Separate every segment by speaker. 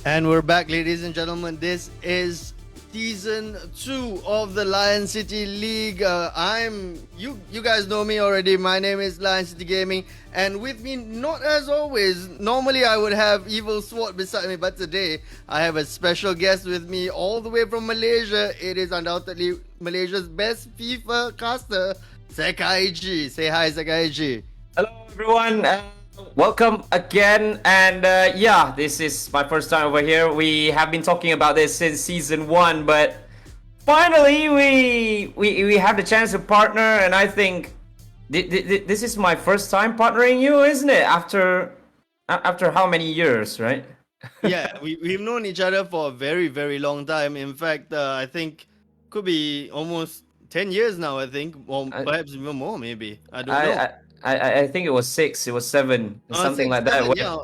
Speaker 1: And we're back, ladies and gentlemen. This is season 2 of the Lion City League. You guys know me already. My name is Lion City Gaming, and with me, not as always. Normally, I would have Evil Sword beside me, but today I have a special guest with me, all the way from Malaysia. It is undoubtedly Malaysia's best FIFA caster, Sekaiichi. Say hi, Sekaiichi.
Speaker 2: Hello, everyone. Welcome again, and yeah, this is my first time over here. We have been talking about this since season 1, but finally we have the chance to partner, and I think this is my first time partnering you, isn't it? After how many years, right?
Speaker 1: Yeah, we've known each other for a very, very long time. In fact, I think could be almost 10 years now, I think, or perhaps even more, maybe. I don't know.
Speaker 2: I think it was 6, it was 7, something
Speaker 1: 6,
Speaker 2: like that.
Speaker 1: 7,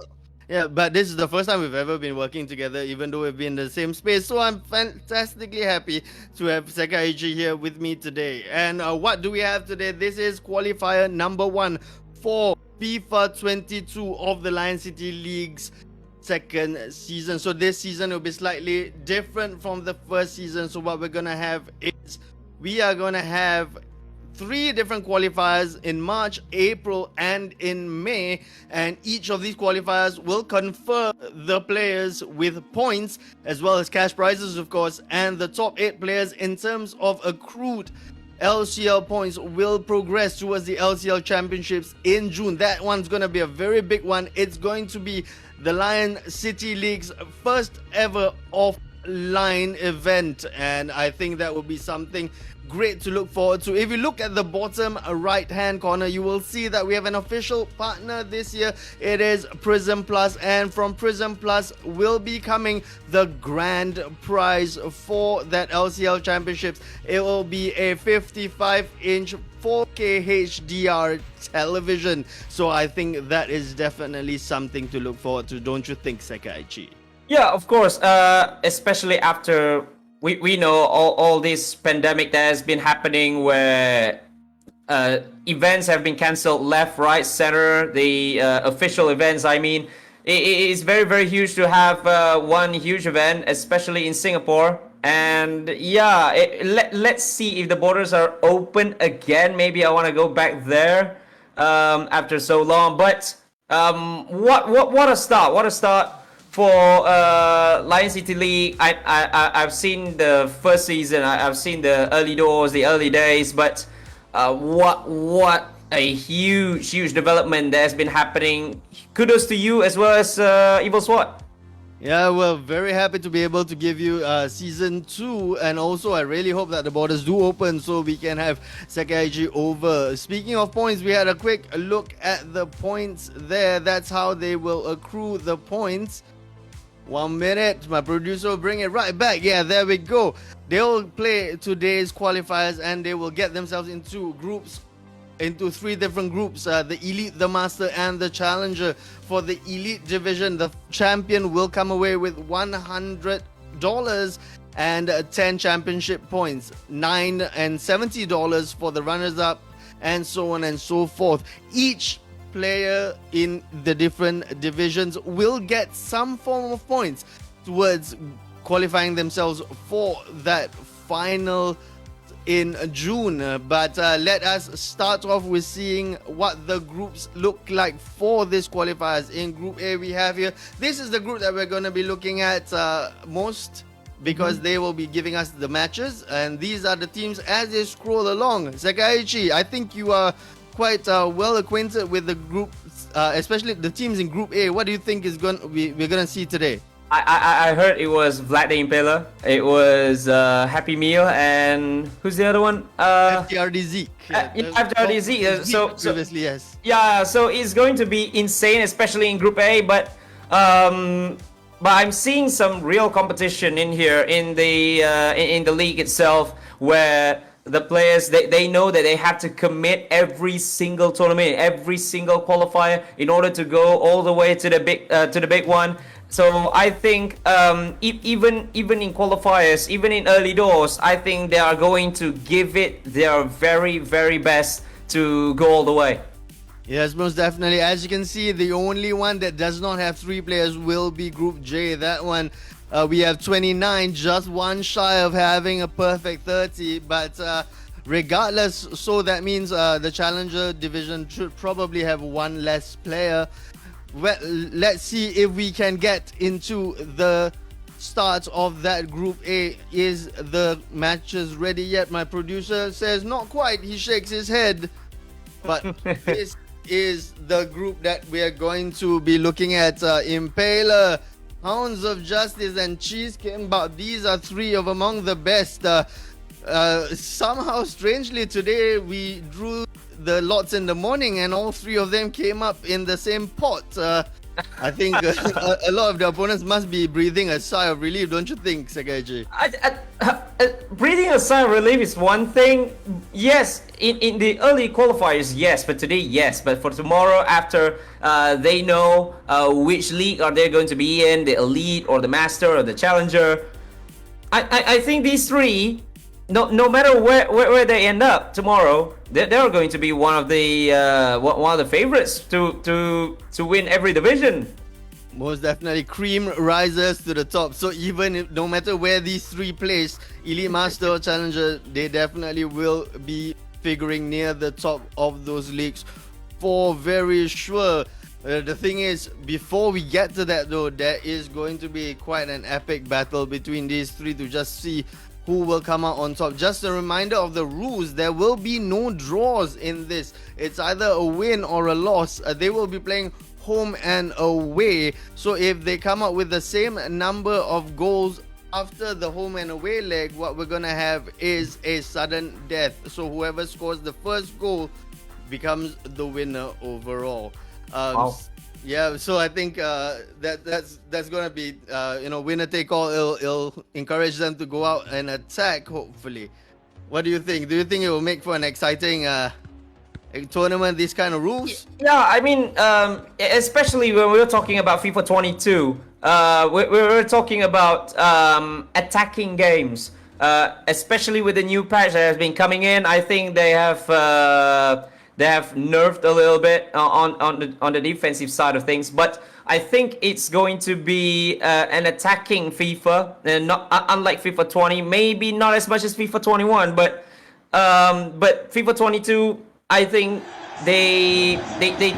Speaker 1: yeah, but this is the first time we've ever been working together, even though we've been in the same space. So I'm fantastically happy to have Sekaiichi here with me today. And what do we have today? This is qualifier number 1 for FIFA 22 of the Lion City League's second season. So this season will be slightly different from the first season. So what we're gonna have is we are gonna have 3 different qualifiers in March, April, and in May, and each of these qualifiers will confer the players with points as well as cash prizes, of course, and the top 8 players in terms of accrued LCL points will progress towards the LCL Championships in June. That one's going to be a very big one. It's going to be the Lion City League's first ever offline event, and I think that will be something great to look forward to. If you look at the bottom right hand corner, you will see that we have an official partner this year. It is Prism Plus, and from Prism Plus will be coming the grand prize for that LCL Championships. It will be a 55-inch 4K HDR television. So I think that is definitely something to look forward to, don't you think, Sekaiichi?
Speaker 2: Yeah, of course, especially after we know all this pandemic that has been happening, where events have been cancelled left, right, center. The official events, I mean, it is very, very huge to have one huge event, especially in Singapore. And yeah, let's see if the borders are open again. Maybe I want to go back there after so long. But what a start! What a start for Lion City League. I've seen the first season. I've seen the early doors, the early days. But what a huge development that has been happening. Kudos to you as well as Evil Sword.
Speaker 1: Yeah, we're very happy to be able to give you season 2, and also I really hope that the borders do open so we can have Sekaiichi over. Speaking of points, we had a quick look at the points there. That's how they will accrue the points. 1 minute, my producer will bring it right back. Yeah, there we go. They'll play today's qualifiers and they will get themselves into groups, into 3 different groups, the Elite, the Master, and the Challenger. For the Elite division, the champion will come away with $100 and 10 championship points, $9 and $70 for the runners-up, and so on and so forth. Each player in the different divisions will get some form of points towards qualifying themselves for that final in June. But let us start off with seeing what the groups look like for this qualifiers. In Group A, we have here, this is the group that we're going to be looking at most, because they will be giving us the matches, and these are the teams as they scroll along. Sekaiichi, I think you are quite well acquainted with the groups, especially the teams in Group A. What do you think is we're going to see today?
Speaker 2: I heard it was Vlad the Impaler, it was Happy Meal, and who's the other one?
Speaker 1: FTRD Zeke.
Speaker 2: FTRD Zeke. So
Speaker 1: previously, yes.
Speaker 2: Yeah, so it's going to be insane, especially in Group A. But I'm seeing some real competition in here in the league itself, where the players, they know that they have to commit every single tournament, every single qualifier, in order to go all the way to the big one. So I think even in qualifiers, even in early doors, I think they are going to give it their very, very best to go all the way.
Speaker 1: Yes, most definitely. As you can see, the only one that does not have 3 players will be Group J. That one, we have 29, just one shy of having a perfect 30. But regardless, so that means the Challenger division should probably have one less player. Well, let's see if we can get into the start of that Group A. Is the matches ready yet? My producer says not quite. He shakes his head. But this is the group that we are going to be looking at. Impaler, Hounds of Justice, and Cheese Kimbap. These are 3 of among the best. Somehow, strangely, today we drew the lots in the morning and all 3 of them came up in the same pot. I think a lot of the opponents must be breathing a sigh of relief, don't you think, Sakaiji?
Speaker 2: Breathing a sigh of relief is one thing. Yes, in the early qualifiers, yes, but today, yes. But for tomorrow, after they know which league are they going to be in, the Elite or the Master or the Challenger, I think these 3, no matter where they end up tomorrow, they're going to be one of the favorites to win every division.
Speaker 1: Most definitely, cream rises to the top. So even if, no matter where these 3 place, Elite, Master or Challenger, they definitely will be figuring near the top of those leagues for very sure. The thing is, before we get to that though, there is going to be quite an epic battle between these 3 to just see who will come out on top. Just a reminder of the rules: there will be no draws in this. It's either a win or a loss. They will be playing home and away. So if they come out with the same number of goals after the home and away leg, what we're gonna have is a sudden death. So whoever scores the first goal becomes the winner overall.
Speaker 2: Wow.
Speaker 1: Yeah, so I think that's gonna be winner take all. It'll encourage them to go out and attack. Hopefully, what do you think? Do you think it will make for an exciting tournament? These kind of rules?
Speaker 2: Yeah, I mean, especially when we were talking about FIFA 22, we were talking about attacking games. Especially with the new patch that has been coming in, I think they have nerfed a little bit on the defensive side of things, but I think it's going to be an attacking FIFA, and not unlike FIFA 20, maybe not as much as FIFA 21, but FIFA 22, I think they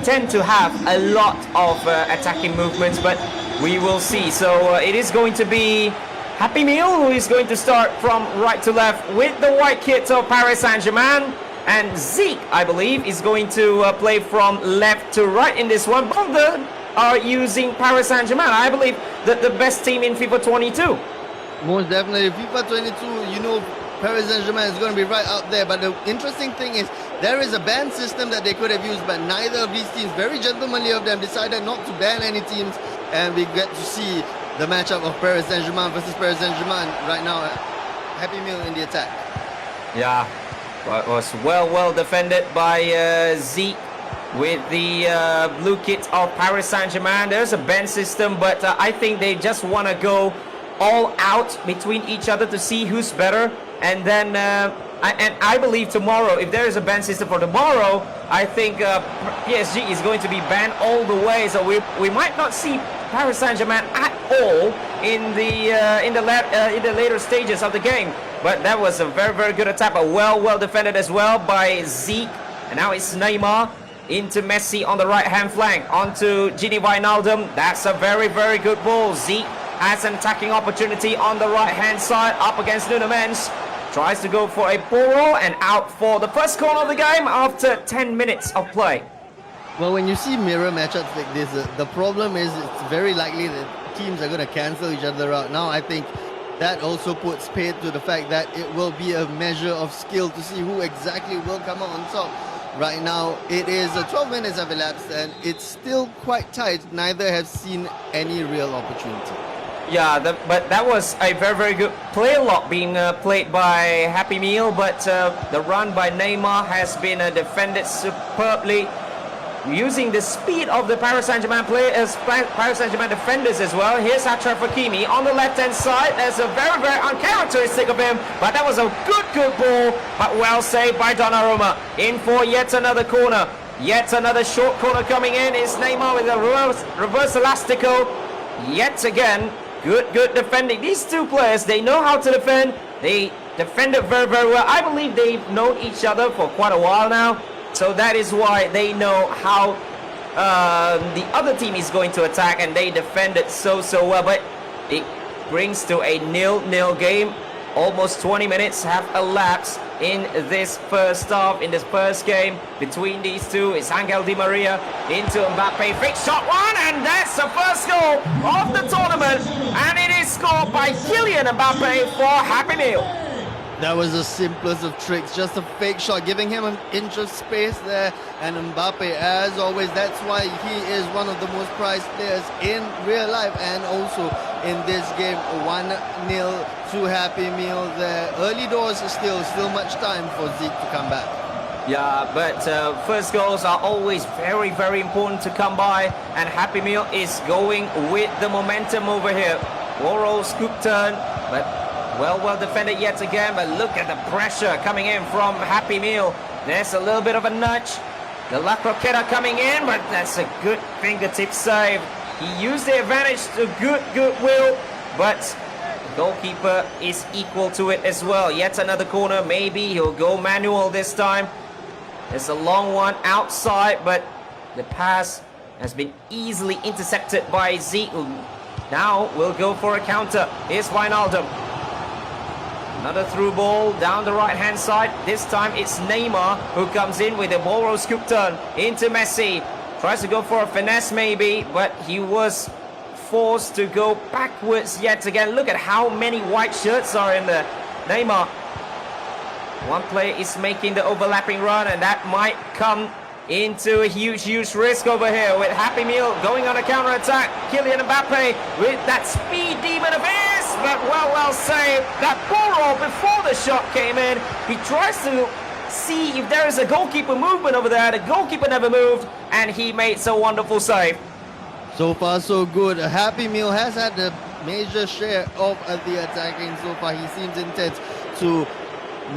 Speaker 2: tend to have a lot of attacking movements, but we will see. So it is going to be Happy Meal who is going to start from right to left with the white kit of Paris Saint-Germain. And Zeke, I believe, is going to play from left to right in this one. Both of them are using Paris Saint-Germain. I believe that the best team in FIFA 22.
Speaker 1: Most definitely. FIFA 22, Paris Saint-Germain is going to be right up there. But the interesting thing is, there is a ban system that they could have used, but neither of these teams, very gentlemanly of them, decided not to ban any teams. And we get to see the matchup of Paris Saint-Germain versus Paris Saint-Germain right now. Happy Meal in the attack.
Speaker 2: Yeah. It was well defended by Zeke with the blue kit of Paris Saint-Germain. There's a ban system, but I think they just want to go all out between each other to see who's better. And then I believe tomorrow, if there is a ban system for tomorrow, I think PSG is going to be banned all the way. So we might not see Paris Saint-Germain at all in the later stages of the game. But that was a very good attack, but well defended as well by Zeke. And now it's Neymar into Messi on the right-hand flank, onto Gini Wijnaldum. That's a very good ball. Zeke has an attacking opportunity on the right-hand side, up against Nuno Mendes. Tries to go for a ball roll and out for the first corner of the game after 10 minutes of play.
Speaker 1: Well, when you see mirror matchups like this, the problem is it's very likely that teams are going to cancel each other out. Now, I think that also puts paid to the fact that it will be a measure of skill to see who exactly will come out on top. Right now, it is 12 minutes have elapsed and it's still quite tight. Neither have seen any real opportunity.
Speaker 2: Yeah, but that was a very good play lock being played by Happy Meal, but the run by Neymar has been defended superbly, using the speed of the Paris Saint-Germain players, Paris Saint-Germain defenders as well. Here's Achraf Hakimi on the left-hand side. There's a very uncharacteristic of him, but that was a good ball, but well saved by Donnarumma. In for yet another corner. Yet another short corner coming in. It's Neymar with a reverse elastico. Yet again, good defending. These two players, they know how to defend. They defended very well. I believe they've known each other for quite a while now. So that is why they know how the other team is going to attack, and they defended so well. But it brings to a 0-0 game. Almost 20 minutes have elapsed in this first half, in this first game between these two. It's Angel Di Maria into Mbappe. Fake shot one, and that's the first goal of the tournament. And it is scored by Kylian Mbappe for Happy Meal.
Speaker 1: That was the simplest of tricks, just a fake shot, giving him an inch of space there. And Mbappe, as always, that's why he is one of the most prized players in real life and also in this game. 1-0 to Happy Meal there. Early doors, still much time for Zeke to come back.
Speaker 2: Yeah, but first goals are always very important to come by, and Happy Meal is going with the momentum over here. Woro scoop turn, but well defended yet again. But look at the pressure coming in from Happy Meal. There's a little bit of a nudge. The La Croqueta coming in, but that's a good fingertip save. He used the advantage to goodwill, but the goalkeeper is equal to it as well. Yet another corner. Maybe he'll go manual this time. It's a long one outside, but the pass has been easily intercepted by Zeke. Now we'll go for a counter. Here's Wijnaldum. Another through ball down the right-hand side. This time it's Neymar who comes in with a Boro scoop turn into Messi. Tries to go for a finesse maybe, but he was forced to go backwards yet again. Look at how many white shirts are in there. Neymar. One player is making the overlapping run, and that might come into a huge risk over here with Happy Meal going on a counter-attack. Kylian Mbappe with that speed demon of his, but well saved. That Boro before the shot came in. He tries to see if there is a goalkeeper movement over there. The goalkeeper never moved, and he made a wonderful save.
Speaker 1: So far so good. Happy Meal has had the major share of the attacking so far. He seems intent to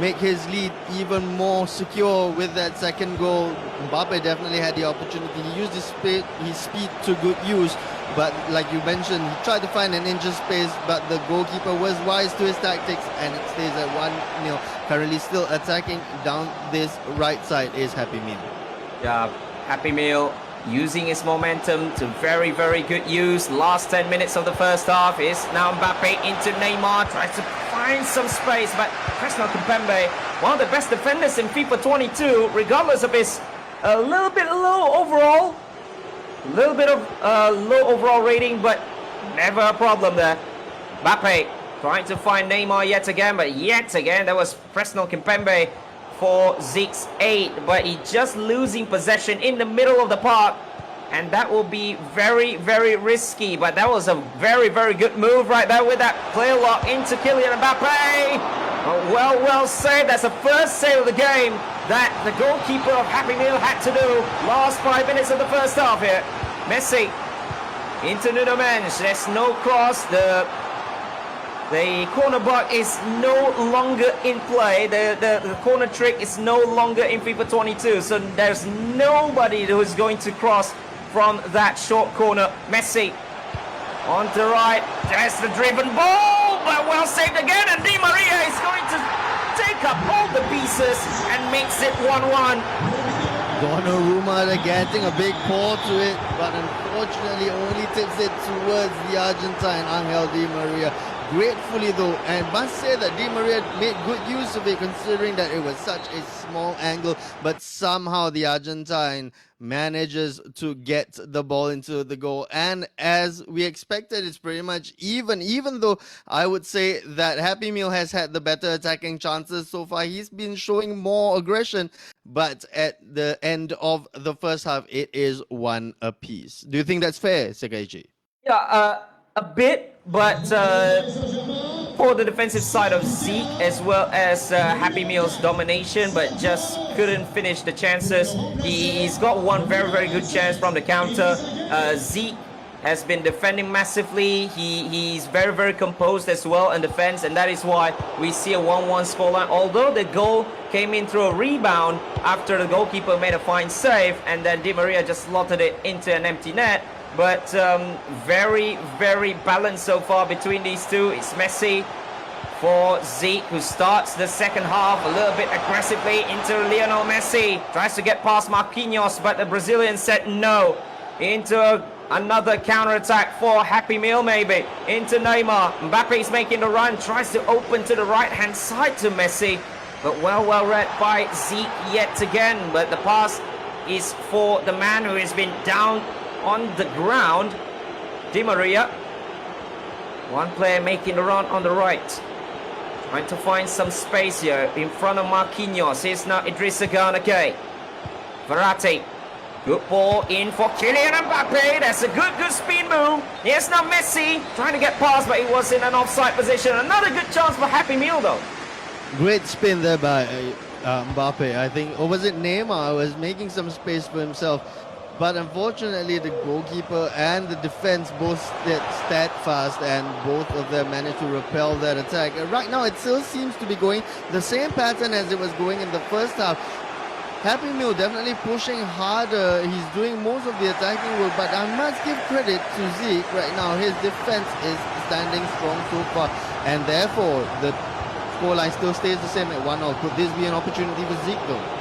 Speaker 1: make his lead even more secure with that second goal. Mbappe definitely had the opportunity. He used his speed to good use, but like you mentioned, he tried to find an inch of space, but the goalkeeper was wise to his tactics, and it stays at 1-0. Currently still attacking down this right side is Happy Meal.
Speaker 2: Yeah, Happy Meal using his momentum to very good use. Last 10 minutes of the first half is now Mbappe into Neymar. Tries to find some space, but Presnel Kimpembe, one of the best defenders in FIFA 22, regardless of his a little bit low overall. A little bit of low overall rating, but never a problem there. Mbappe trying to find Neymar yet again, but yet again that was Presnel Kimpembe for Zeke's 8, but he just losing possession in the middle of the park, and that will be very risky. But that was a very good move right there with that player lock into Kylian Mbappe. Well saved. That's the first save of the game that the goalkeeper of Happy Meal had to do. Last 5 minutes of the first half here. Messi into Nuno Mendes. There's no cross. The corner block is no longer in play. The corner trick is no longer in FIFA 22. So there's nobody who is going to cross from that short corner. Messi on the right. There's the driven ball, but well saved again. And Di Maria is going to take up all the pieces and makes it 1-1.
Speaker 1: Donnarumma getting a big paw to it, but unfortunately only tips it towards the Argentine Angel Di Maria. Gratefully though, and must say that Di Maria made good use of it considering that it was such a small angle, but somehow the Argentine manages to get the ball into the goal. And as we expected, it's pretty much even though I would say that Happy Meal has had the better attacking chances so far. He's been showing more aggression, but at the end of the first half, it is 1 apiece. Do you think that's fair, Segaiji?
Speaker 2: Yeah, a bit, but for the defensive side of Zeke, as well as Happy Meal's domination, but just couldn't finish the chances. He's got one very good chance from the counter. Zeke has been defending massively. He's very, very composed as well in defense, and that is why we see a 1-1 scoreline. Although the goal came in through a rebound after the goalkeeper made a fine save, and then Di Maria just slotted it into an empty net. But very, very balanced so far between these two. It's Messi for Zeke, who starts the second half a little bit aggressively into Lionel Messi. Tries to get past Marquinhos, but the Brazilian said no. Into another counter-attack for Happy Meal maybe. Into Neymar. Mbappe is making the run. Tries to open to the right-hand side to Messi. But well read by Zeke yet again. But the pass is for the man who has been down on the ground, Di Maria. One player making the run on the right. Trying to find some space here in front of Marquinhos. Here's now Idrissa Gana Gueye. Verratti. Good ball in for Kylian Mbappe. That's a good speed move. Here's now Messi trying to get past, but he was in an offside position. Another good chance for Happy Meal though.
Speaker 1: Great spin there by Mbappe. I think, or was it Neymar, was making some space for himself. But unfortunately, the goalkeeper and the defense both stayed steadfast, and both of them managed to repel that attack. Right now, it still seems to be going the same pattern as it was going in the first half. Happy Meal definitely pushing harder. He's doing most of the attacking work, but I must give credit to Zeke right now. His defense is standing strong so far, and therefore the scoreline still stays the same at 1-0. Could this be an opportunity for Zeke though?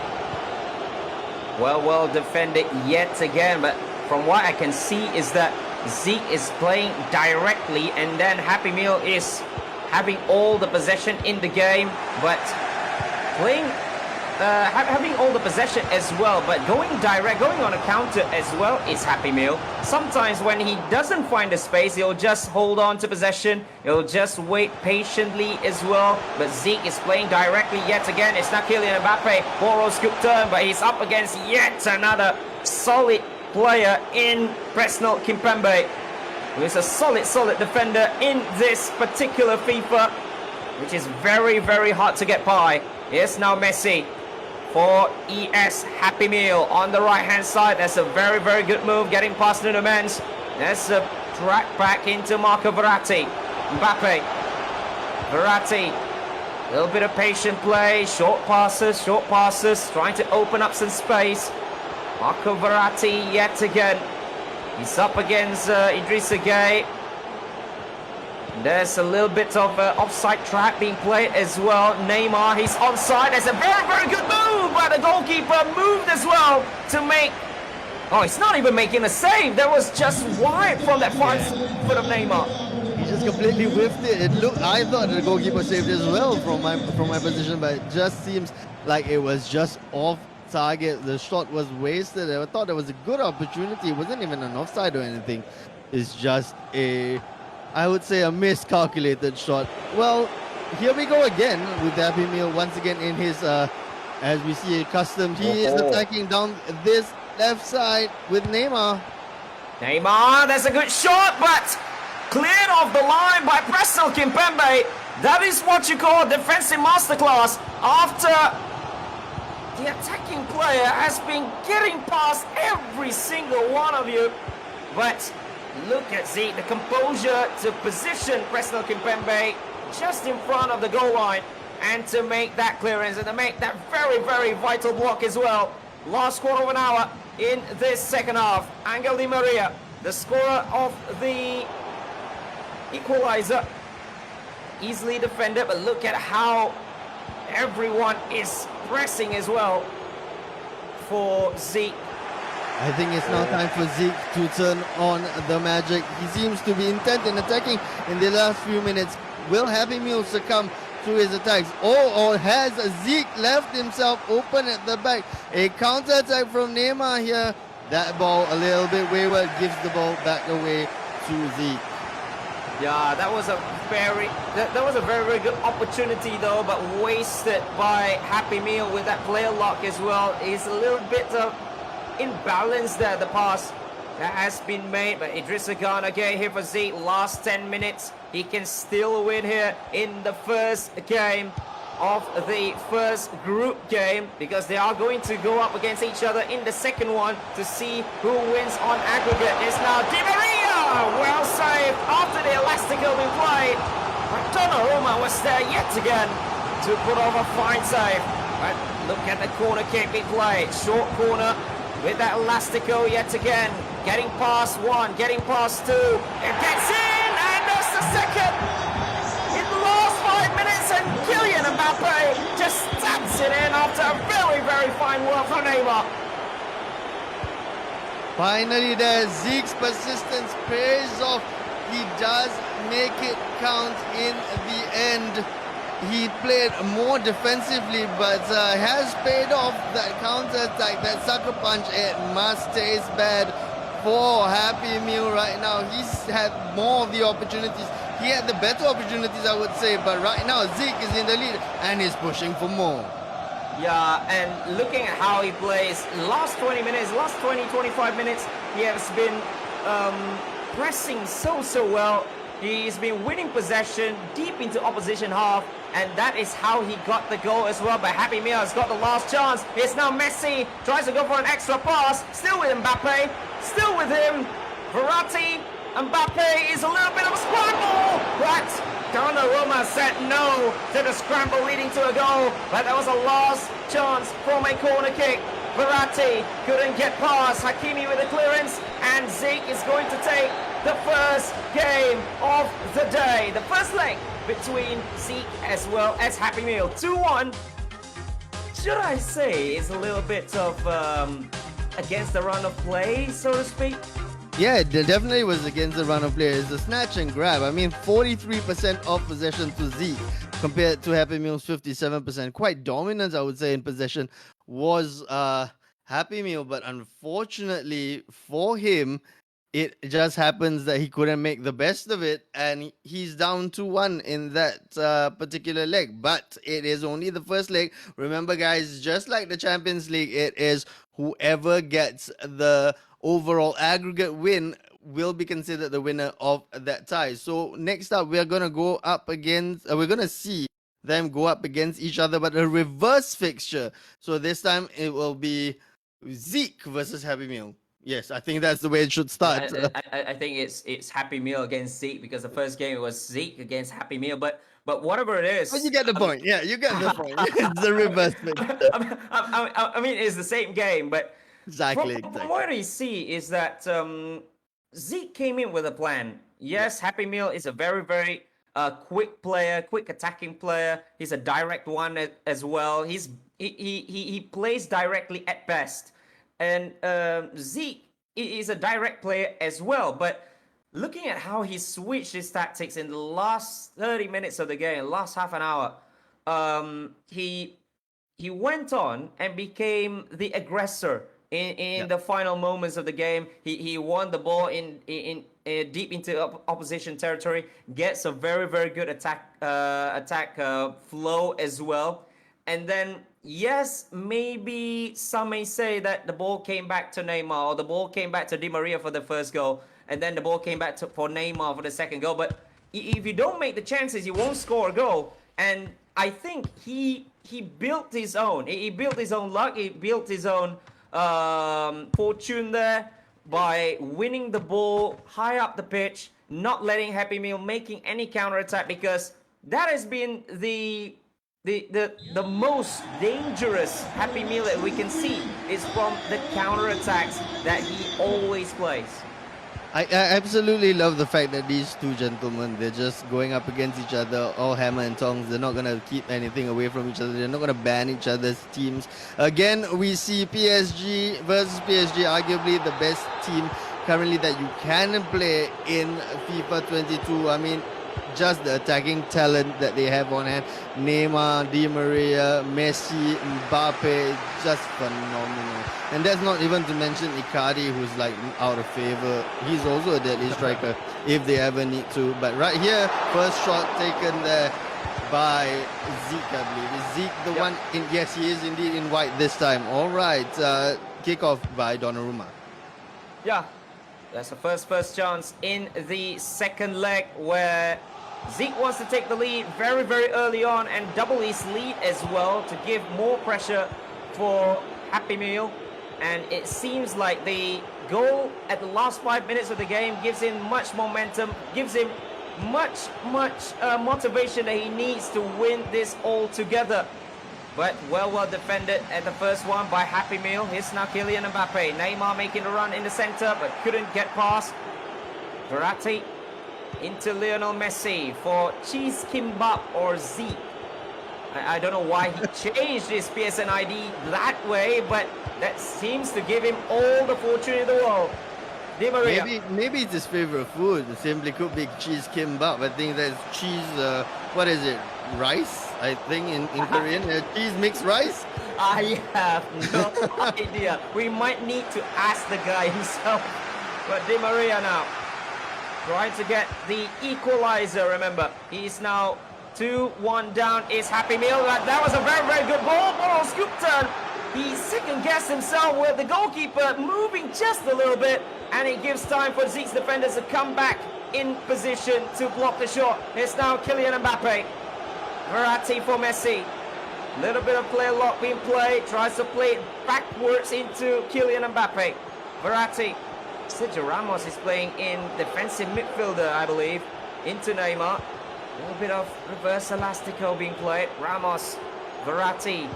Speaker 2: Well defended yet again, but from what I can see is that Zeke is playing directly, and then Happy Meal is having all the possession in the game, but playing having all the possession as well, but going direct, going on a counter as well is Happy Meal. Sometimes when he doesn't find the space, he'll just hold on to possession, he'll just wait patiently as well, but Zeke is playing directly yet again. It's not Kylian Mbappe, Boro's good turn, but he's up against yet another solid player in Presnel Kimpembe, who is a solid defender in this particular FIFA, which is very hard to get by. Here's now Messi for ES Happy Meal on the right hand side. That's a very good move, getting past Nuno Mendes. That's a track back into Marco Verratti. Mbappe, Verratti, a little bit of patient play, short passes, trying to open up some space. Marco Verratti yet again. He's up against Idrissa Gueye. There's a little bit of offside trap being played as well. Neymar, he's onside. That's a very good move, but the goalkeeper moved as well to make... Oh, he's not even making a save. That was just wide from that 5 foot of Neymar.
Speaker 1: He just completely whiffed it. It looked, I thought the goalkeeper saved as well from my position, but it just seems like it was just off target. The shot was wasted. I thought there was a good opportunity. It wasn't even an offside or anything. It's just a... I would say a miscalculated shot. Well, here we go again with Happy Meal once again in his, as we see accustomed. He is attacking down this left side with Neymar.
Speaker 2: Neymar, that's a good shot, but cleared off the line by Presnel Kimpembe. That is what you call a defensive masterclass after the attacking player has been getting past every single one of you. But look at Zeke, the composure to position Presnel Kimpembe just in front of the goal line, and to make that clearance and to make that very vital block as well. Last quarter of an hour in this second half. Angel Di Maria, the scorer of the equalizer, easily defended, but look at how everyone is pressing as well for Zeke.
Speaker 1: I think it's now time for Zeke to turn on the magic. He seems to be intent in attacking in the last few minutes. Will Happy Meal succumb to his attacks? Or has Zeke left himself open at the back? A counter attack from Neymar here. That ball a little bit wayward, gives the ball back away to Zeke.
Speaker 2: Yeah, that was a very good opportunity though, but wasted by Happy Meal with that player lock as well. He's a little bit of imbalance there, the pass that has been made, but Idrissa Gana Gueye here for Zeke. Last 10 minutes, he can still win here in the first game of the first group game, because they are going to go up against each other in the second one to see who wins on aggregate. It's now Di Maria well saved after the elastico being played. But Donnarumma was there yet again to put off a fine save. But look at the corner kick being played. Short corner with that elastico yet again. Getting past one, getting past two. It gets in, and that's the second. In the last 5 minutes, and Kylian Mbappe just stabs it in after a very, very fine work from Neymar.
Speaker 1: Finally there, Zeke's persistence pays off. He does make it count in the end. He played more defensively, but has paid off that counter-attack, that sucker punch. It must taste bad for Happy Meal right now. He's had more of the opportunities. He had the better opportunities, I would say, but right now Zeke is in the lead and he's pushing for more.
Speaker 2: Yeah, and looking at how he plays, last 20 minutes, last 20, 25 minutes, he has been pressing so well. He's been winning possession deep into opposition half, and that is how he got the goal as well. But Happy Meal has got the last chance. It's now Messi, tries to go for an extra pass, still with Mbappe, still with him. Verratti, Mbappe is a little bit of a scramble, but Donnarumma said no to the scramble leading to a goal. But that was a last chance from a corner kick. Verratti couldn't get past Hakimi with a clearance, and Zeke is going to take the first game of the day. The first leg between Zeke as well as Happy Meal. 2-1. Should I say is a little bit of against the run of play, so to speak?
Speaker 1: Yeah, it definitely was against the run of play. It's a snatch and grab. I mean, 43% of possession to Zeke compared to Happy Meal's 57%. Quite dominant, I would say, in possession was Happy Meal. But unfortunately for him, it just happens that he couldn't make the best of it, and he's down 2-1 in that particular leg. But it is only the first leg. Remember, guys, just like the Champions League, it is whoever gets the overall aggregate win will be considered the winner of that tie. So next up, we're gonna go up against. We're gonna see them go up against each other, but a reverse fixture. So this time it will be Zeke versus Happy Meal. Yes, I think that's the way it should start.
Speaker 2: I think it's Happy Meal against Zeke, because the first game it was Zeke against Happy Meal. But whatever it is,
Speaker 1: But you get the point. Yeah, you get the point. It's the reverse fixture.
Speaker 2: I mean, it's the same game, but
Speaker 1: Exactly.
Speaker 2: From what I see is that Zeke came in with a plan. Yes, Happy Meal is a very quick player, quick attacking player. He's a direct one as well. He plays directly at best, and Zeke is a direct player as well. But looking at how he switched his tactics in the last 30 minutes of the game, last half an hour, he went on and became the aggressor. In the final moments of the game, he won the ball in deep into opposition territory, gets a very good attack flow as well, and then yes, maybe some may say that the ball came back to Neymar, or the ball came back to Di Maria for the first goal, and then the ball came back for Neymar for the second goal. But if you don't make the chances, you won't score a goal. And I think he built his own. He built his own luck. He built his own fortune there by winning the ball high up the pitch, not letting Happy Meal making any counter attack, because that has been the most dangerous Happy Meal that we can see is from the counter attacks that he always plays.
Speaker 1: I absolutely love the fact that these two gentlemen, they're just going up against each other, all hammer and tongs. They're not going to keep anything away from each other. They're not going to ban each other's teams. Again, we see PSG versus PSG, arguably the best team currently that you can play in FIFA 22. I mean, just the attacking talent that they have on hand. Neymar, Di Maria, Messi, Mbappe, just phenomenal. And that's not even to mention Icardi, who's like out of favor. He's also a deadly striker if they ever need to. But right here, first shot taken there by Zeke, I believe. Is Zeke the one in? Yes, he is indeed in white this time. All right, kickoff by Donnarumma.
Speaker 2: Yeah, that's the first chance in the second leg, where Zeke wants to take the lead very early on and double his lead as well to give more pressure for Happy Meal. And it seems like the goal at the last 5 minutes of the game gives him much momentum, gives him much motivation that he needs to win this all together. But well defended at the first one by Happy Meal. Here's now Kylian Mbappe. Neymar making a run in the center, but couldn't get past. Verratti into Lionel Messi for cheese kimbap or Zeke. I don't know why he changed his PSN ID that way, but that seems to give him all the fortune in the world. Di Maria.
Speaker 1: Maybe it's his favorite food. Simply could be cheese kimbap. I think that's cheese. What is it? Rice. I think in Korean, cheese mixed rice.
Speaker 2: I have no idea. We might need to ask the guy himself. But Di Maria now trying to get the equalizer. Remember, he's now 2-1 down. Is Happy Meal. That was a very good ball. Oh, scoop turn. He second-guessed himself with the goalkeeper moving just a little bit, and it gives time for Zeke's defenders to come back in position to block the shot. It's now Kylian Mbappe. Verratti for Messi. Little bit of play lock being played. Tries to play it backwards into Kylian Mbappe. Verratti. Sergio Ramos is playing in defensive midfielder, I believe. Into Neymar. A little bit of reverse elastico being played. Ramos. Verratti.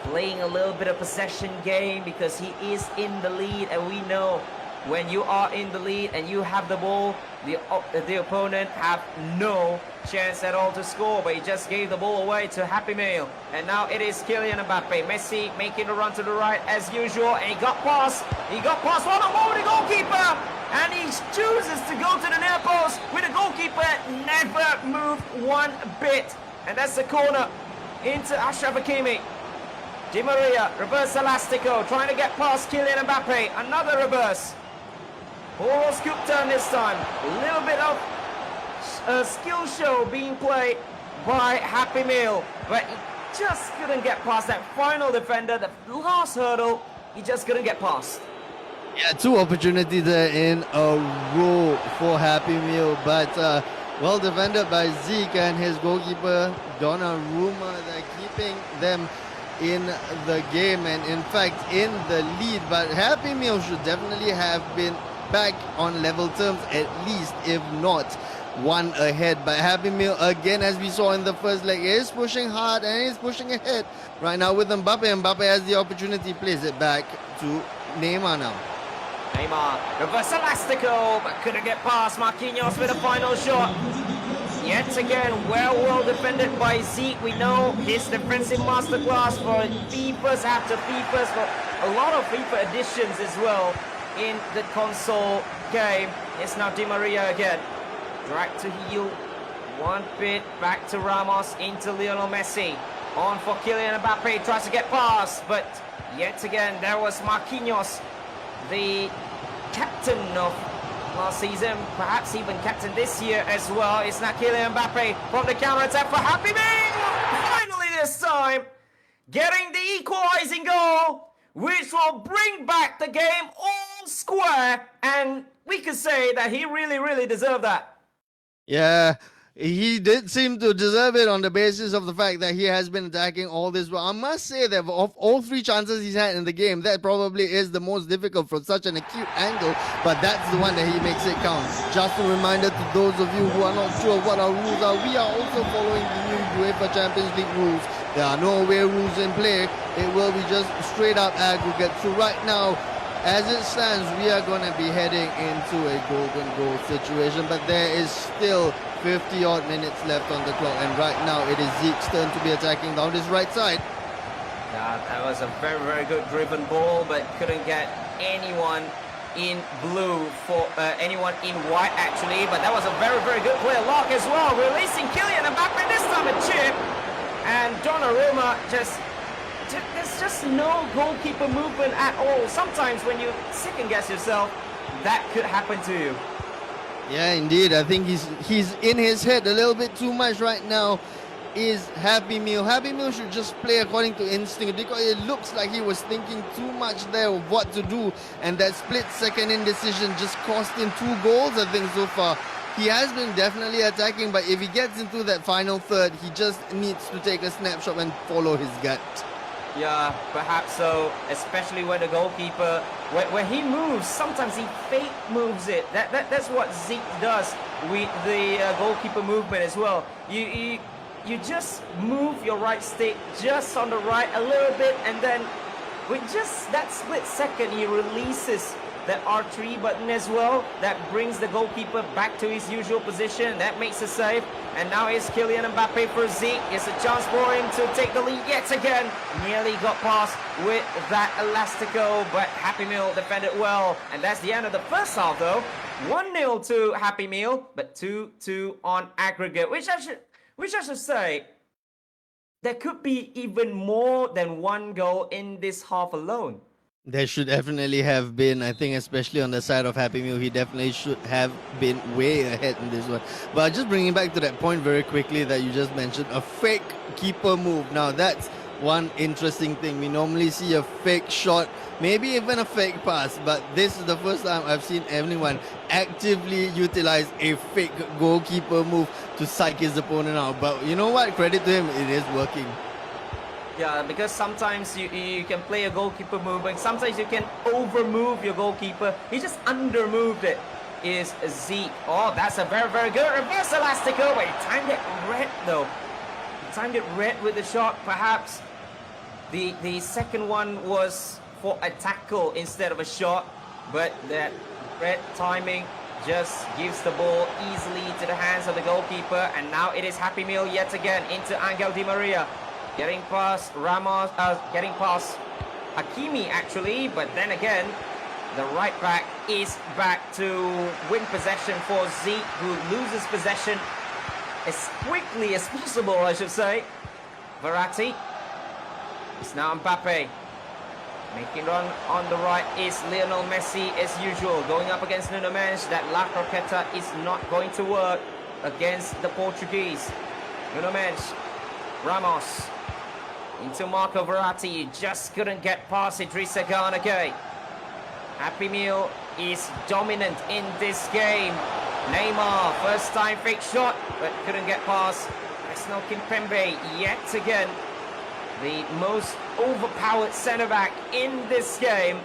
Speaker 2: Playing a little bit of possession game because he is in the lead, and we know when you are in the lead and you have the ball, the opponent have no chance at all to score, but he just gave the ball away to Happy Meal. And now it is Kylian Mbappe. Messi making a run to the right as usual, and he got past one on the goalkeeper, and he chooses to go to the near post with the goalkeeper never moved one bit, and that's the corner into Ashraf Hakimi. Di Maria, reverse elastico, trying to get past Kylian Mbappe. Another reverse. Oh, scoop turn this time. A little bit of a skill show being played by Happy Meal, but he just couldn't get past that final defender. The last hurdle, he just couldn't get past.
Speaker 1: Yeah, two opportunities there in a row for Happy Meal, but well defended by Zeke and his goalkeeper Donnarumma. They're keeping them in the game and in fact in the lead, but Happy Meal should definitely have been back on level terms, at least, if not one ahead. But Happy Meal, again, as we saw in the first leg, is pushing hard and is pushing ahead right now with Mbappe. Mbappe has the opportunity, plays it back to Neymar now.
Speaker 2: Neymar, reverse elastico, but couldn't get past Marquinhos with a final shot. Yet again, well defended by Zeke. We know his defensive masterclass for FIFAs after FIFAs, for a lot of FIFA editions as well in the console game. It's now Di Maria again. Drag to heel. One bit back to Ramos into Lionel Messi. On for Kylian Mbappe, tries to get past, but yet again there was Marquinhos, the captain of last season, perhaps even captain this year as well. It's now Kylian Mbappe from the counter-attack for Happy Meal. Finally this time, getting the equalizing goal, which will bring back the game all square, and we could say that he really deserved that.
Speaker 1: Yeah, he did seem to deserve it on the basis of the fact that he has been attacking all this. But I must say that of all three chances he's had in the game, that probably is the most difficult from such an acute angle, but that's the one that he makes it count. Just a reminder to those of you who are not sure what our rules are, we are also following the new UEFA Champions League rules. There are no away rules in play. It will be just straight up aggregate. So right now, as it stands, we are going to be heading into a golden goal situation, but there is still 50 odd minutes left on the clock, and right now it is Zeke's turn to be attacking down his right side.
Speaker 2: Yeah, that was a very good driven ball, but couldn't get anyone in blue for anyone in white actually, but that was a very good play lock as well, releasing Kylian Mbappe, this time a chip, and Donnarumma there's just no goalkeeper movement at all. Sometimes when you second guess yourself, that could happen to you.
Speaker 1: Yeah, indeed. I think he's in his head a little bit too much right now. Is Happy Meal. Happy Meal should just play according to instinct, because it looks like he was thinking too much there of what to do, and that split-second indecision just cost him 2 goals, I think, so far. He has been definitely attacking, but if he gets into that final third, he just needs to take a snapshot and follow his gut.
Speaker 2: Yeah, perhaps so, especially when the goalkeeper when he moves, sometimes he fake moves it. That's what Zeke does with the goalkeeper movement as well. You just move your right stick just on the right a little bit, and then with just that split second, he releases that R3 button as well. That brings the goalkeeper back to his usual position. That makes a save. And now it's Kylian Mbappe for Zeke. It's a chance for him to take the lead yet again. Nearly got past with that Elastico, but Happy Meal defended well. And that's the end of the first half though. 1-0 to Happy Meal, but 2-2 on aggregate, which I should say, there could be even more than one goal in this half alone.
Speaker 1: There should definitely have been, I think, especially on the side of Happy Meal, he definitely should have been way ahead in this one. But just bringing back to that point very quickly that you just mentioned, a fake keeper move. Now that's one interesting thing. We normally see a fake shot, maybe even a fake pass, but this is the first time I've seen anyone actively utilize a fake goalkeeper move to psych his opponent out. But you know what? Credit to him, it is working.
Speaker 2: Yeah, because sometimes you can play a goalkeeper move, and sometimes you can over-move your goalkeeper. He just under-moved it. Is Zeke. Oh, that's a very, very good reverse Elastico. Wait, he timed it red though. He timed it red with the shot. Perhaps the second one was for a tackle instead of a shot, but that red timing just gives the ball easily to the hands of the goalkeeper. And now it is Happy Meal yet again into Angel Di Maria. Getting past Ramos, getting past Hakimi actually, but then again, the right back is back to win possession for Zeke, who loses possession as quickly as possible, I should say. Verratti. It's now Mbappe. Making run on the right is Lionel Messi as usual, going up against Nuno Mendes. That La Croqueta is not going to work against the Portuguese. Nuno Mendes, Ramos. Into Marco Verratti, just couldn't get past Idrissa Gana Gueye. Happy Meal is dominant in this game. Neymar, first time fake shot, but couldn't get past. Presnel Kimpembe, yet again, the most overpowered centre-back in this game.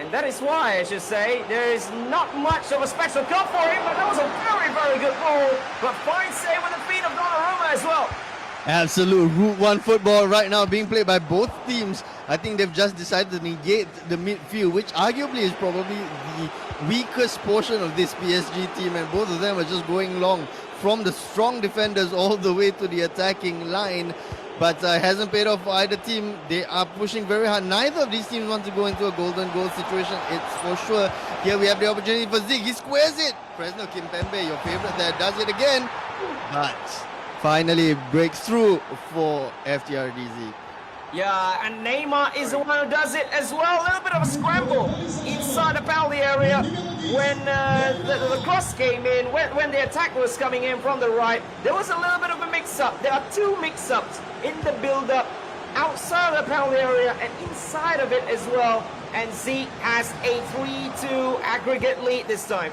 Speaker 2: And that is why, I should say, there is not much of a special cup for him, but that was a very, very good ball. But fine save with the feet of Donnarumma as well.
Speaker 1: Absolute Route 1 football right now being played by both teams. I think they've just decided to negate the midfield, which arguably is probably the weakest portion of this PSG team, and both of them are just going long from the strong defenders all the way to the attacking line. But hasn't paid off for either team. They are pushing very hard. Neither of these teams want to go into a golden goal situation, it's for sure. Here we have the opportunity for Zig. He squares it. Presnel Kimpembe, your favorite there, does it again. But finally breaks through for FTRDZ.
Speaker 2: Yeah, and Neymar is the one who does it as well. A little bit of a scramble inside the penalty area when the cross came in, when the attack was coming in from the right. There was a little bit of a mix-up. There are two mix-ups in the build-up outside the penalty area and inside of it as well. And Zeke has a 3-2 aggregate lead this time.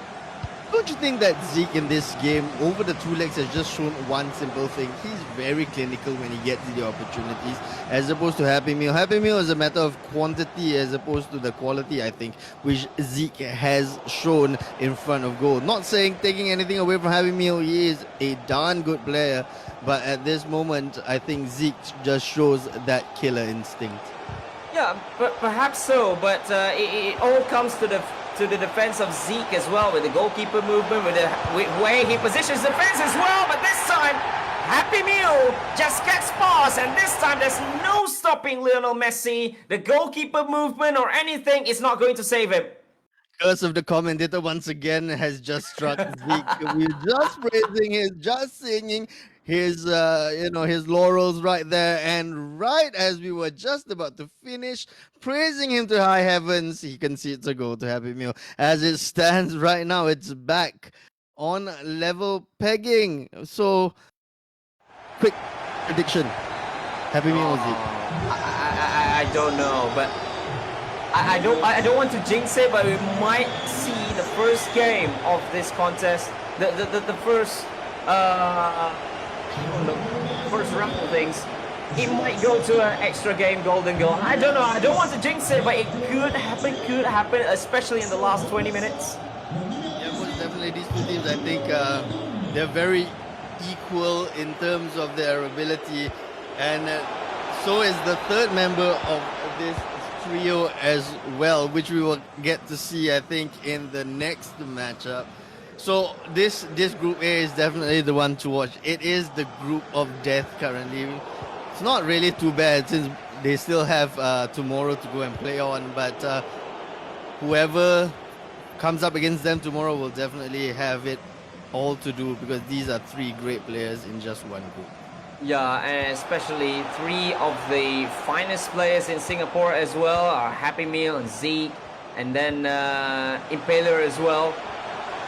Speaker 1: Don't you think that Zeke in this game, over the two legs, has just shown one simple thing? He's very clinical when he gets the opportunities, as opposed to Happy Meal. Happy Meal is a matter of quantity as opposed to the quality, I think, which Zeke has shown in front of goal. Not saying taking anything away from Happy Meal, he is a darn good player, but at this moment, I think Zeke just shows that killer instinct.
Speaker 2: Yeah, but perhaps so, but it all comes to the defense of Zeke as well, with the goalkeeper movement, with the way he positions the defense as well. But this time, Happy Meal just gets past, and this time there's no stopping Lionel Messi. The goalkeeper movement or anything is not going to save him.
Speaker 1: Curse of the commentator once again has just struck Zeke. We're just praising his, just singing his, his laurels right there. And right as we were just about to finish praising him to high heavens, he concedes a goal to Happy Meal. As it stands right now, it's back on level pegging. So, quick prediction: Happy Meal or Zeke?
Speaker 2: I don't know, but I don't want to jinx it, but we might see the first game of this contest, the first round of things it might go to an extra game golden goal. I don't know. I don't want to jinx it, but it could happen, especially in the last 20 minutes.
Speaker 1: Yeah, most definitely these two teams, I think they're very equal in terms of their ability, and so is the third member of this trio as well, which we will get to see, I think, in the next matchup. So this group A is definitely the one to watch. It is the group of death currently. It's not really too bad since they still have tomorrow to go and play on, but whoever comes up against them tomorrow will definitely have it all to do, because these are three great players in just one group.
Speaker 2: Yeah, and especially three of the finest players in Singapore as well are Happy Meal and Zeke, and then Impaler as well.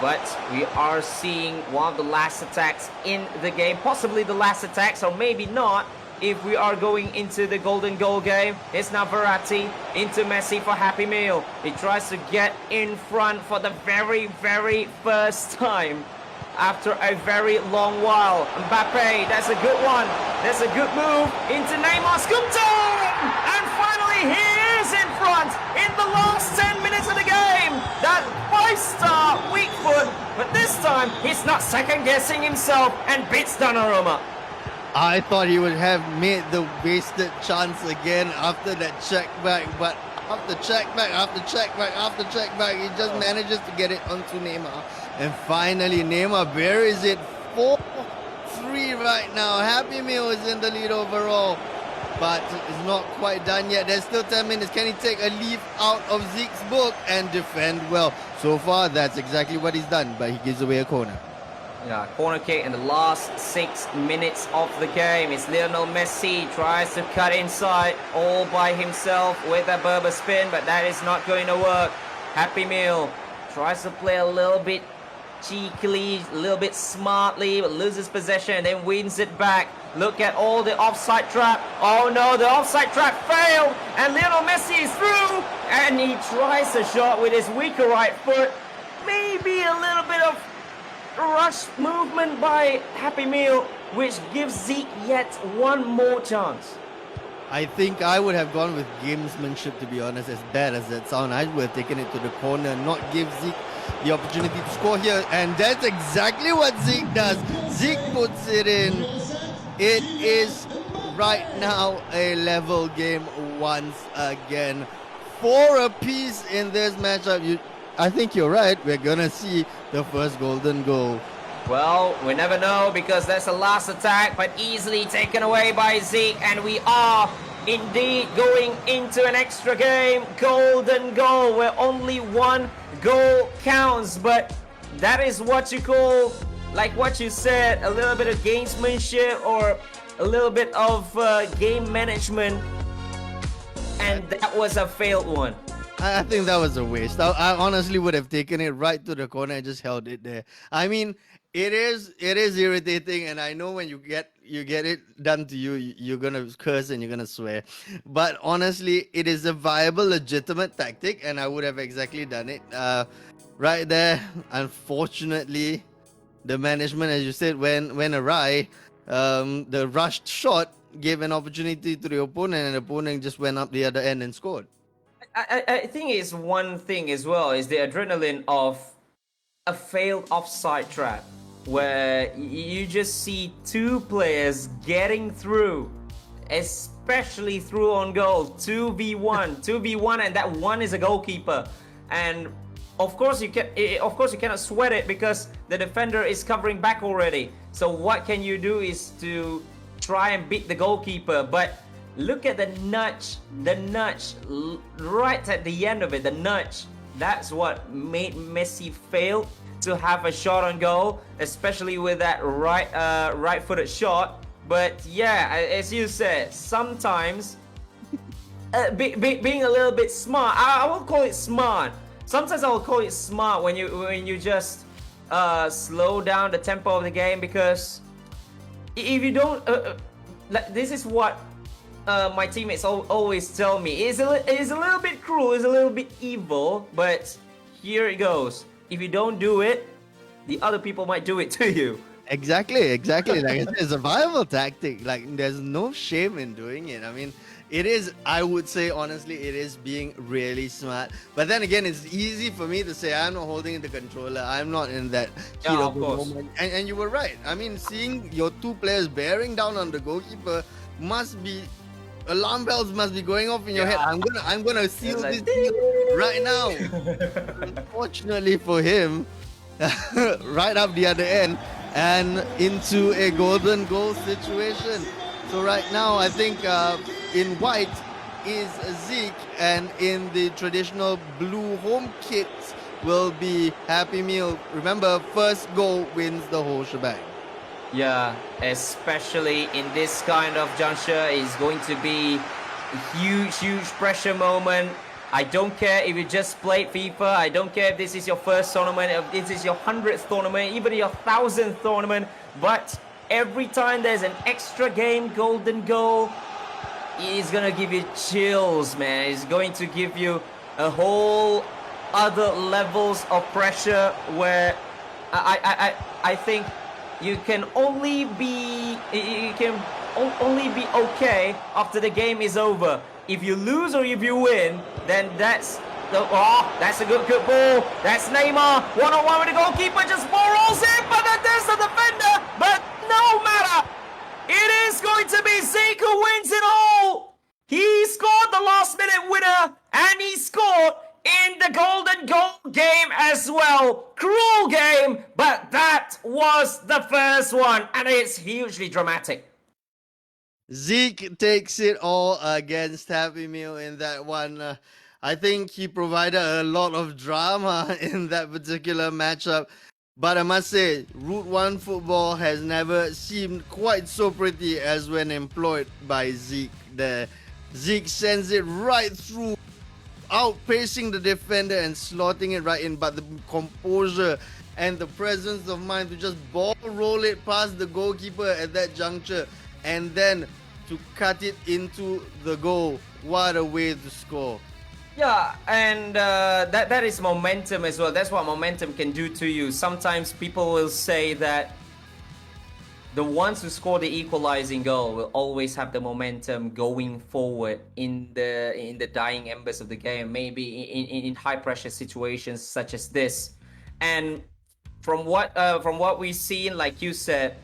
Speaker 2: But we are seeing one of the last attacks in the game, possibly the last attacks, or maybe not, if we are going into the golden goal game. It's now Verratti into Messi for Happy Meal. He tries to get in front for the very, very first time after a very long while. Mbappe, that's a good one. That's a good move into Neymar, scooped in! And finally he is in front in the last 10 minutes of the game. That 5-star weak foot, but this time he's not second guessing himself and beats Donnarumma.
Speaker 1: I thought he would have made the wasted chance again after that check back, but after check back, he just manages to get it onto Neymar. And finally, Neymar buries it 4-3 right now. Happy Meal is in the lead overall, but it's not quite done yet. There's still 10 minutes. Can he take a leaf out of Zeke's book and defend well? So far, that's exactly what he's done, but he gives away a corner.
Speaker 2: Yeah, corner kick in the last 6 minutes of the game. It's Lionel Messi, tries to cut inside all by himself with a Berber spin, but that is not going to work. Happy Meal tries to play a little bit cheekily, a little bit smartly, but loses possession and then wins it back. Look at all the offside trap. Oh no, the offside trap failed, and Lionel Messi is through, and he tries a shot with his weaker right foot. Maybe a little bit of rush movement by Happy Meal, which gives Zeke yet one more chance.
Speaker 1: I think I would have gone with gamesmanship, to be honest, as bad as that sounds. I would have taken it to the corner, not give Zeke the opportunity to score here, and that's exactly what Zeke does. Zeke puts it in. It is right now a level game once again. 4 apiece in this matchup. I think you're right. We're gonna see the first golden goal.
Speaker 2: Well, we never know, because that's the last attack, but easily taken away by Zeke, and we are indeed going into an extra game. Golden goal, where only one goal counts, but that is what you call, like what you said, a little bit of gamesmanship or a little bit of game management, and that was a failed one.
Speaker 1: I think that was a waste. I honestly would have taken it right to the corner and just held it there. I mean, it is irritating, and I know when you get it done to you, you're gonna curse and you're gonna swear. But honestly, it is a viable, legitimate tactic, and I would have exactly done it right there. Unfortunately, the management, as you said, went awry. The rushed shot gave an opportunity to the opponent, and the opponent just went up the other end and scored.
Speaker 2: I think it's one thing as well, is the adrenaline of a failed offside trap, where you just see two players getting through, especially through on goal, 2v1, and that one is a goalkeeper, and of course you cannot sweat it because the defender is covering back already. So what can you do is to try and beat the goalkeeper, but look at the nudge right at the end of it, the nudge. That's what made Messi fail to have a shot on goal, especially with that right-footed shot. But yeah, as you said, sometimes being a little bit smart. I will call it smart. Sometimes I will call it smart when you just slow down the tempo of the game, because if you don't, this is what my teammates always tell me. It's a little bit cruel, it's a little bit evil, but here it goes. If you don't do it, the other people might do it to you.
Speaker 1: Exactly. Like I said, it's a survival tactic. Like there's no shame in doing it. I mean, it is. I would say honestly, it is being really smart. But then again, it's easy for me to say I'm not holding the controller. I'm not in that heat
Speaker 2: Yeah,
Speaker 1: of
Speaker 2: of
Speaker 1: the
Speaker 2: course.
Speaker 1: moment. And you were right. I mean, seeing your two players bearing down on the goalkeeper must be alarm bells must be going off in your head.
Speaker 2: Yeah.
Speaker 1: I'm gonna seal
Speaker 2: It's
Speaker 1: this
Speaker 2: like,
Speaker 1: deal right now. Unfortunately for him, right up the other end and into a golden goal situation. So right now, I think in white is Zeke, and in the traditional blue home kit will be Happy Meal. Remember, first goal wins the whole shebang.
Speaker 2: Yeah, especially in this kind of juncture, is going to be a huge pressure moment. I don't care if you just played FIFA. I don't care if this is your first tournament, if this is your 100th tournament, even your 1000th tournament. But every time there's an extra game, golden goal, it's gonna give you chills, man. It's going to give you a whole other levels of pressure where I think you can only be okay after the game is over. If you lose or if you win, then that's a good ball. That's Neymar, one-on-one with the goalkeeper, just ball rolls in, but then there's the defender. But no matter, it is going to be Zeke who wins it all. He scored the last-minute winner, and he scored in the golden goal game as well. Cruel game, but that was the first one, and it's hugely dramatic.
Speaker 1: Zeke takes it all against Happy Meal in that one. I think he provided a lot of drama in that particular matchup. But I must say, Route 1 football has never seemed quite so pretty as when employed by Zeke there. Zeke sends it right through, outpacing the defender and slotting it right in. But the composure and the presence of mind to just ball roll it past the goalkeeper at that juncture and then to cut it into the goal. What a way to score.
Speaker 2: Yeah, and that is momentum as well. That's what momentum can do to you. Sometimes people will say that the ones who score the equalizing goal will always have the momentum going forward in the dying embers of the game, maybe in high pressure situations such as this. And from what we've seen, like you said,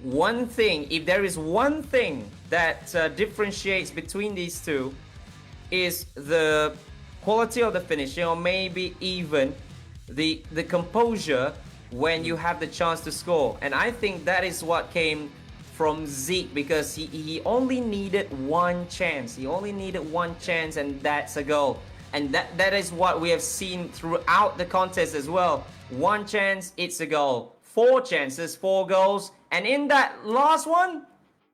Speaker 2: one thing, if there is one thing that differentiates between these two, is the quality of the finishing, or maybe even the composure when you have the chance to score. And I think that is what came from Zeke, because he only needed one chance. He only needed one chance, and that's a goal. And that is what we have seen throughout the contest as well. One chance, it's a goal. 4 chances, 4 goals. And in that last one,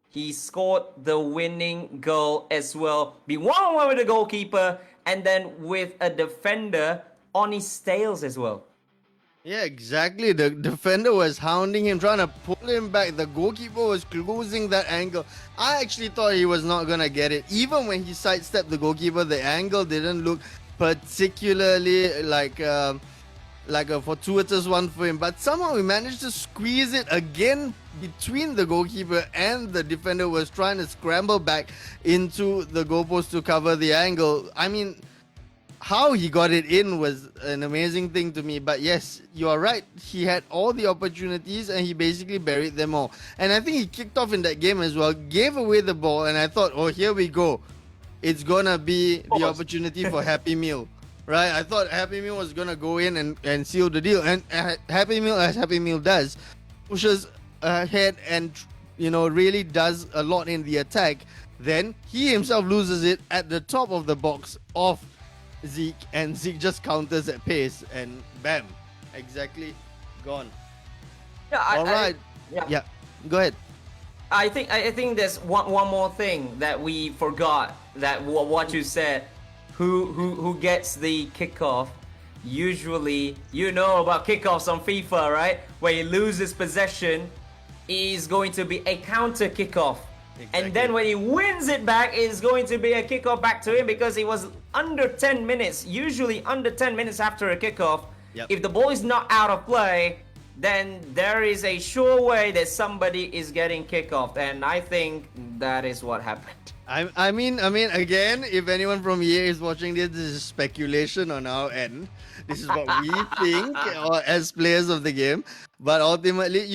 Speaker 2: he scored the winning goal as well. Be one-on-one with the goalkeeper, and then with a defender on his tails as well.
Speaker 1: Yeah, exactly. The defender was hounding him, trying to pull him back. The goalkeeper was closing that angle. I actually thought he was not going to get it. Even when he sidestepped the goalkeeper, the angle didn't look particularly like a fortuitous one for him. But somehow he managed to squeeze it again between the goalkeeper and the defender, who was trying to scramble back into the goalpost to cover the angle. I mean, how he got it in was an amazing thing to me. But yes, you are right. He had all the opportunities and he basically buried them all. And I think he kicked off in that game as well, gave away the ball, and I thought, oh, here we go. It's gonna be the opportunity for Happy Meal. Right? I thought Happy Meal was gonna go in and seal the deal. And Happy Meal, as Happy Meal does, pushes ahead and really does a lot in the attack. Then he himself loses it at the top of the box off Zeke, and Zeke just counters at pace, and bam, exactly gone.
Speaker 2: Yeah,
Speaker 1: All right. Yeah. Go ahead.
Speaker 2: I think there's one more thing that we forgot, that what you said. Who gets the kickoff? Usually, you know about kickoffs on FIFA, right? Where he loses possession, is going to be a counter kickoff. Exactly. And then when he wins it back, it's going to be a kickoff back to him, because it was under 10 minutes, usually under 10 minutes after a kickoff.
Speaker 1: Yep.
Speaker 2: If the ball is not out of play, then there is a sure way that somebody is getting kicked off, and I think that is what happened.
Speaker 1: I mean, again, if anyone from EA is watching this, this is speculation on our end. This is what we think as players of the game. But ultimately,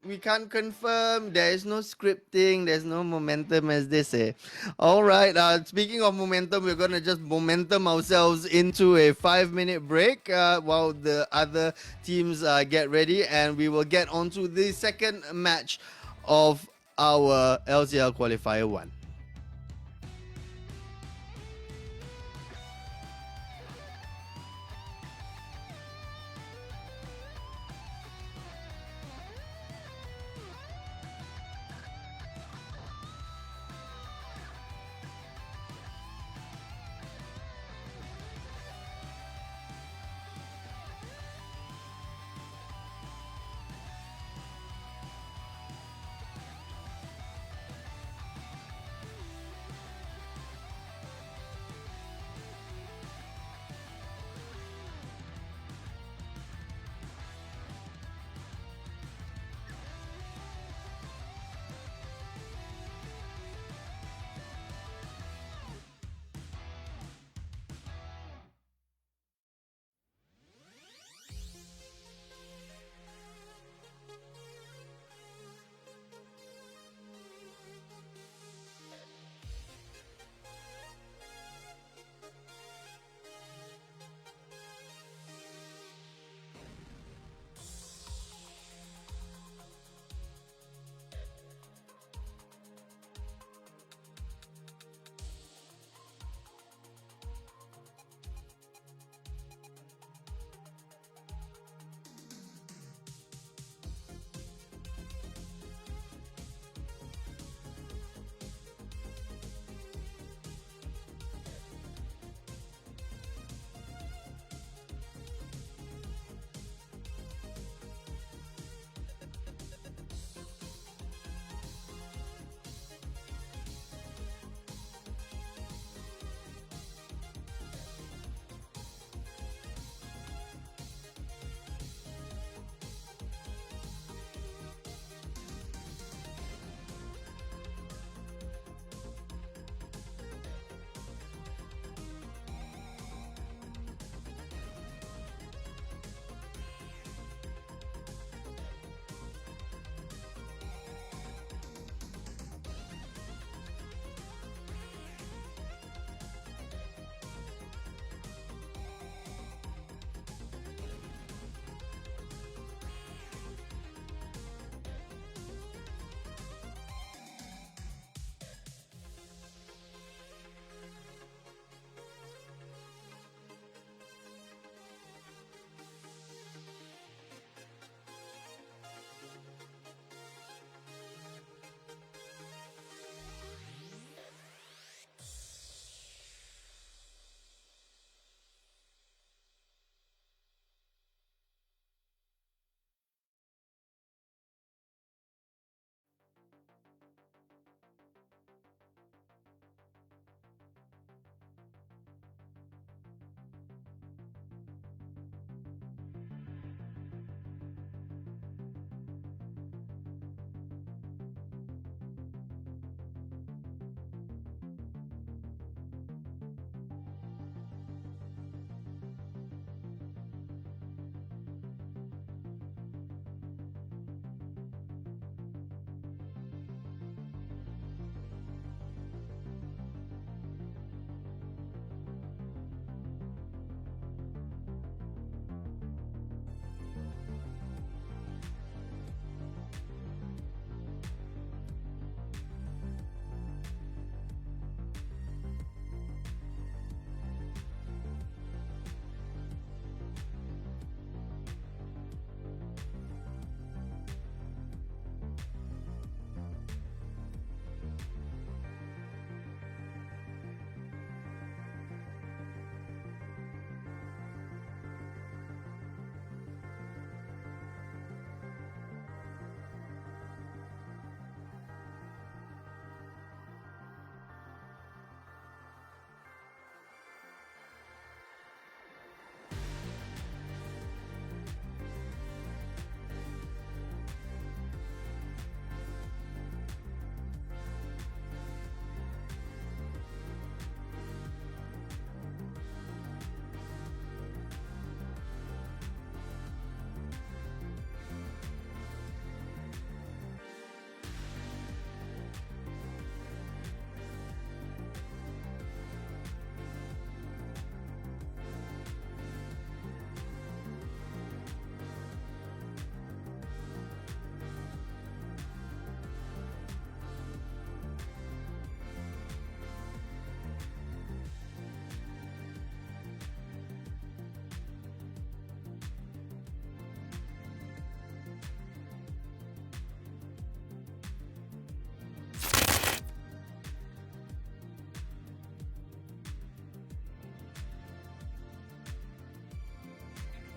Speaker 1: we can't confirm. There is no scripting. There's no momentum, as they say. All right. Speaking of momentum, we're gonna just momentum ourselves into a 5-minute break while the other teams get ready, and we will get onto the second match of our LCL Qualifier 1.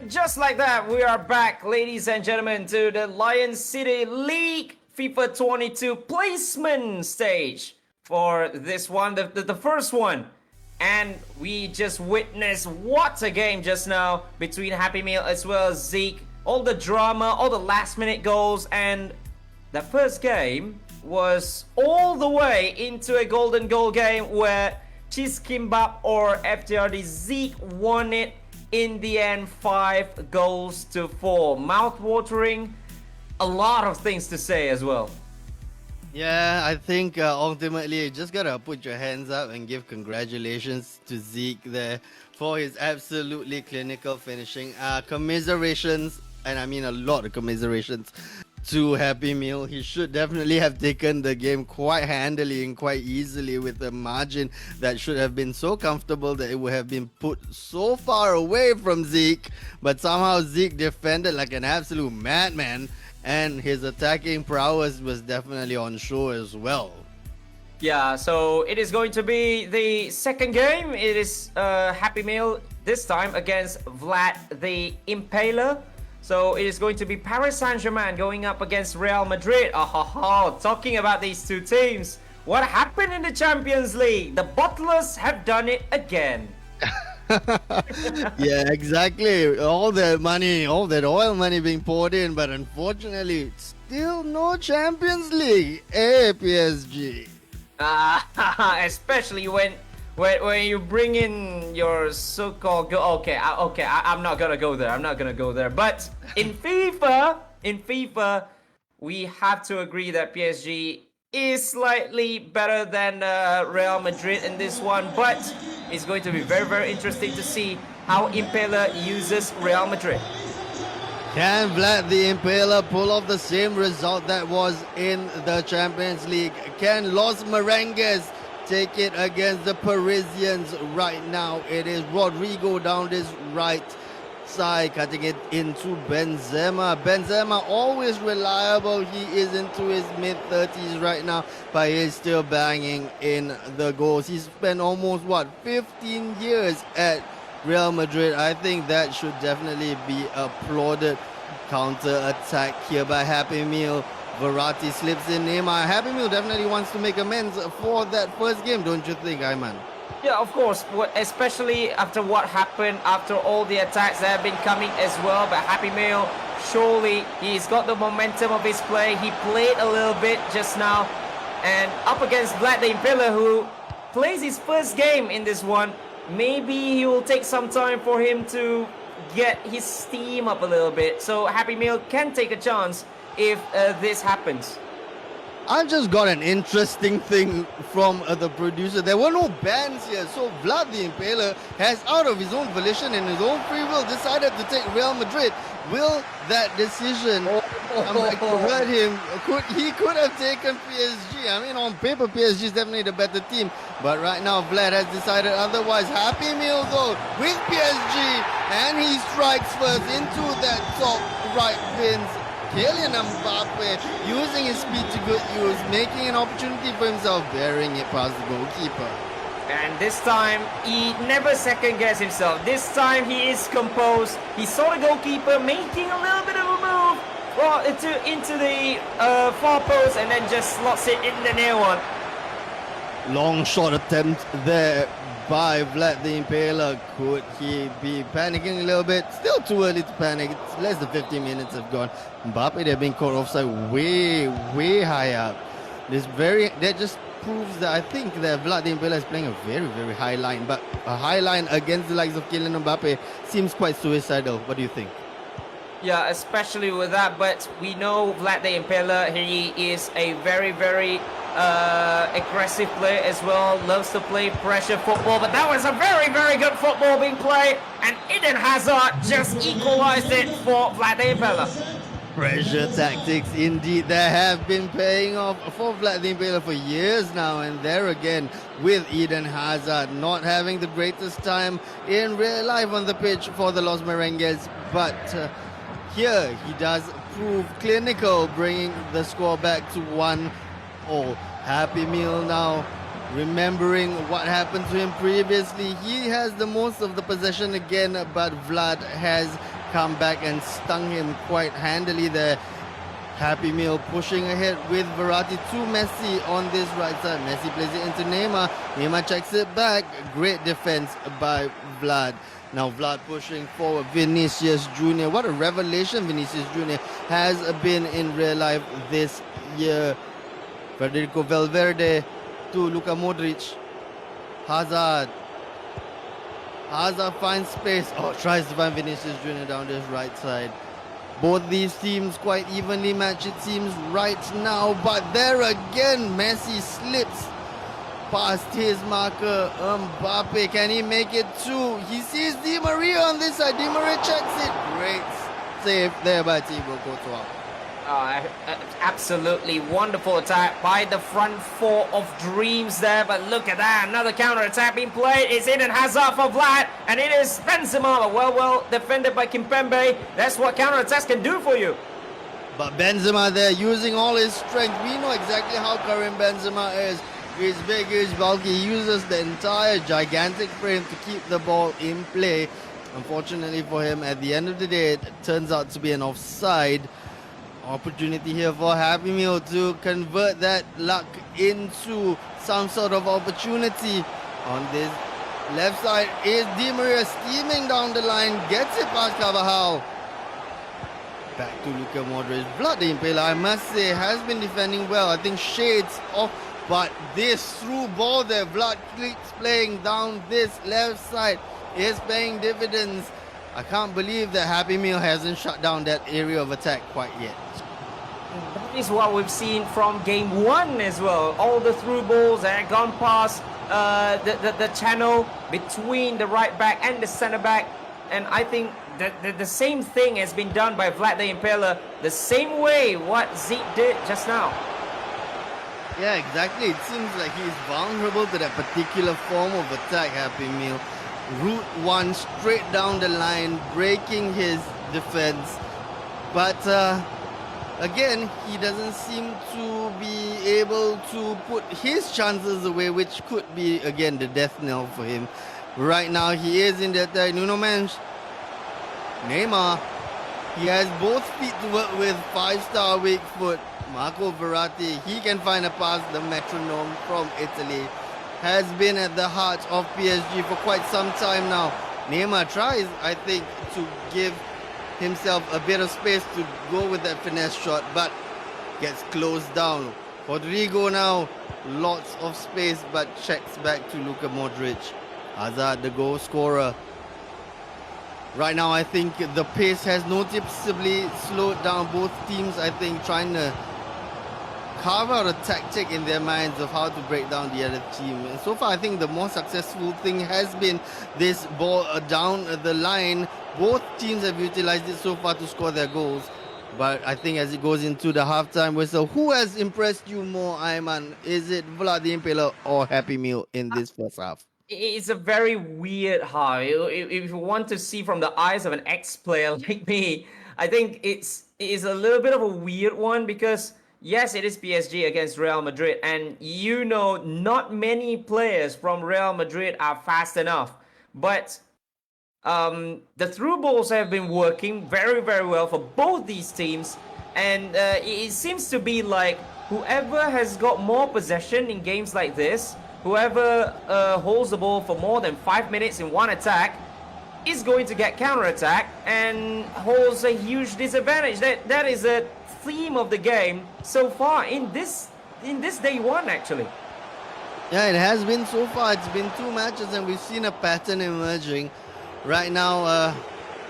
Speaker 2: Just like that, we are back, ladies and gentlemen, to the Lion City League FIFA 22 placement stage for this one, the first one. And we just witnessed what a game just now between Happy Meal as well as Zeke. All the drama, all the last minute goals, and the first game was all the way into a golden goal game where Cheese Kimbap or FTRD Zeke won it in the end 5-4. Mouth-watering, a lot of things to say as well.
Speaker 1: Yeah, I think ultimately you just gotta put your hands up and give congratulations to Zeke there for his absolutely clinical finishing. Commiserations, and I mean a lot of commiserations to Happy Meal. He should definitely have taken the game quite handily and quite easily with a margin that should have been so comfortable that it would have been put so far away from Zeke. But somehow Zeke defended like an absolute madman, and his attacking prowess was definitely on show as well.
Speaker 2: Yeah, so it is going to be the second game. It is Happy Meal this time against Vlad the Impaler. So it is going to be Paris Saint-Germain going up against Real Madrid. Talking about these two teams. What happened in the Champions League? The Butlers have done it again.
Speaker 1: Yeah, exactly. All that money, all that oil money being poured in, but unfortunately, still no Champions League. Hey, PSG.
Speaker 2: Especially when you bring in your so-called I'm not gonna go there. But in FIFA, we have to agree that PSG is slightly better than Real Madrid in this one, but it's going to be very, very interesting to see how Impaler uses Real Madrid.
Speaker 1: Can Vlad the Impaler pull off the same result that was in the Champions League? Can Los Merengues take it against the Parisians right now? It is Rodrigo down this right side, cutting it into Benzema. Benzema always reliable. He is into his mid-30s right now, but he's still banging in the goals. He's spent almost 15 years at Real Madrid. I think that should definitely be applauded. Counter attack here by Happy Meal. Verratti slips in Neymar. Happy Meal definitely wants to make amends for that first game, don't you think, Ayman?
Speaker 2: Yeah, of course, especially after what happened, after all the attacks that have been coming as well. But Happy Meal, surely he's got the momentum of his play. He played a little bit just now, and up against Vlad the Impaler, who plays his first game in this one. Maybe he will take some time for him to get his steam up a little bit. So Happy Meal can take a chance if this happens.
Speaker 1: I've just got an interesting thing from the producer. There were no bans here, so Vlad the Impaler has, out of his own volition and his own free will, decided to take Real Madrid. Will that decision hurt him? He could have taken PSG. I mean, on paper, PSG is definitely the better team, but right now Vlad has decided otherwise. Happy Meal though with PSG, and he strikes first into that top right pins. Kylian Mbappe using his speed to good use, making an opportunity for himself, bearing it past the goalkeeper.
Speaker 2: And this time, he never second-guessed himself. This time, he is composed. He saw the goalkeeper making a little bit of a move into the far post, and then just slots it in the near one.
Speaker 1: Long shot attempt there by Vlad the Impaler. Could he be panicking a little bit? Still too early to panic. It's less than 15 minutes have gone. Mbappe, they're being caught offside way high up. That just proves that I think that Vlad the Impaler is playing a very, very high line, but a high line against the likes of Kylian Mbappe seems quite suicidal. What do you think?
Speaker 2: Yeah, especially with that, but we know Vlad the Impaler, he is a very, very aggressive player as well, loves to play pressure football, but that was a very, very good football being played, and Eden Hazard just equalized it for Vlad the Impaler.
Speaker 1: Pressure tactics indeed that have been paying off for Vlad the Impaler for years now, and there again with Eden Hazard not having the greatest time in real life on the pitch for the Los Merengues, but here he does prove clinical, bringing the score back to 1-0. Happy Meal now remembering what happened to him previously. He has the most of the possession again, but Vlad has come back and stung him quite handily there. Happy Meal pushing ahead with Verratti to Messi on this right side. Messi plays it into Neymar. Neymar checks it back. Great defense by Vlad. Now Vlad pushing forward. Vinicius Jr. What a revelation Vinicius Jr. has been in real life this year. Federico Valverde to Luka Modric. Hazard. Hazard finds space. Oh, tries to find Vinicius Jr. down this right side. Both these teams quite evenly matched, it seems, right now. But there again, Messi slips past his marker. Mbappe, can he make it too? He sees Di Maria on this side. Di Maria checks it. Great save there by Thibaut Courtois.
Speaker 2: Absolutely wonderful attack by the front four of dreams there, but look at that, another counter attack being played. It's Eden Hazard for Vlad, and it is Benzema, well defended by Kimpembe. That's what counter attacks can do for you.
Speaker 1: But Benzema there using all his strength. We know exactly how Karim Benzema is. He's big, he's bulky, he uses the entire gigantic frame to keep the ball in play. Unfortunately for him, at the end of the day, it turns out to be an offside. Opportunity here for Happy Meal to convert that luck into some sort of opportunity. On this left side is Di Maria steaming down the line, gets it past Carvajal. Back to Luka Modric. Vlad the Impaler, I must say, has been defending well. I think shades off, but this through ball there, Vlad keeps playing down this left side, is paying dividends. I can't believe that Happy Meal hasn't shut down that area of attack quite yet.
Speaker 2: That is what we've seen from game one as well. All the through balls that have gone past the channel between the right back and the centre back. And I think the same thing has been done by Vlad the Impaler, the same way what Zeke did just now.
Speaker 1: Yeah, exactly. It seems like he's vulnerable to that particular form of attack, Happy Meal. Route one straight down the line, breaking his defense. But again, he doesn't seem to be able to put his chances away, which could be, again, the death knell for him. Right now, he is in the attack. Nuno Mendes. Neymar. He has both feet to work with. 5-star weak foot. Marco Verratti. He can find a pass. The metronome from Italy has been at the heart of PSG for quite some time now. Neymar tries, I think, to give himself a bit of space to go with that finesse shot, but gets closed down. Rodrigo now, lots of space, but checks back to Luka Modric. Hazard, the goal scorer. Right now, I think the pace has noticeably slowed down. Both teams, I think, trying to carve out a tactic in their minds of how to break down the other team. And so far, I think the more successful thing has been this ball down the line. Both teams have utilized it so far to score their goals. But I think as it goes into the halftime whistle, who has impressed you more, Ayman? Is it Vlad the Impaler or Happy Meal in this first half?
Speaker 2: It's a very weird half. If you want to see from the eyes of an ex-player like me, I think it is a little bit of a weird one because yes, it is PSG against Real Madrid, and you know not many players from Real Madrid are fast enough. But the through balls have been working very, very well for both these teams, and it seems to be like whoever has got more possession in games like this, whoever holds the ball for more than 5 minutes in one attack, is going to get counter-attack and holds a huge disadvantage. That is a theme of the game so far in this day one, actually.
Speaker 1: Yeah, it has been so far. It's been 2 matches and we've seen a pattern emerging. Right now,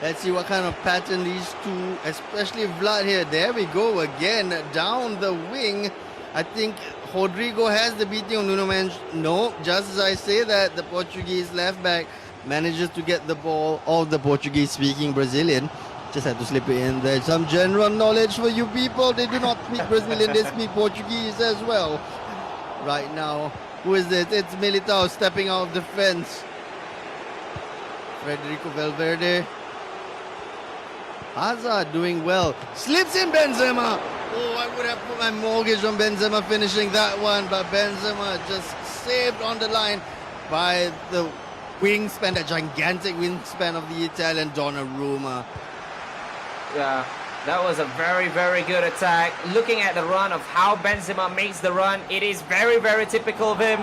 Speaker 1: let's see what kind of pattern these two, especially Vlad here. There we go again, down the wing. I think Rodrigo has the beating of Nuno Mendes. No, just as I say that, the Portuguese left back manages to get the ball, all the Portuguese speaking Brazilian. Just had to slip it in there. Some general knowledge for you people. They do not speak Brazilian, they speak Portuguese as well. Right now, who is it? It's Militao stepping out of the fence. Federico Valverde. Hazard doing well. Slips in Benzema. Oh, I would have put my mortgage on Benzema finishing that one, but Benzema just saved on the line by the wingspan, the gigantic wingspan of the Italian Donnarumma.
Speaker 2: Yeah, that was a very good attack. Looking at the run of how Benzema makes the run, it is very typical of him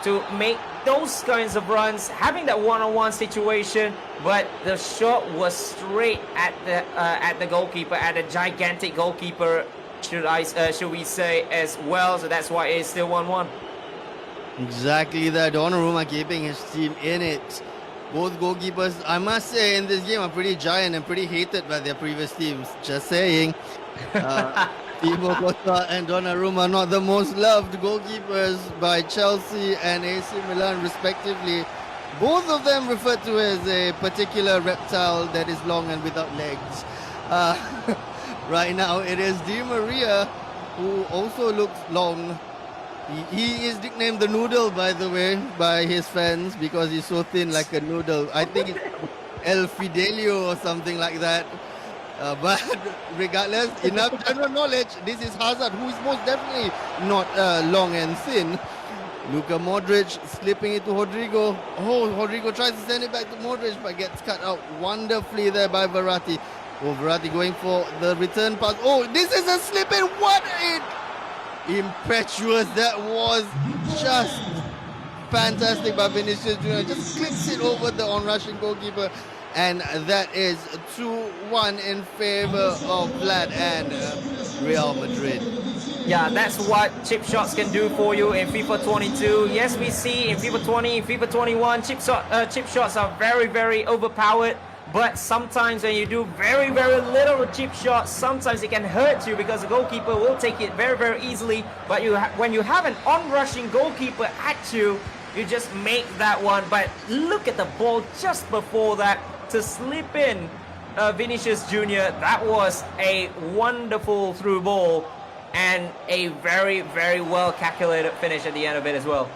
Speaker 2: to make those kinds of runs, having that one-on-one situation, but the shot was straight at the goalkeeper, at the gigantic goalkeeper, should we say, as well. So that's why it's still 1-1.
Speaker 1: Exactly that. Donnarumma keeping his team in it. Both goalkeepers, I must say, in this game are pretty giant and pretty hated by their previous teams. Just saying. Thibaut Courtois and Donnarumma not the most loved goalkeepers by Chelsea and AC Milan respectively. Both of them referred to as a particular reptile that is long and without legs. Right now it is Di Maria, who also looks long. He is nicknamed the noodle, by the way, by his fans because he's so thin like a noodle. I think it's El Fidelio or something like that. But regardless, enough general knowledge, this is Hazard, who is most definitely not long and thin. Luka Modric slipping it to Rodrigo. Oh, Rodrigo tries to send it back to Modric, but gets cut out wonderfully there by Verratti. Oh, Verratti going for the return pass. Oh, this is a slip in. What impetuous that was. Just fantastic by Vinicius Jr. Just clicks it over the on-rushing goalkeeper. And that is 2-1 in favor of Vlad and Real Madrid.
Speaker 2: Yeah, that's what chip shots can do for you in FIFA 22. Yes, we see in FIFA 20, in FIFA 21, chip shots are very overpowered. But sometimes when you do very little chip shots, sometimes it can hurt you because the goalkeeper will take it very easily. But when you have an on-rushing goalkeeper at you, you just make that one. But look at the ball just before that to slip in Vinicius Jr. That was a wonderful through ball and a very well calculated finish at the end of it as well.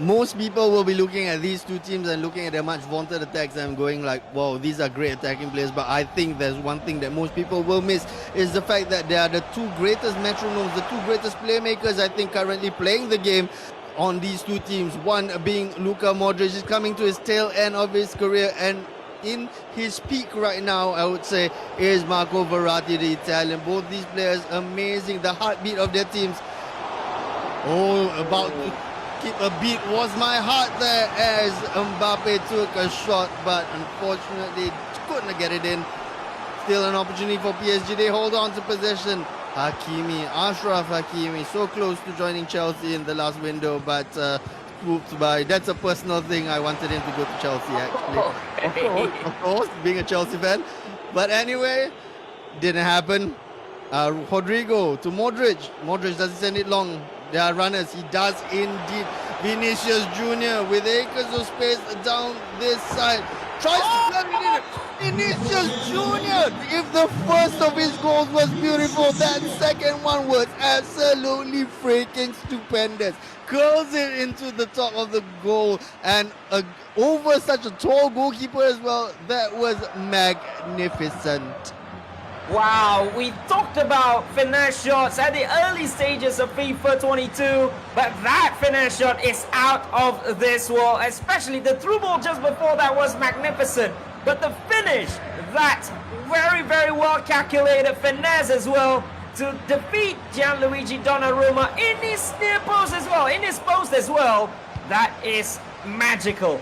Speaker 1: Most people will be looking at these two teams and looking at their much vaunted attacks and going like, wow, these are great attacking players. But I think there's one thing that most people will miss is the fact that they are the two greatest metronomes, the two greatest playmakers, I think, currently playing the game on these two teams. One being Luka Modric, is coming to his tail end of his career, and in his peak right now, I would say, is Marco Verratti, the Italian. Both these players amazing, the heartbeat of their teams. Oh, about to keep a beat was my heart there as Mbappe took a shot, but unfortunately couldn't get it in. Still an opportunity for PSG. They hold on to possession. Achraf Hakimi, so close to joining Chelsea in the last window, but swooped by. That's a personal thing. I wanted him to go to Chelsea, actually. Of course, being a Chelsea fan. But anyway, didn't happen. Rodrigo to Modric. Modric doesn't send it long. There are runners. He does indeed. Vinicius Jr. with acres of space down this side. Tries to plug it in. Vinicius Jr. If the first of his goals was beautiful, that second one was absolutely freaking stupendous. Curls it into the top of the goal and over such a tall goalkeeper as well. That was magnificent.
Speaker 2: Wow, we talked about finesse shots at the early stages of FIFA 22, but that finesse shot is out of this world, especially the through ball just before that was magnificent. But the finish, that very well calculated finesse as well to defeat Gianluigi Donnarumma in his near post as well, in his post as well, that is magical.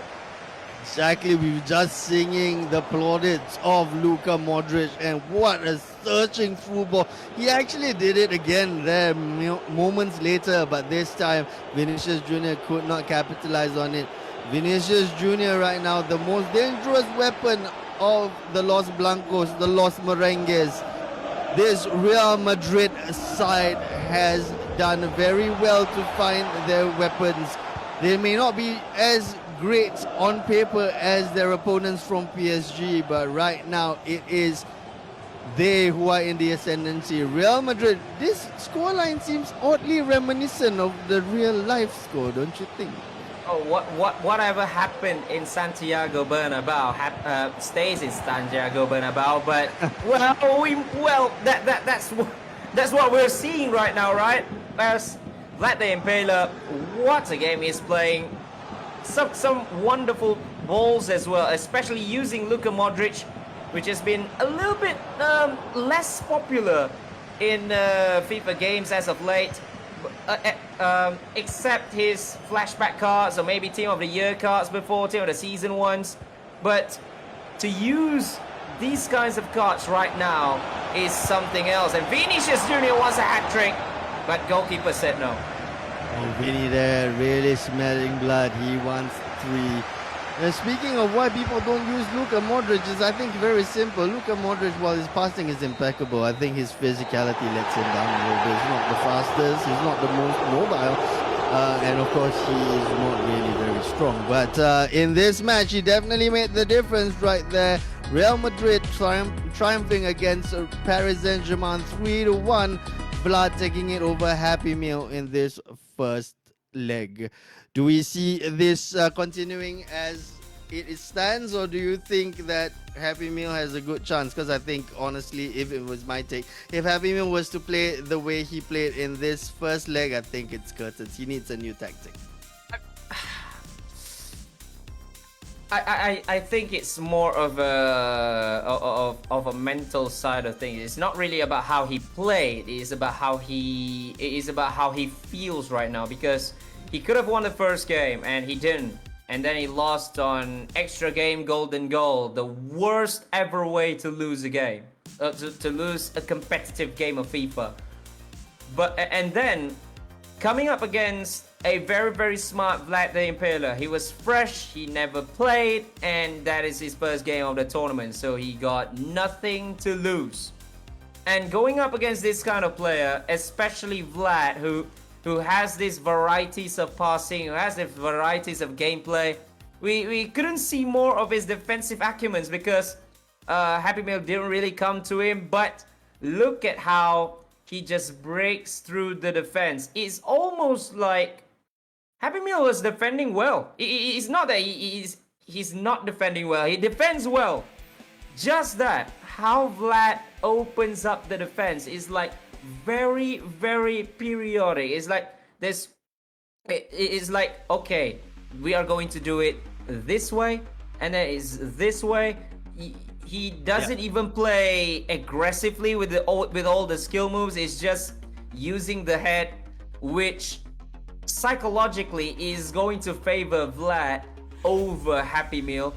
Speaker 1: Exactly, we were just singing the plaudits of Luka Modric, and what a searching through ball. He actually did it again there moments later, but this time Vinicius Jr. could not capitalize on it. Vinicius Jr. right now, the most dangerous weapon of the Los Blancos, the Los Merengues. This Real Madrid side has done very well to find their weapons. They may not be as great on paper as their opponents from PSG, but right now it is they who are in the ascendancy. Real Madrid, this scoreline seems oddly reminiscent of the real life score, don't you think?
Speaker 2: Oh, whatever happened in Santiago Bernabeu stays in Santiago Bernabeu. But that's what we're seeing right now, right? There's Vlad the Impaler. What a game he's playing. Some wonderful balls as well, especially using Luka Modric which has been a little bit less popular in FIFA games as of late. Except his flashback cards or maybe Team of the Year cards before, Team of the Season ones. But to use these kinds of cards right now is something else. And Vinicius Jr. wants a hat-trick, but goalkeeper said no.
Speaker 1: Oh, Vinny there, really smelling blood. He wants 3. Speaking of why people don't use Luka Modric, is I think very simple. Luka Modric, while his passing is impeccable, I think his physicality lets him down a little bit. He's not the fastest, he's not the most mobile, and of course he is not really very strong. But in this match, he definitely made the difference right there. Real Madrid triumphing against Paris Saint-Germain 3-1. Vlad taking it over Happy Meal in this first leg. Do we see this continuing as it stands, or do you think that Happy Meal has a good chance? Because I think, honestly, if it was my take, if Happy Meal was to play the way he played in this first leg, I think it's curtains. He needs a new tactic.
Speaker 2: I think it's more of a mental side of things. It's not really about how he played. It is about how he feels right now, because he could have won the first game and he didn't, and then he lost on extra game golden goal, the worst ever way to lose a game, to lose a competitive game of FIFA. And then coming up against a very smart Vlad the Impaler. He was fresh, he never played, and that is his first game of the tournament, so he got nothing to lose. And going up against this kind of player, especially Vlad, who has these varieties of passing, who has these varieties of gameplay, we couldn't see more of his defensive acumens because Happy Meal didn't really come to him. But look at how he just breaks through the defense. It's almost like Happy Meal was defending well. It's not that he's not defending well. He defends well. Just that, how Vlad opens up the defense is like very periodic. It's like it's like, okay, we are going to do it this way, and then it's this way. He doesn't even play aggressively with all the skill moves. It's just using the head, which psychologically is going to favor Vlad over Happy Meal,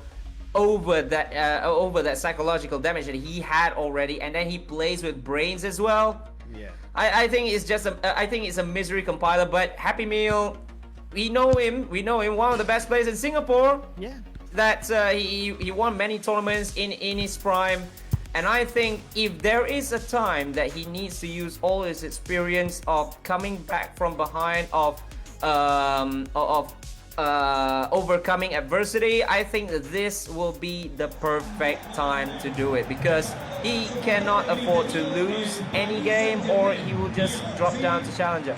Speaker 2: over that psychological damage that he had already, and then he plays with brains as well.
Speaker 1: Yeah,
Speaker 2: I think it's just I think it's a misery compiler. But Happy Meal, we know him, one of the best players in Singapore.
Speaker 1: yeah.
Speaker 2: That he won many tournaments in his prime. And I think if there is a time that he needs to use all his experience of coming back from behind, of overcoming adversity, I think that this will be the perfect time to do it, because he cannot afford to lose any game or he will just drop down to challenger.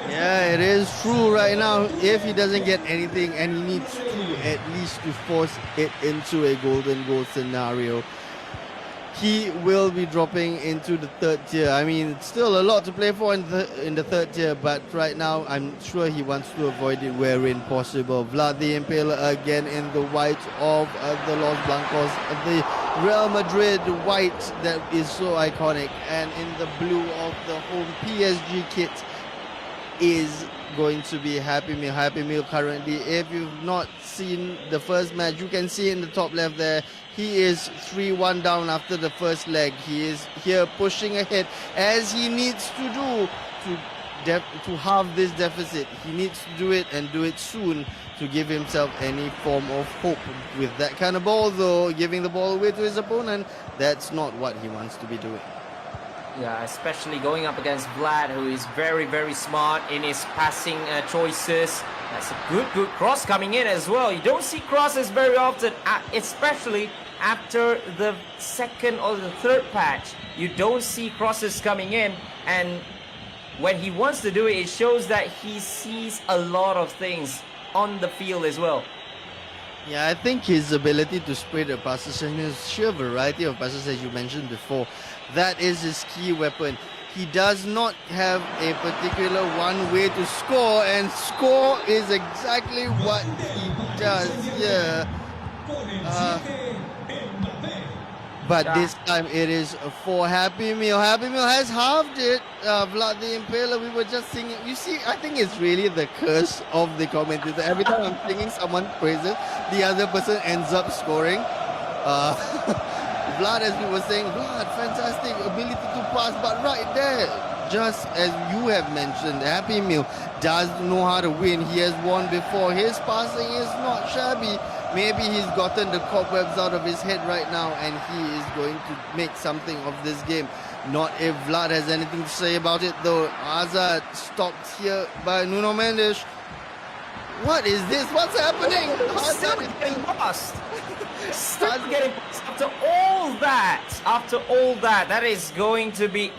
Speaker 1: Yeah, it is true right now. If he doesn't get anything, and he needs to at least to force it into a golden goal scenario, he will be dropping into the third tier. I mean, it's still a lot to play for in the third tier, but right now I'm sure he wants to avoid it wherein possible. Vlad the Impaler again in the white of the Los Blancos, the Real Madrid white that is so iconic, and in the blue of the home PSG kit is going to be Happy Meal. Happy Meal currently, if you've not seen the first match, you can see in the top left there, he is 3-1 down after the first leg. He is here pushing ahead as he needs to do to halve this deficit. He needs to do it, and do it soon, to give himself any form of hope. With that kind of ball though, giving the ball away to his opponent, that's not what he wants to be doing.
Speaker 2: Yeah, especially going up against Vlad, who is very smart in his passing choices. That's a good cross coming in as well. You don't see crosses very often, especially after the second or the third patch. You don't see crosses coming in, and when he wants to do it, it shows that he sees a lot of things on the field as well.
Speaker 1: Yeah, I think his ability to spread the passes and his sheer variety of passes, as you mentioned before, that is his key weapon. He does not have a particular one way to score, and score is exactly what he does here. But this time it is for Happy Meal. Happy Meal has halved it. Vlad the Impaler, we were just singing. You see, I think it's really the curse of the commentator. Every time I'm singing someone praises, the other person ends up scoring. Vlad, as we were saying, Vlad, fantastic ability to pass, but right there, just as you have mentioned, Happy Meal does know how to win. He has won before. His passing is not shabby. Maybe he's gotten the cobwebs out of his head right now and he is going to make something of this game. Not if Vlad has anything to say about it though. Hazard stopped here by Nuno Mendes. What is this? What's happening?
Speaker 2: Still getting lost. Still getting lost after all that. After all that, that is going to be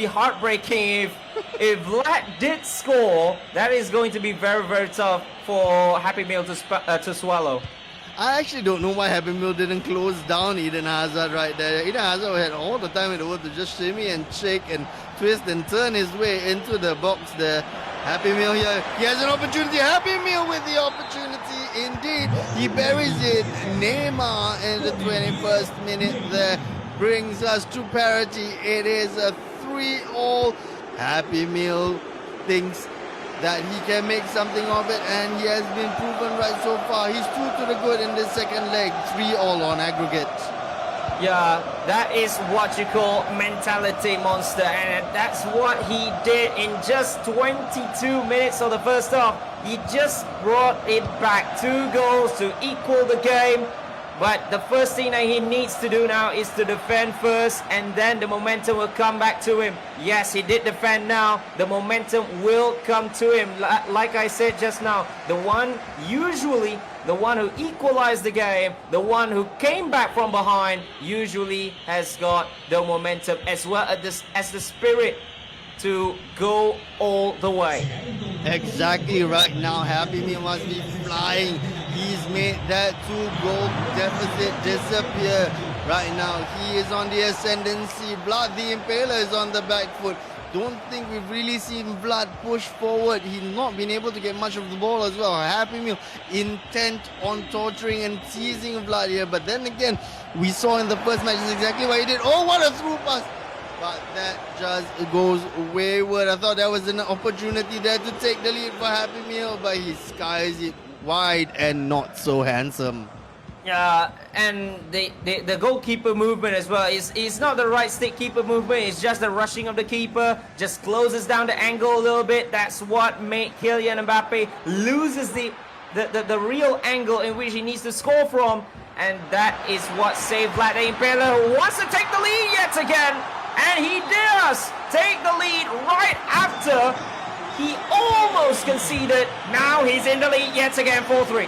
Speaker 2: heartbreaking. If Vlad did score, that is going to be very, very tough for Happy Meal to swallow.
Speaker 1: I actually don't know why Happy Meal didn't close down Eden Hazard right there. Eden Hazard had all the time in the world to just shimmy and shake and twist and turn his way into the box there. Happy Meal here. He has an opportunity. Happy Meal with the opportunity. Indeed, he buries it. Neymar in the 21st minute there brings us to parity. It is a 3-all. Happy Meal thinks that he can make something of it, and he has been proven right so far. He's true to the good in the second leg. 3-all on aggregate.
Speaker 2: Yeah, that is what you call mentality monster, and that's what he did in just 22 minutes of the first half. He just brought it back, 2 goals to equal the game. But the first thing that he needs to do now is to defend first, and then the momentum will come back to him. Yes, he did defend now. The momentum will come to him. Like I said just now, the one who equalized the game, the one who came back from behind, usually has got the momentum as well as the spirit to go all the way.
Speaker 1: Exactly right now. Happy Meal must be flying. He's made that 2-goal deficit disappear. Right now, he is on the ascendancy. Vlad the Impaler is on the back foot. Don't think we've really seen Vlad push forward. He's not been able to get much of the ball as well. Happy Meal intent on torturing and teasing Vlad here. But then again, we saw in the first match is exactly what he did. Oh, what a through pass. But that just goes wayward. I thought there was an opportunity there to take the lead for Happy Meal, but he skies it wide and not so handsome.
Speaker 2: Yeah, and the goalkeeper movement as well is not the right stick keeper movement. It's just the rushing of the keeper, just closes down the angle a little bit. That's what made Kylian Mbappe loses the real angle in which he needs to score from, and that is what saved Vlad the Impaler, who wants to take the lead yet again. And he does take the lead right after he almost conceded. Now he's in the lead yet again, 4-3.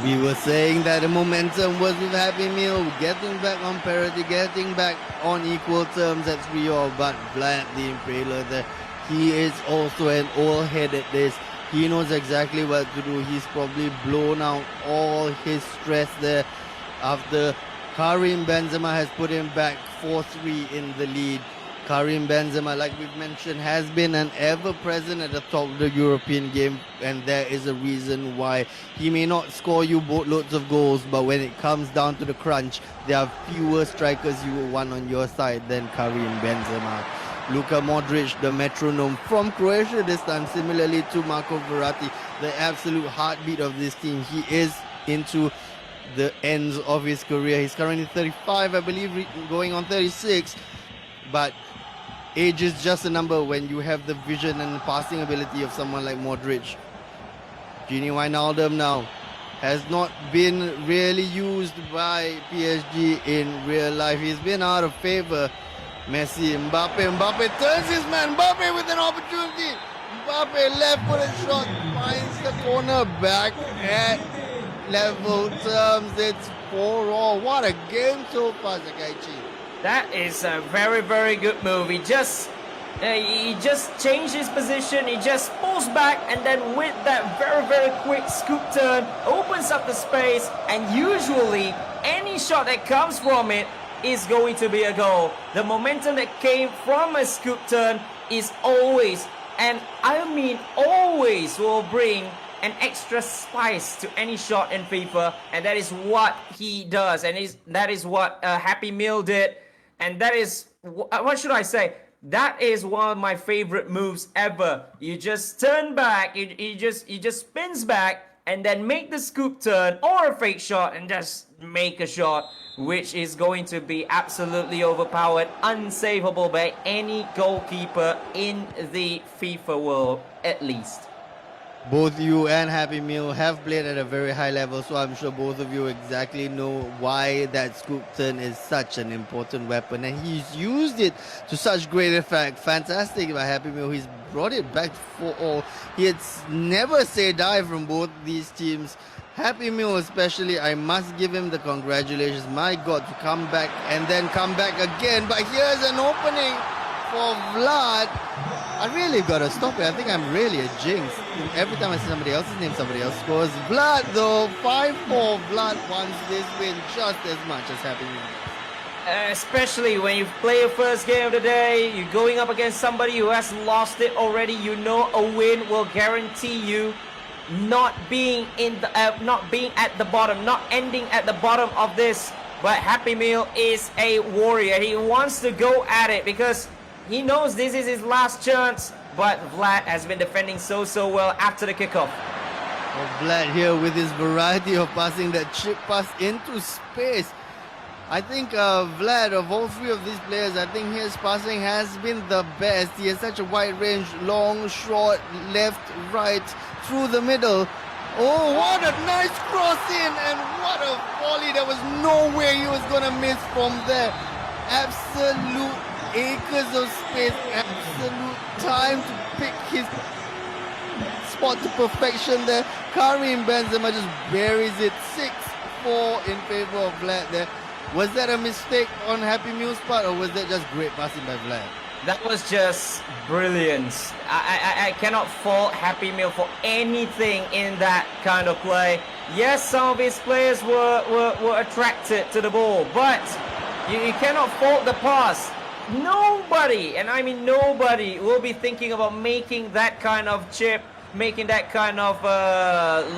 Speaker 1: We were saying that the momentum was with Happy Meal, getting back on parity, getting back on equal terms at 3-all. But Vlad the Impaler, he is also an old head at this. He knows exactly what to do. He's probably blown out all his stress there after Karim Benzema has put him back 4-3 in the lead. Karim Benzema, like we've mentioned, has been an ever-present at the top of the European game, and there is a reason why. He may not score you boatloads of goals, but when it comes down to the crunch, there are fewer strikers you will want on your side than Karim Benzema. Luka Modric, the metronome from Croatia this time, similarly to Marco Verratti, the absolute heartbeat of this team. He is into the ends of his career. He's currently 35, I believe, going on 36, but age is just a number when you have the vision and passing ability of someone like Modric. Gini Wijnaldum now has not been really used by PSG in real life. He's been out of favor. Messi, Mbappe turns his man. Mbappe with an opportunity. Mbappe left-footed shot finds the corner back at level terms. It's 4-all. What a game so far, Sakaichi.
Speaker 2: That is a very, very good move. He just changed his position. He just pulls back, and then with that very, very quick scoop turn, opens up the space, and usually any shot that comes from it is going to be a goal. The momentum that came from a scoop turn is always, and I mean always, will bring an extra spice to any shot in FIFA, and that is what he does, and that is what Happy Meal did, and that is what should I say? That is one of my favorite moves ever. You just turn back, he just spins back, and then make the scoop turn or a fake shot and just make a shot, which is going to be absolutely overpowered, unsavable by any goalkeeper in the FIFA world, at least.
Speaker 1: Both you and Happy Meal have played at a very high level, so I'm sure both of you exactly know why that scoop turn is such an important weapon, and he's used it to such great effect. Fantastic by Happy Meal. He's brought it back for all. He had never say die from both these teams. Happy Meal especially, I must give him the congratulations. My God, to come back and then come back again. But here's an opening for Vlad. I really gotta stop it. I think I'm really a jinx. Every time I see somebody else's name, somebody else scores. Vlad though, 5-4. Vlad wants this win just as much as Happy Meal.
Speaker 2: Especially when you play your first game of the day, you're going up against somebody who has lost it already. You know a win will guarantee you not being at the bottom, not ending at the bottom of this. But Happy Meal is a warrior. He wants to go at it because he knows this is his last chance, but Vlad has been defending so well after the kickoff.
Speaker 1: Well, Vlad here with his variety of passing, that chip pass into space. I think Vlad, of all three of these players, I think his passing has been the best. He has such a wide range, long, short, left, right, through the middle. Oh, what a nice cross in, and what a volley. There was no way he was going to miss from there. Absolute acres of space, absolute time to pick his spot to perfection there. Karim Benzema just buries it. 6-4 in favor of Vlad there. Was that a mistake on Happy Meal's part, or was that just great passing by Vlad?
Speaker 2: That was just brilliance. I cannot fault Happy Meal for anything in that kind of play. Yes, some of his players were attracted to the ball, but you cannot fault the pass. Nobody, and I mean nobody, will be thinking about making that kind of chip, making that kind of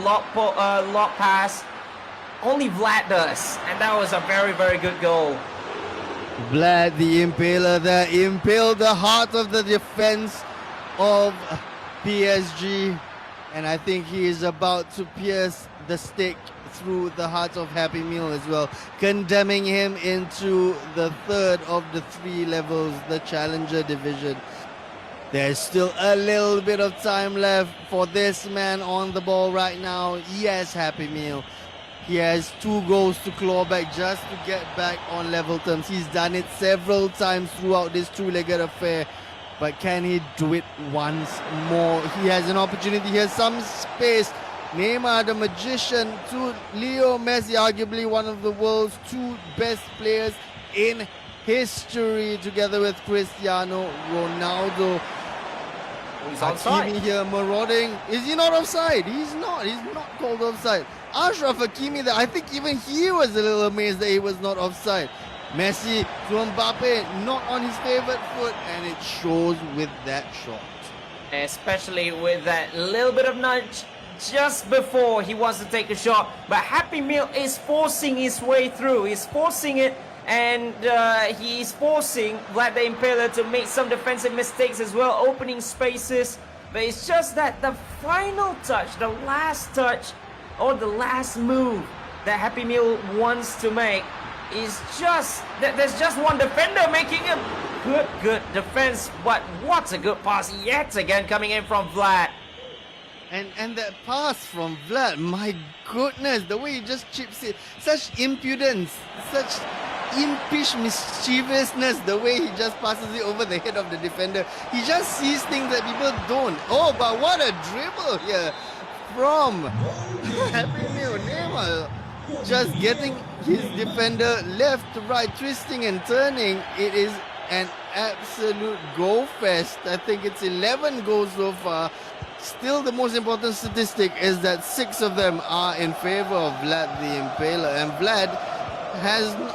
Speaker 2: lock pass. Only Vlad does, and that was a very good goal.
Speaker 1: Vlad, the impaler there, impaled the heart of the defense of PSG, and I think he is about to pierce the stick through the heart of Happy Meal as well, condemning him into the third of the three levels, the Challenger division. There's still a little bit of time left for this man on the ball right now. Yes, Happy Meal. He has 2 goals to claw back just to get back on level terms. He's done it several times throughout this 2-legged affair. But can he do it once more? He has an opportunity. He has some space. Neymar, the magician, to Leo Messi, arguably one of the world's 2 best players in history, together with Cristiano Ronaldo.
Speaker 2: He's offside.
Speaker 1: Hakimi here marauding. Is he not offside? He's not. He's not called offside. Ashraf Hakimi, I think even he was a little amazed that he was not offside. Messi to Mbappe, not on his favorite foot, and it shows with that shot.
Speaker 2: Especially with that little bit of nudge just before he wants to take a shot. But Happy Meal is forcing his way through. He's forcing it, and he's forcing Vlad the Impaler to make some defensive mistakes as well, opening spaces. But it's just that the final touch, the last touch, or the last move that Happy Meal wants to make is just that there's just one defender making a good defense. But what a good pass yet again coming in from Vlad.
Speaker 1: And that pass from Vlad, my goodness, the way he just chips it, such impudence, such impish mischievousness, the way he just passes it over the head of the defender. He just sees things that people don't. Oh, but what a dribble here from Happy Meal. Neymar just getting his defender left to right, twisting and turning. It is an absolute goal fest. I think it's 11 goals so far. Still, the most important statistic is that 6 of them are in favor of Vlad the Impaler, and Vlad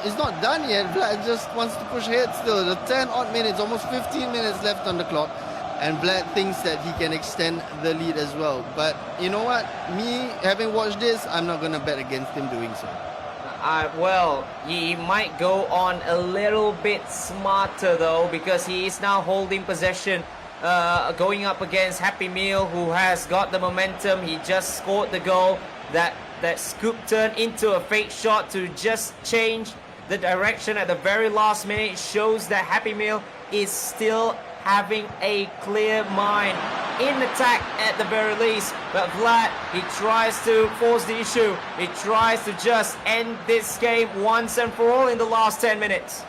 Speaker 1: is not done yet. Vlad just wants to push ahead still. The 10 odd minutes, almost 15 minutes left on the clock, And Vlad thinks that he can extend the lead as well. But you know what? Me, having watched this, I'm not going to bet against him doing so.
Speaker 2: Well, he might go on a little bit smarter though, because he is now holding possession, going up against Happy Meal, who has got the momentum. He just scored the goal. That scoop turn into a fake shot to just change the direction at the very last minute shows that Happy Meal is still having a clear mind in attack at the very least. But Vlad, he tries to force the issue. He tries to just end this game once and for all in the last 10 minutes.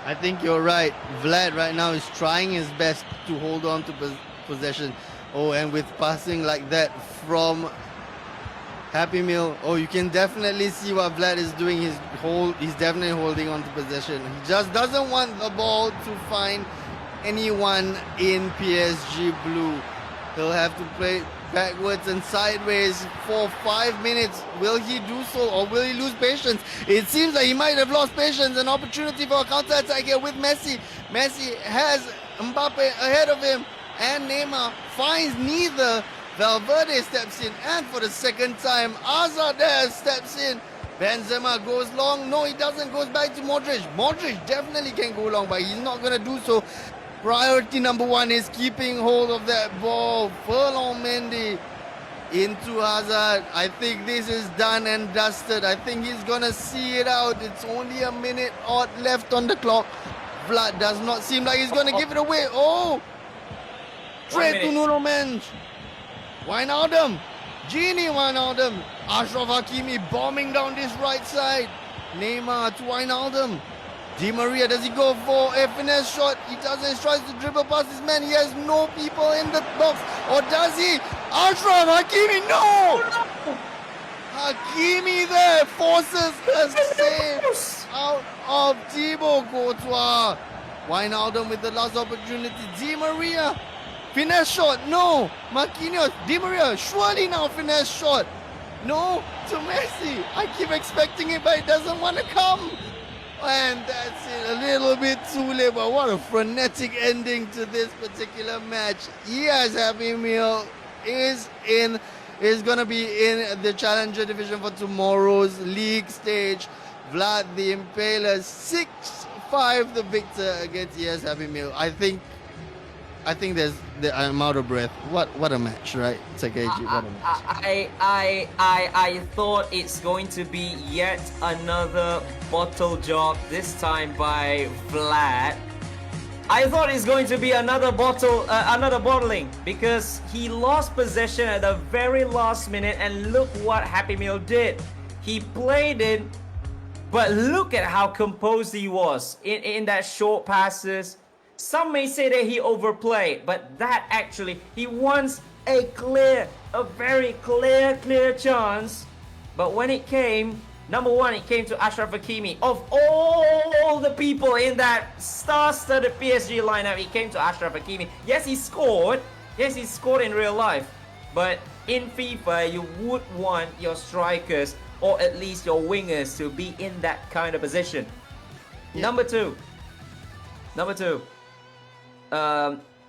Speaker 1: I think you're right. Vlad right now is trying his best to hold on to possession. Oh, and with passing like that from Happy Meal, oh, you can definitely see what Vlad is doing. He's definitely holding on to possession. He just doesn't want the ball to find anyone in PSG blue. He'll have to play backwards and sideways for 5 minutes. Will he do so, or will he lose patience? It seems like he might have lost patience. An opportunity for a counter-attack here with Messi. Messi has Mbappe ahead of him, and Neymar finds neither. Valverde steps in, and for the second time, Azadeh steps in. Benzema goes long. No, he doesn't. Goes back to Modric. Modric definitely can go long, but he's not going to do so. Priority number one is keeping hold of that ball. Furlong Mendy into Hazard. I think this is done and dusted. I think he's going to see it out. It's only a minute odd left on the clock. Vlad does not seem like he's going to give it away. Oh! Straight to Nuno Mendes. Wijnaldum. Genie Wijnaldum. Ashraf Hakimi bombing down this right side. Neymar to Wijnaldum. Di Maria, does he go for a finesse shot? He doesn't. He tries to dribble past his man. He has no people in the box. Or does he? Ashraf Hakimi, no! Hakimi there forces the save out of Thibaut Courtois. Wijnaldum with the last opportunity. Di Maria, finesse shot, no. Marquinhos, Di Maria, surely now finesse shot. No, to Messi. I keep expecting it, but it doesn't want to come. And that's it, a little bit too late, but what a frenetic ending to this particular match. Yes, Happy Meal is going to be in the Challenger division for tomorrow's league stage. Vlad the Impaler, 6-5 the victor against Yes, Happy Meal. I think I'm out of breath. What a match, right? Sakaiji, what a match.
Speaker 2: I thought it's going to be yet another bottle job, this time by Vlad. I thought it's going to be another bottling, because he lost possession at the very last minute, and look what Happy Meal did. He played it, but look at how composed he was in that short passes. Some may say that he overplayed, but that actually, he wants a very clear chance. But when it came, number one, it came to Ashraf Hakimi. Of all the people in that star-studded PSG lineup, it came to Ashraf Hakimi. Yes, he scored. Yes, he scored in real life. But in FIFA, you would want your strikers, or at least your wingers, to be in that kind of position. Yeah. Number two.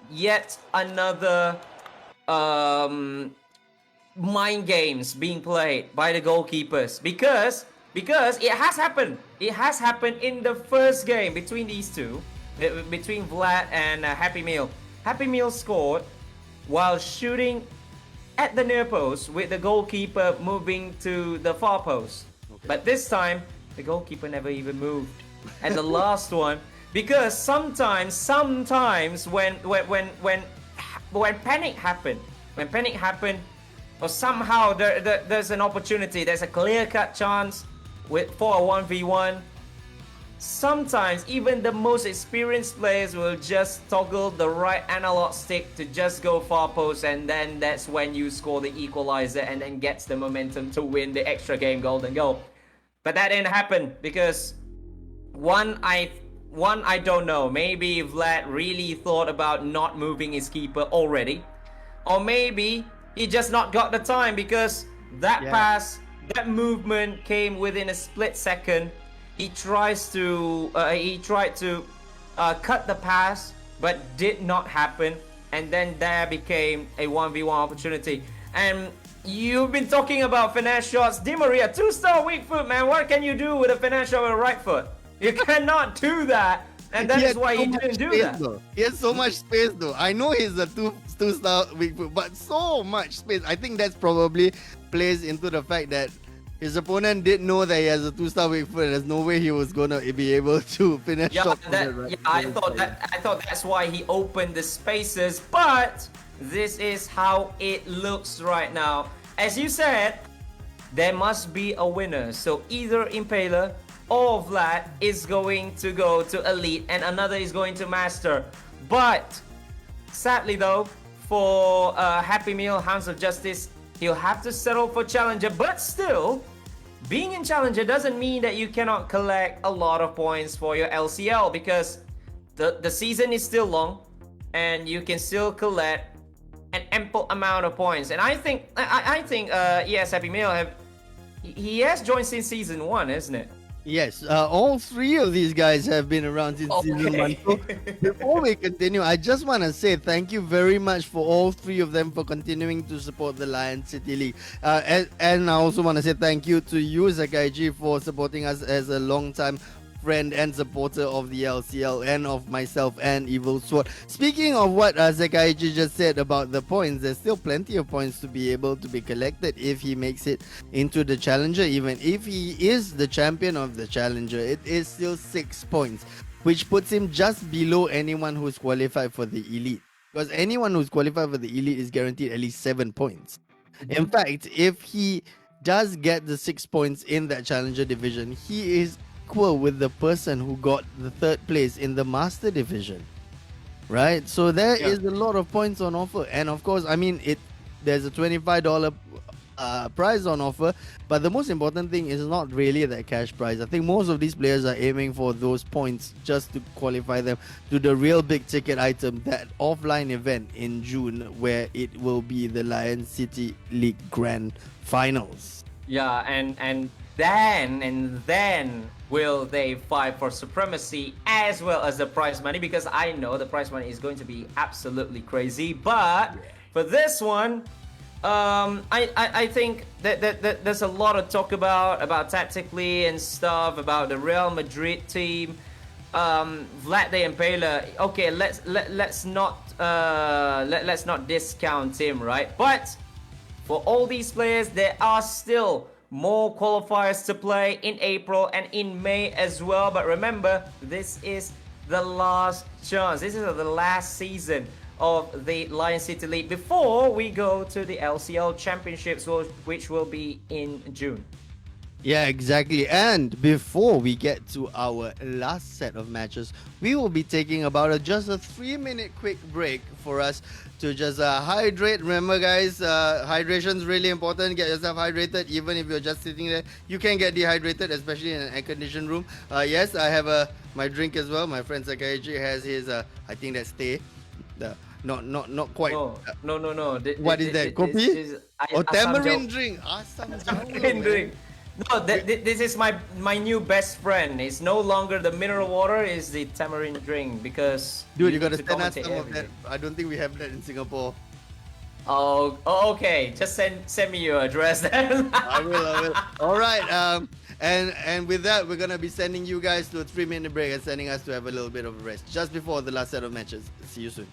Speaker 2: Yet another mind games being played by the goalkeepers, because it has happened. It has happened in the first game between these two, between Vlad and Happy Meal. Happy Meal scored while shooting at the near post, with the goalkeeper moving to the far post. Okay. But this time, the goalkeeper never even moved. And the last one, because sometimes when panic happen, or somehow there's an opportunity, there's a clear-cut chance for a 1v1. Sometimes even the most experienced players will just toggle the right analog stick to just go far post, and then that's when you score the equalizer and then gets the momentum to win the extra game golden goal. But that didn't happen because one, I don't know. Maybe Vlad really thought about not moving his keeper already. Or maybe he just not got the time, because that pass, that movement came within a split second. He tried to cut the pass, but did not happen. and then there became a 1v1 opportunity. And you've been talking about finesse shots. Di Maria, 2-star weak foot, man. What can you do with a finesse shot with a right foot? You cannot do that. And that is why he didn't do that.
Speaker 1: Though. He has so much space though. I know he's a two-star weak foot, but so much space. I think that's probably plays into the fact that his opponent did know that he has a 2-star weak foot. There's no way he was gonna be able to finish shot.
Speaker 2: I thought that's why he opened the spaces, but this is how it looks right now. As you said, there must be a winner. So either Impaler or Vlad is going to go to Elite and another is going to Master. But sadly though, for Happy Meal, Hounds of Justice, he'll have to settle for Challenger. But still, being in Challenger doesn't mean that you cannot collect a lot of points for your LCL, because the season is still long and you can still collect an ample amount of points. And I think yes, Happy Meal he has joined since season 1, isn't it?
Speaker 1: Yes, all three of these guys have been around since season 1. So before we continue, I just want to say thank you very much for all three of them for continuing to support the Lion City League. And I also want to say thank you to you, Zakaiji, for supporting us as a long-time friend and supporter of the LCL, and of myself and Evil Sword. Speaking of what Zakaiji just said about the points, there's still plenty of points to be able to be collected if he makes it into the Challenger. Even if he is the champion of the Challenger, it is still 6 points, which puts him just below anyone who's qualified for the Elite. Because anyone who's qualified for the Elite is guaranteed at least 7 points. In fact, if he does get the 6 points in that Challenger division, he is equal with the person who got the 3rd place in the Master division, right? So there is a lot of points on offer, and of course, I mean, there's a $25 prize on offer, but the most important thing is not really that cash prize. I think most of these players are aiming for those points just to qualify them to the real big ticket item, that offline event in June, where it will be the Lion City League Grand Finals.
Speaker 2: Yeah, and then will they fight for supremacy as well as the prize money, because I know the prize money is going to be absolutely crazy. But for this one, I think that there's a lot to talk about tactically and stuff, about the Real Madrid team. Vlad the Impaler, okay, let's not discount him, right? But for all these players, there are still more qualifiers to play in April and in May as well. But remember, this is the last chance. This is the last season of the Lion City League before we go to the LCL Championships, which will be in June.
Speaker 1: Yeah, exactly. And before we get to our last set of matches, we will be taking about just a 3-minute quick break for us to just hydrate. Remember, guys, hydration is really important. Get yourself hydrated, even if you're just sitting there. You can get dehydrated, especially in an air-conditioned room. Yes, I have my drink as well. My friend Sakaiji has his, I think that's tea. Not quite.
Speaker 2: No.
Speaker 1: What is that? Kopi? Or tamarind drink?
Speaker 2: Tamarind drink. No, this is my new best friend. It's no longer the mineral water, it's the tamarind drink, because...
Speaker 1: Dude, you gotta send us some of that. I don't think we have that in Singapore.
Speaker 2: Oh, okay. Just send me your address then.
Speaker 1: I will. Alright, and with that, we're gonna be sending you guys to a 3-minute break and sending us to have a little bit of a rest just before the last set of matches. See you soon.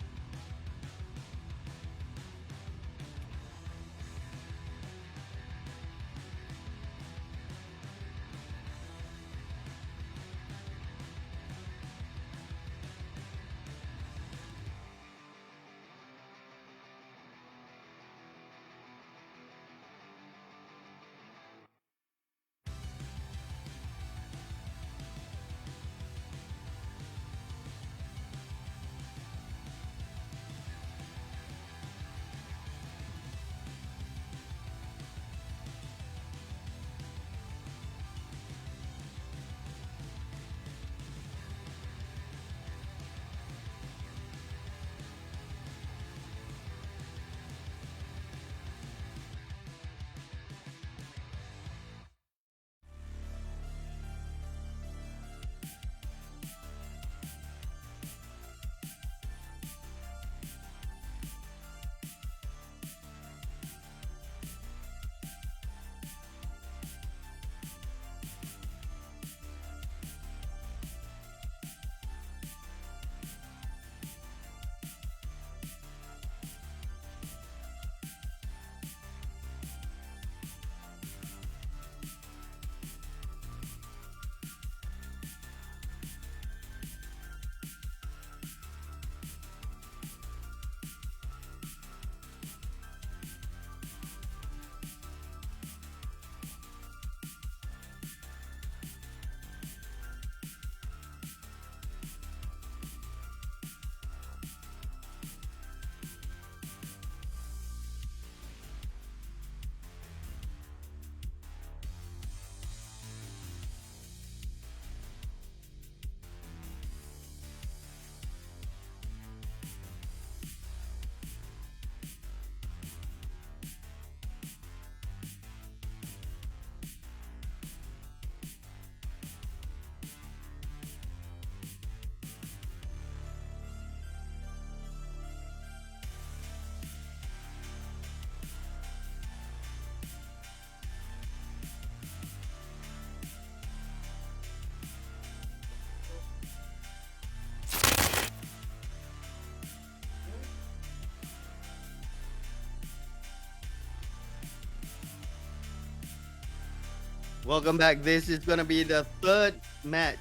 Speaker 1: Welcome back. This is gonna be the third match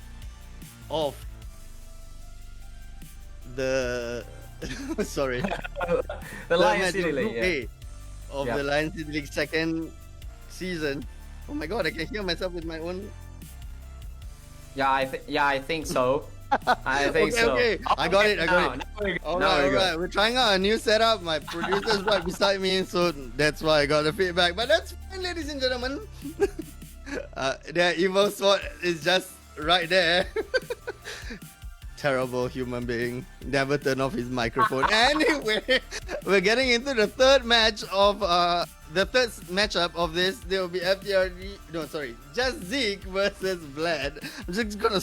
Speaker 1: of the sorry,
Speaker 2: The
Speaker 1: third
Speaker 2: Lion
Speaker 1: match
Speaker 2: City
Speaker 1: of
Speaker 2: League,
Speaker 1: Group
Speaker 2: yeah.
Speaker 1: A of
Speaker 2: Yeah.
Speaker 1: the Lion City League second season. Oh my god, I can hear myself with my own.
Speaker 2: I think so. I think
Speaker 1: Okay,
Speaker 2: so.
Speaker 1: okay, I got it. I got it.
Speaker 2: Now we're good.
Speaker 1: All
Speaker 2: Now
Speaker 1: right,
Speaker 2: we're
Speaker 1: all
Speaker 2: good.
Speaker 1: right. We're trying out a new setup. My producer's right beside me, so that's why I got the feedback. But that's fine, ladies and gentlemen. The evil sword is just right there. Terrible human being. Never turn off his microphone. Anyway, we're getting into the third match of the third matchup of this. There will be FTRD. No, sorry, just Zeke versus Vlad. I'm just gonna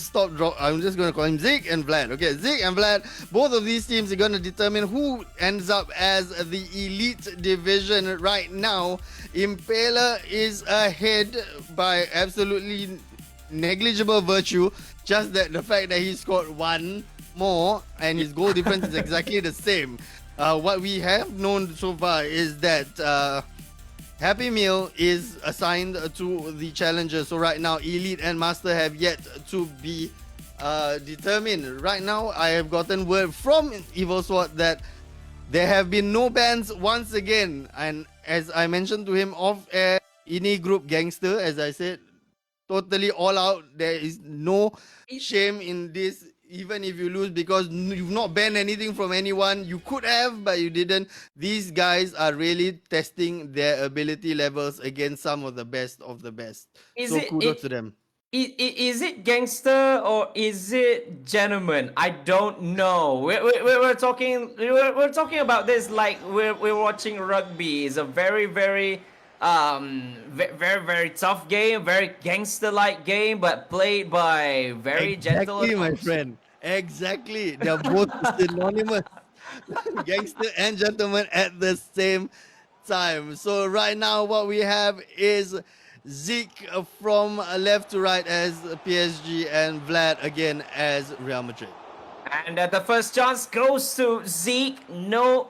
Speaker 1: I'm just gonna call him Zeke and Vlad. Okay, Zeke and Vlad. Both of these teams are gonna determine who ends up as the elite division right now. Impaler is ahead by absolutely negligible virtue. Just that the fact that he scored one more and his goal difference is exactly the same. What we have known so far is that Happy Meal is assigned to the challenger. So right now, Elite and Master have yet to be determined. Right now, I have gotten word from Evil Sword that there have been no bans once again. And as I mentioned to him off air, ini group gangster, as I said, totally all out. There is no shame in this, even if you lose, because you've not banned anything from anyone. You could have, but you didn't. These guys are really testing their ability levels against some of the best of the best.
Speaker 2: Is
Speaker 1: So
Speaker 2: it,
Speaker 1: kudos to them.
Speaker 2: Is it gangster or is it gentleman? I don't know. We're talking we're talking about this like we're watching rugby. It's a very very tough game, very gangster like game, but played by very gentle
Speaker 1: Exactly, my
Speaker 2: adults.
Speaker 1: friend. Exactly. They're both synonymous. Gangster and gentleman at the same time. So right now what we have is Zeke from left to right as PSG and Vlad again as Real Madrid.
Speaker 2: And the first chance goes to Zeke. No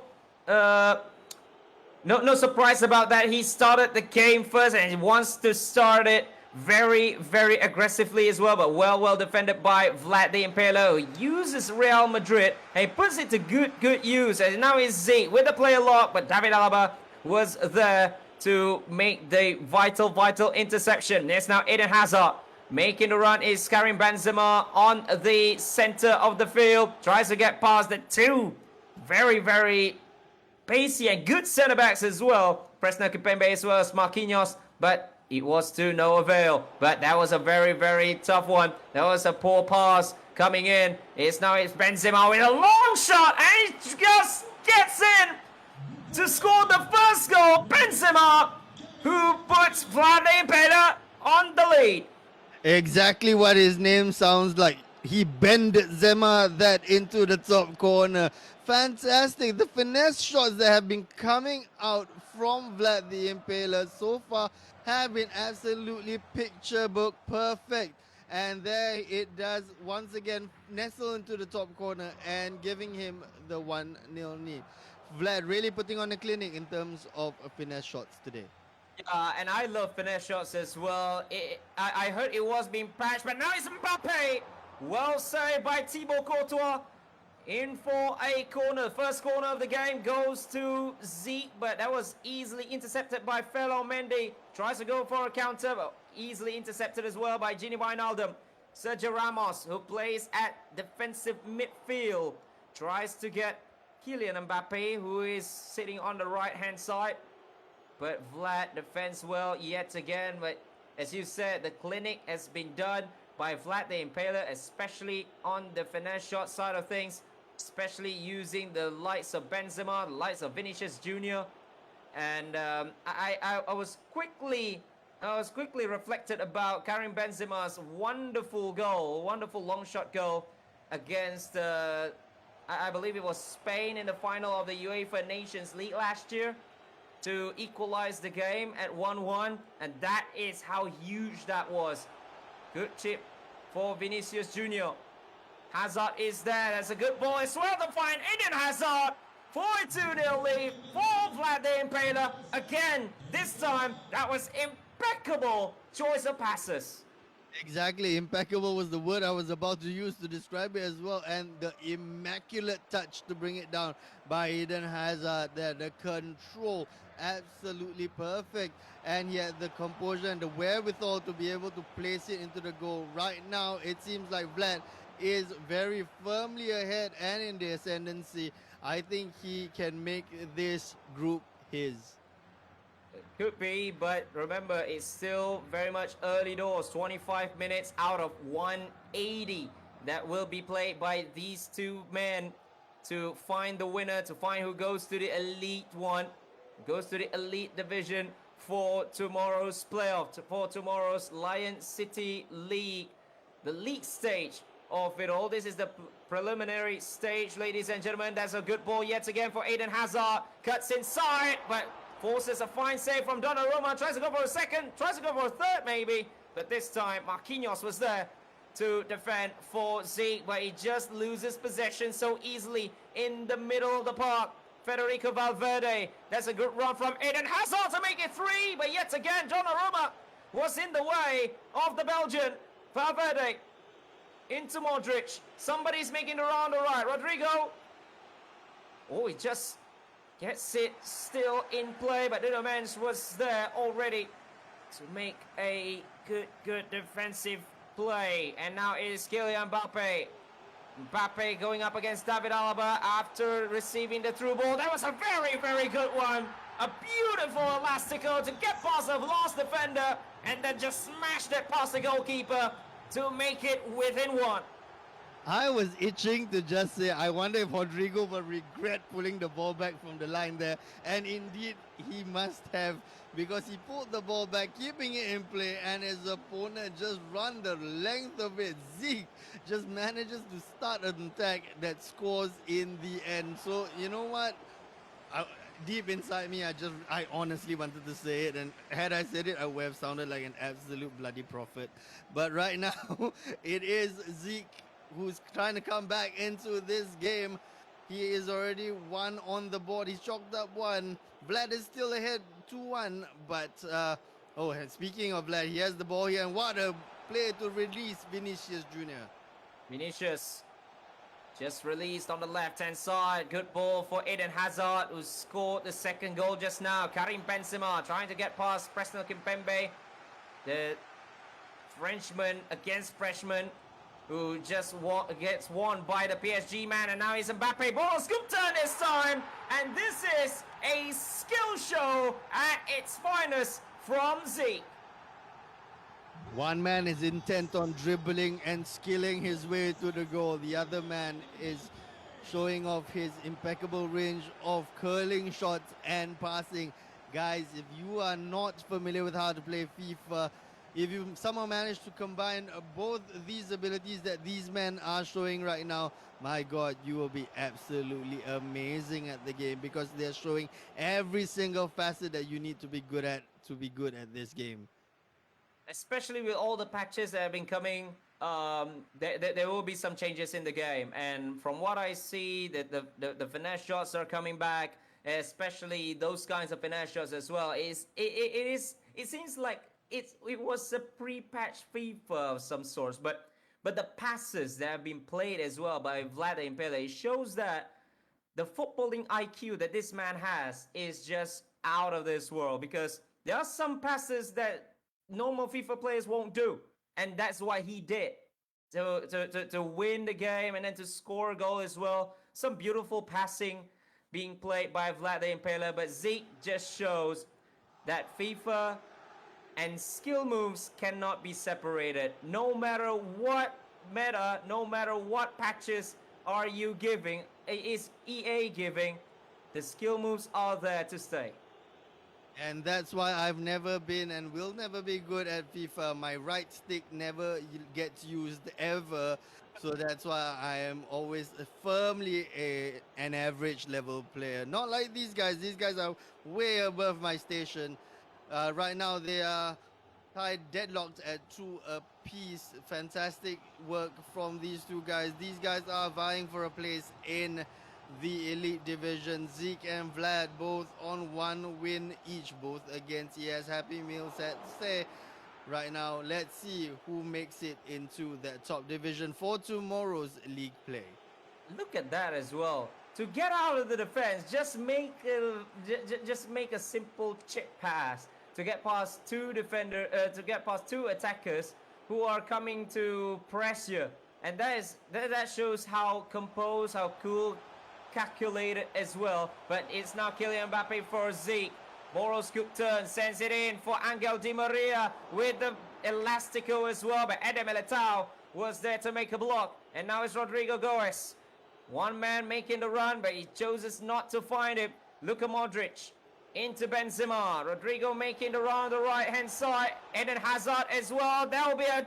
Speaker 2: surprise about that. He started the game first and he wants to start it very aggressively as well, but well defended by Vlad the Impaler, who uses Real Madrid and he puts it to good use. And now it's Zeke with the player lock, but David Alaba was there to make the vital interception. There's now Eden Hazard. Making the run is Karim Benzema on the center of the field. Tries to get past the two very pacey and good centre backs as well. Presnel Kimpembe as well as Marquinhos, but it was to no avail. But that was a very tough one. That was a poor pass coming in. It's Benzema with a long shot and he just gets in to score the first goal. Benzema, who puts Vlad the Impaler on the lead.
Speaker 1: Exactly what his name sounds like. He bent Zema that into the top corner. Fantastic. The finesse shots that have been coming out from Vlad the Impaler so far have been absolutely picture book perfect. And there it does once again nestle into the top corner and giving him the 1-0 lead. Vlad really putting on a clinic in terms of finesse shots today.
Speaker 2: And I love finesse shots as well. I heard it was being patched, but now it's Mbappe. Well saved by Thibaut Courtois. In for a corner. First corner of the game goes to Zeke, but that was easily intercepted by Ferland Mendy. Tries to go for a counter, but easily intercepted as well by Gini Wijnaldum. Sergio Ramos, who plays at defensive midfield, tries to get Kylian Mbappe, who is sitting on the right-hand side. But Vlad defends well yet again. But as you said, the clinic has been done by Vlad the Impaler, especially on the finesse shot side of things, especially using the likes of Benzema, the likes of Vinicius Jr. And I was quickly reflected about Karim Benzema's wonderful long shot goal against I believe it was Spain in the final of the UEFA Nations League last year, to equalize the game at 1-1, and that is how huge that was. Good chip for Vinicius Jr. Hazard is there. That's a good ball as well to find Eden Hazard. 4-2-0 lead for Vlad the Impaler. Again, this time that was impeccable choice of passes.
Speaker 1: Exactly, impeccable was the word I was about to use to describe it as well, and the immaculate touch to bring it down by Eden Hazard there, the control, absolutely perfect, and yet the composure and the wherewithal to be able to place it into the goal. Right now, it seems like Vlad is very firmly ahead and in the ascendancy. I think he can make this group his.
Speaker 2: Could be, but remember, it's still very much early doors. 25 minutes out of 180 that will be played by these two men to find the winner, to find who goes to the Elite One, goes to the Elite Division for tomorrow's playoff, for tomorrow's Lion City League, the league stage of it all. This is the preliminary stage, ladies and gentlemen. That's a good ball yet again for Eden Hazard. Cuts inside, but forces a fine save from Donnarumma. Tries to go for a second, tries to go for a third maybe. But this time, Marquinhos was there to defend for Zeke, but he just loses possession so easily in the middle of the park. Federico Valverde, that's a good run from Eden Hazard to make it 3, but yet again, Donnarumma was in the way of the Belgian. Valverde into Modric. Somebody's making the round right. Rodrigo. Oh, he just gets it still in play, but Dudamens was there already to make a good defensive play. And now it is Kylian Mbappe. Mbappe going up against David Alaba after receiving the through ball. That was a very good one. A beautiful elastico to get past a lost defender and then just smash that past the goalkeeper to make it within 1.
Speaker 1: I was itching to just say, I wonder if Rodrigo will regret pulling the ball back from the line there. And indeed, he must have, because he pulled the ball back, keeping it in play, and his opponent just run the length of it. Zeke just manages to start an attack that scores in the end. So, you know what? Deep inside me, I honestly wanted to say it, and had I said it, I would have sounded like an absolute bloody prophet. But right now, it is Zeke who's trying to come back into this game. He is already 1 on the board. He's chalked up 1. Vlad is still ahead 2-1. But, and speaking of Vlad, he has the ball here. And what a play to release Vinicius Jr.
Speaker 2: Vinicius just released on the left-hand side. Good ball for Eden Hazard, who scored the second goal just now. Karim Benzema trying to get past Presnel Kimpembe. The Frenchman against freshman, who just gets won by the PSG man, and now he's Mbappe. Ball scooped turn this time, and this is a skill show at its finest from Zeke.
Speaker 1: One man is intent on dribbling and skilling his way to the goal. The other man is showing off his impeccable range of curling shots and passing. Guys, if you are not familiar with how to play FIFA, if you somehow manage to combine both these abilities that these men are showing right now, my God, you will be absolutely amazing at the game, because they're showing every single facet that you need to be good at this game.
Speaker 2: Especially with all the patches that have been coming, there will be some changes in the game. And from what I see, the finesse shots are coming back, especially those kinds of finesse shots as well. It seems like it was a pre-patch FIFA of some sorts, but the passes that have been played as well by Vlad Impele shows that the footballing IQ that this man has is just out of this world, because there are some passes that normal FIFA players won't do, and that's what he did to win the game and then to score a goal as well. Some beautiful passing being played by Vlad Impele, but Zeke just shows that FIFA and skill moves cannot be separated. No matter what meta, no matter what patches are you giving, is EA giving, the skill moves are there to stay.
Speaker 1: And that's why I've never been and will never be good at FIFA. My right stick never gets used ever. So that's why I am always firmly an average level player. Not like these guys. These guys are way above my station. Right now they are tied deadlocked at 2 apiece. Fantastic work from these two guys. These guys are vying for a place in the Elite Division. Zeke and Vlad both on 1 win each, both against ES Happy Meal set. Say, right now. Let's see who makes it into that top division for tomorrow's league play.
Speaker 2: Look at that as well. To get out of the defense, just make a simple chip pass to get past to get past two attackers who are coming to press you, and that shows how composed, how cool, calculated as well. But it's now Kylian Mbappe for Zeke. Moros scoop turn, sends it in for Angel Di Maria with the elastico as well, but Eder Militao was there to make a block, and now it's Rodrigo Goes. One man making the run, but he chooses not to find it. Luka Modric into Benzema. Rodrigo making the run on the right-hand side. Eden Hazard as well. That will be a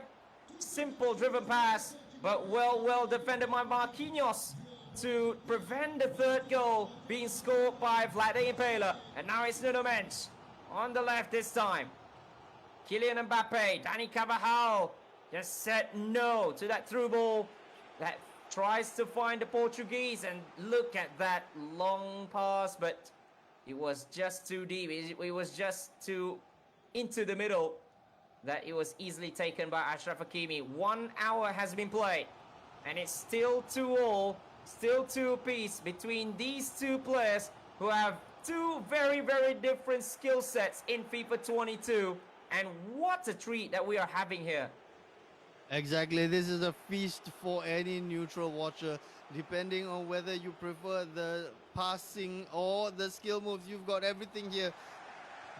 Speaker 2: simple driven pass, but well defended by Marquinhos to prevent the third goal being scored by Vlad the Impaler. And now it's Nuno Mendes on the left this time. Kylian Mbappe, Dani Carvajal just said no to that through ball that tries to find the Portuguese, and look at that long pass, but it was just too deep. It was just too into the middle that it was easily taken by Achraf Hakimi. 1 hour has been played, and it's still 2-2, still 2-2 between these two players who have two very different skill sets in FIFA 22. And what a treat that we are having here.
Speaker 1: Exactly, this is a feast for any neutral watcher, depending on whether you prefer the passing or the skill moves. You've got everything here.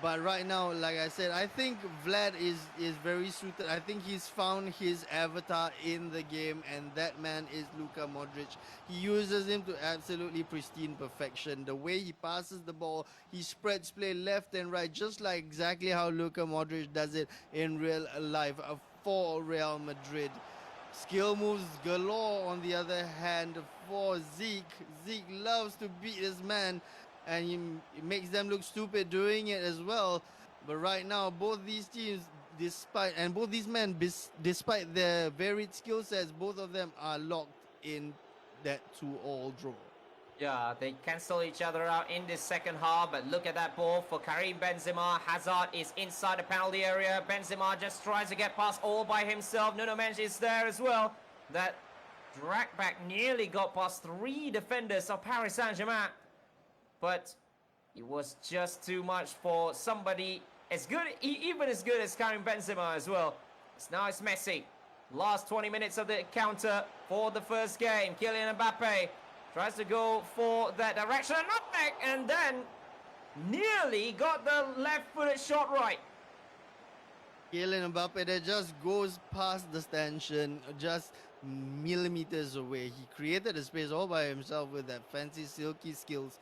Speaker 1: But right now, like I said, I think Vlad is very suited. I think he's found his avatar in the game, and that man is Luka Modric. He uses him to absolutely pristine perfection. The way he passes the ball, he spreads play left and right, just like exactly how Luka Modric does it in real life for Real Madrid. Skill moves galore on the other hand for Zeke. Zeke loves to beat his man, and he makes them look stupid doing it as well. But right now, both these teams, despite their varied skill sets, both of them are locked in that 2-2 draw.
Speaker 2: Yeah, they cancel each other out in this second half, but look at that ball for Karim Benzema. Hazard is inside the penalty area. Benzema just tries to get past all by himself. Nuno Mendes is there as well. That drag back nearly got past three defenders of Paris Saint-Germain, but it was just too much for somebody as good, even as good as Karim Benzema as well. Now it's Messi. Last 20 minutes of the counter for the first game. Kylian Mbappe tries to go for that direction, not back, and then nearly got the left-footed shot right.
Speaker 1: Kylian Mbappe that just goes past the stanchion, just millimeters away. He created a space all by himself with that fancy silky skills.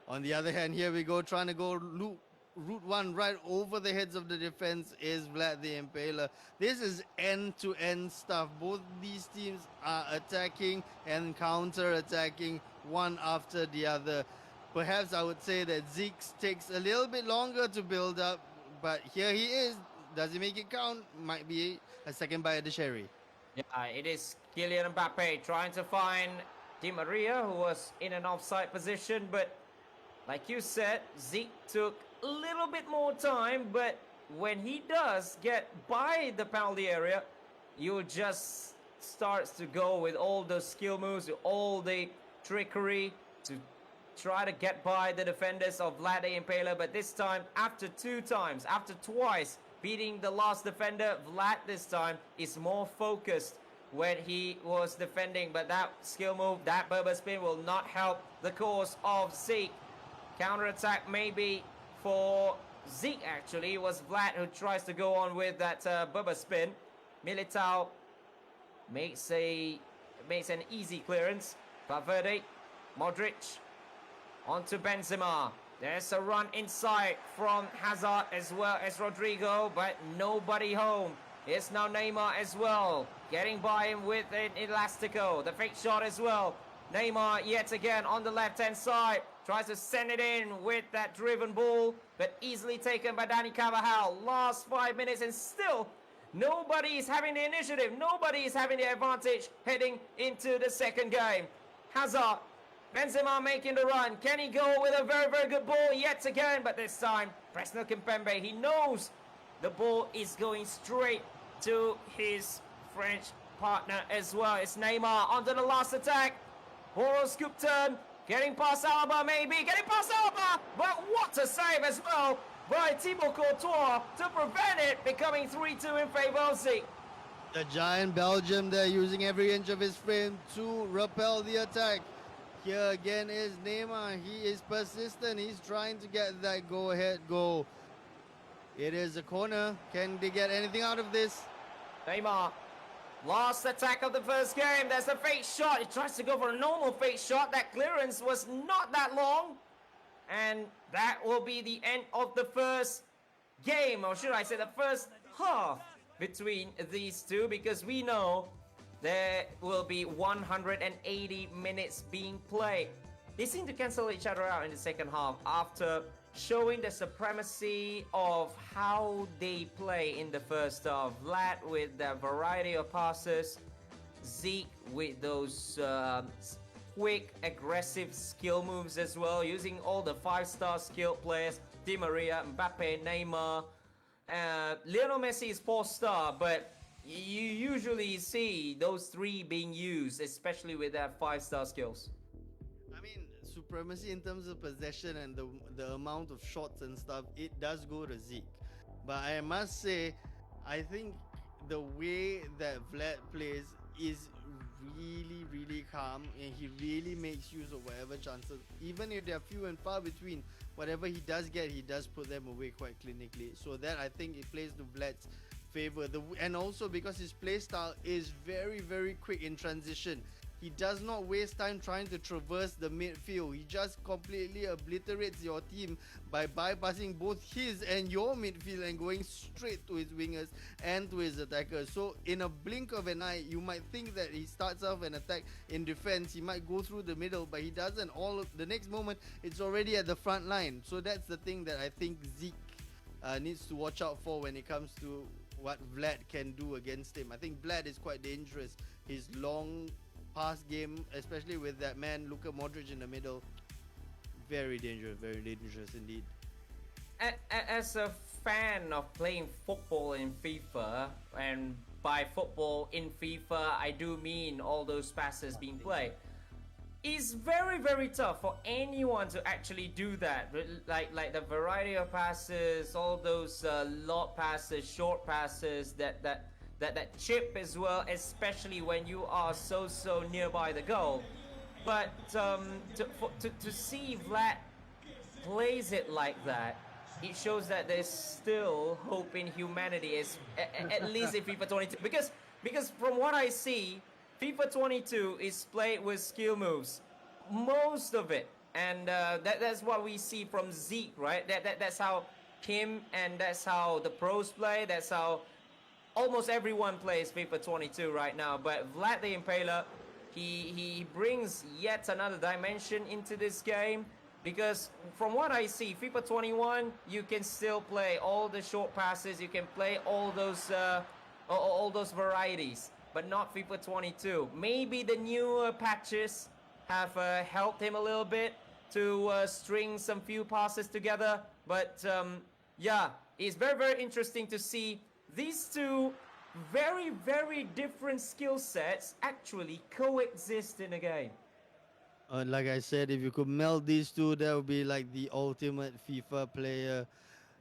Speaker 1: On the other hand, here we go, trying to go route one right over the heads of the defense is Vlad the Impaler. This is end-to-end stuff. Both these teams are attacking and counter-attacking one after the other. Perhaps I would say that Zeke takes a little bit longer to build up, but here he is. Does he make it count? Might be a second bite of the cherry.
Speaker 2: Yeah, it is Kylian Mbappe trying to find Di Maria, who was in an offside position, but like you said, Zeke took a little bit more time, but when he does get by the penalty area, you just starts to go with all the skill moves, all the trickery to try to get by the defenders of Vlad the Impaler. But this time, after twice beating the last defender, Vlad this time is more focused when he was defending. But that skill move, that Berber spin will not help the cause of Zeke. Counter-attack maybe for Zeke actually. It was Vlad who tries to go on with that Berber spin. Militao makes an easy clearance. Valverde, Modric, onto Benzema. There's a run inside from Hazard as well as Rodrigo, but nobody home. It's now Neymar as well, getting by him with an elastico. The fake shot as well. Neymar yet again on the left-hand side. Tries to send it in with that driven ball, but easily taken by Dani Carvajal. Last 5 minutes and still nobody is having the initiative. Nobody is having the advantage heading into the second game. Hazard, Benzema making the run. Can he go with a very good ball yet again? But this time, Presnel Kimpembe, he knows The ball is going straight to his French partner as well. It's Neymar onto the last attack. Horoscope turn. Getting past Alaba, maybe. Getting past Alaba. But what a save as well by Thibaut Courtois to prevent it becoming 3-2 in favor of Zeke.
Speaker 1: The giant Belgium there using every inch of his frame to repel the attack. Here again is Neymar. He is persistent. He's trying to get that go-ahead goal. It is a corner. Can they get anything out of this?
Speaker 2: Neymar. Last attack of the first game. There's a fake shot. He tries to go for a normal fake shot. That clearance was not that long. And that will be the end of the first game. Or should I say the first half between these two. Because we know there will be 180 minutes being played. They seem to cancel each other out in the second half after showing the supremacy of how they play in the first half. Vlad with that variety of passes, Zeke with those quick, aggressive skill moves as well, using all the 5-star skilled players, Di Maria, Mbappe, Neymar. Lionel Messi is 4-star, but you usually see those 3 being used, especially with their 5-star skills.
Speaker 1: I mean, supremacy in terms of possession and the amount of shots and stuff, it does go to Zeke. But I must say, I think the way that Vlad plays is really, really calm, and he really makes use of whatever chances. Even if they're few and far between, whatever he does get, he does put them away quite clinically. So that, I think, it plays to Vlad's favor. And also because his play style is very, very quick in transition. He does not waste time trying to traverse the midfield. He just completely obliterates your team by bypassing both his and your midfield and going straight to his wingers and to his attackers. So in a blink of an eye, you might think that he starts off an attack in defense. He might go through the middle, but he doesn't. The next moment, it's already at the front line. So that's the thing that I think Zeke needs to watch out for when it comes to what Vlad can do against him. I think Vlad is quite dangerous. His long pass game, especially with that man Luka Modric in the middle, very dangerous indeed.
Speaker 2: As a fan of playing football in FIFA, and by football in FIFA I do mean all those passes being played, it's very, very tough for anyone to actually do that. Like the variety of passes, all those lob passes, short passes, that chip as well, especially when you are so nearby the goal. But to see Vlad plays it like that, it shows that there's still hope in humanity, at least in FIFA 22. Because from what I see, FIFA 22 is played with skill moves, most of it, and that's what we see from Zeke, right? That's how him and that's how the pros play. That's how almost everyone plays FIFA 22 right now. But Vlad the Impaler, he brings yet another dimension into this game, because from what I see, FIFA 21, you can still play all the short passes, you can play all those varieties, but not FIFA 22. Maybe the newer patches have helped him a little bit to string some few passes together, but yeah, it's very interesting to see these two very different skill sets actually coexist in a game.
Speaker 1: Like I said, if you could meld these two, that would be like the ultimate FIFA player.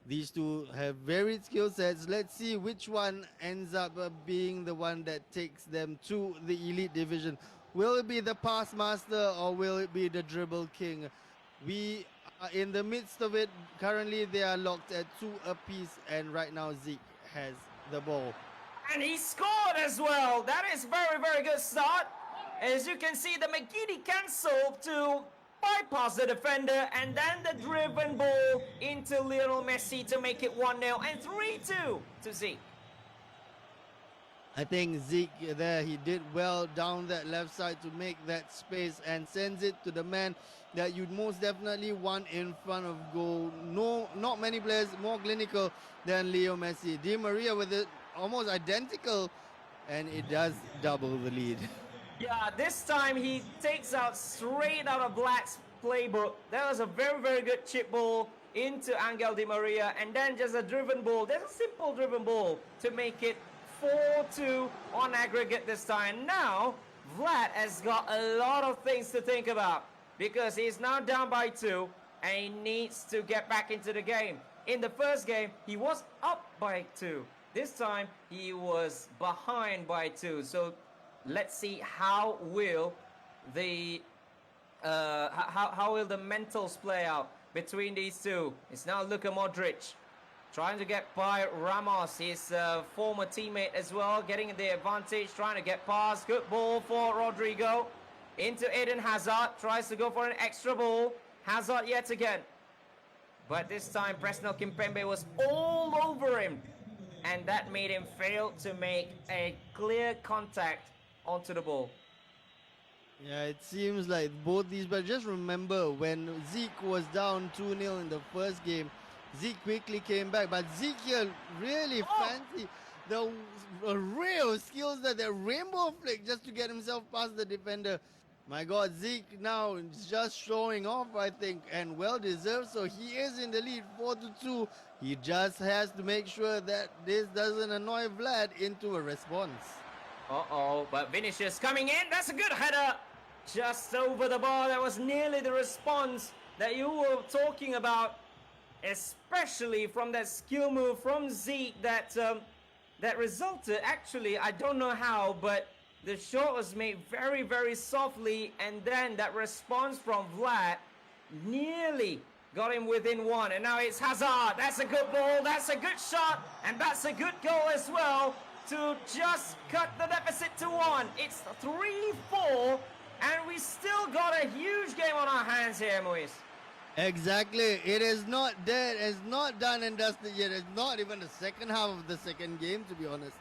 Speaker 1: These two have varied skill sets. Let's see which one ends up being the one that takes them to the elite division. Will it be the pass master or will it be the dribble king? We are in the midst of it. Currently, they are locked at 2 apiece, and right now Zeke has the ball.
Speaker 2: And he scored as well. That is very good start. As you can see, the McGiddy cancelled to bypass the defender, and then the driven ball into Lionel Messi to make it 1-0 and 3-2 to Zeke.
Speaker 1: I think Zeke there, he did well down that left side to make that space and sends it to the man that you'd most definitely want in front of goal. No, not many players more clinical than Leo Messi. Di Maria with it almost identical, and it does double the lead.
Speaker 2: Yeah, this time he takes out straight out of Black's playbook. That was a very good chip ball into Angel Di Maria, and then just a driven ball. There's a simple driven ball to make it 4-2 on aggregate this time. Now, Vlad has got a lot of things to think about because he's now down by 2 and he needs to get back into the game. In the first game, he was up by 2. This time, he was behind by 2. So let's see how will the mentals play out between these two. It's now Luka Modric trying to get by Ramos, his former teammate as well, getting the advantage, trying to get past. Good ball for Rodrigo. Into Eden Hazard, tries to go for an extra ball. Hazard yet again. But this time Presnel Kimpembe was all over him. And that made him fail to make a clear contact onto the ball.
Speaker 1: Yeah, it seems like both these, but just remember when Zeke was down 2-0 in the first game, Zeke quickly came back, but Zeke here really fancy the real skills that the rainbow flick just to get himself past the defender. My God, Zeke now is just showing off, I think, and well deserved. So he is in the lead, 4-2. He just has to make sure that this doesn't annoy Vlad into a response.
Speaker 2: But Vinicius coming in. That's a good header. Just over the bar. That was nearly the response that you were talking about, especially from that skill move from Zeke that that resulted. Actually, I don't know how, but the shot was made very, very softly, and then that response from Vlad nearly got him within 1. And now it's Hazard. That's a good ball. That's a good shot, and that's a good goal as well to just cut the deficit to 1. It's 3-4, and we still got a huge game on our hands here, Moise.
Speaker 1: Exactly. It is not dead. It's not done and dusted yet. It's not even the second half of the second game, to be honest.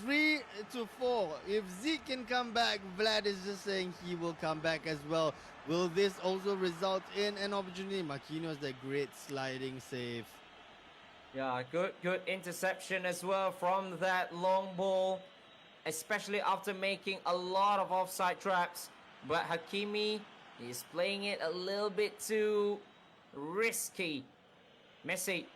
Speaker 1: 3-4. If Zeke can come back, Vlad is just saying he will come back as well. Will this also result in an opportunity? Marquinhos, the great sliding save.
Speaker 2: Yeah, good interception as well from that long ball, especially after making a lot of offside traps. But Hakimi is playing it a little bit too risky. Messi,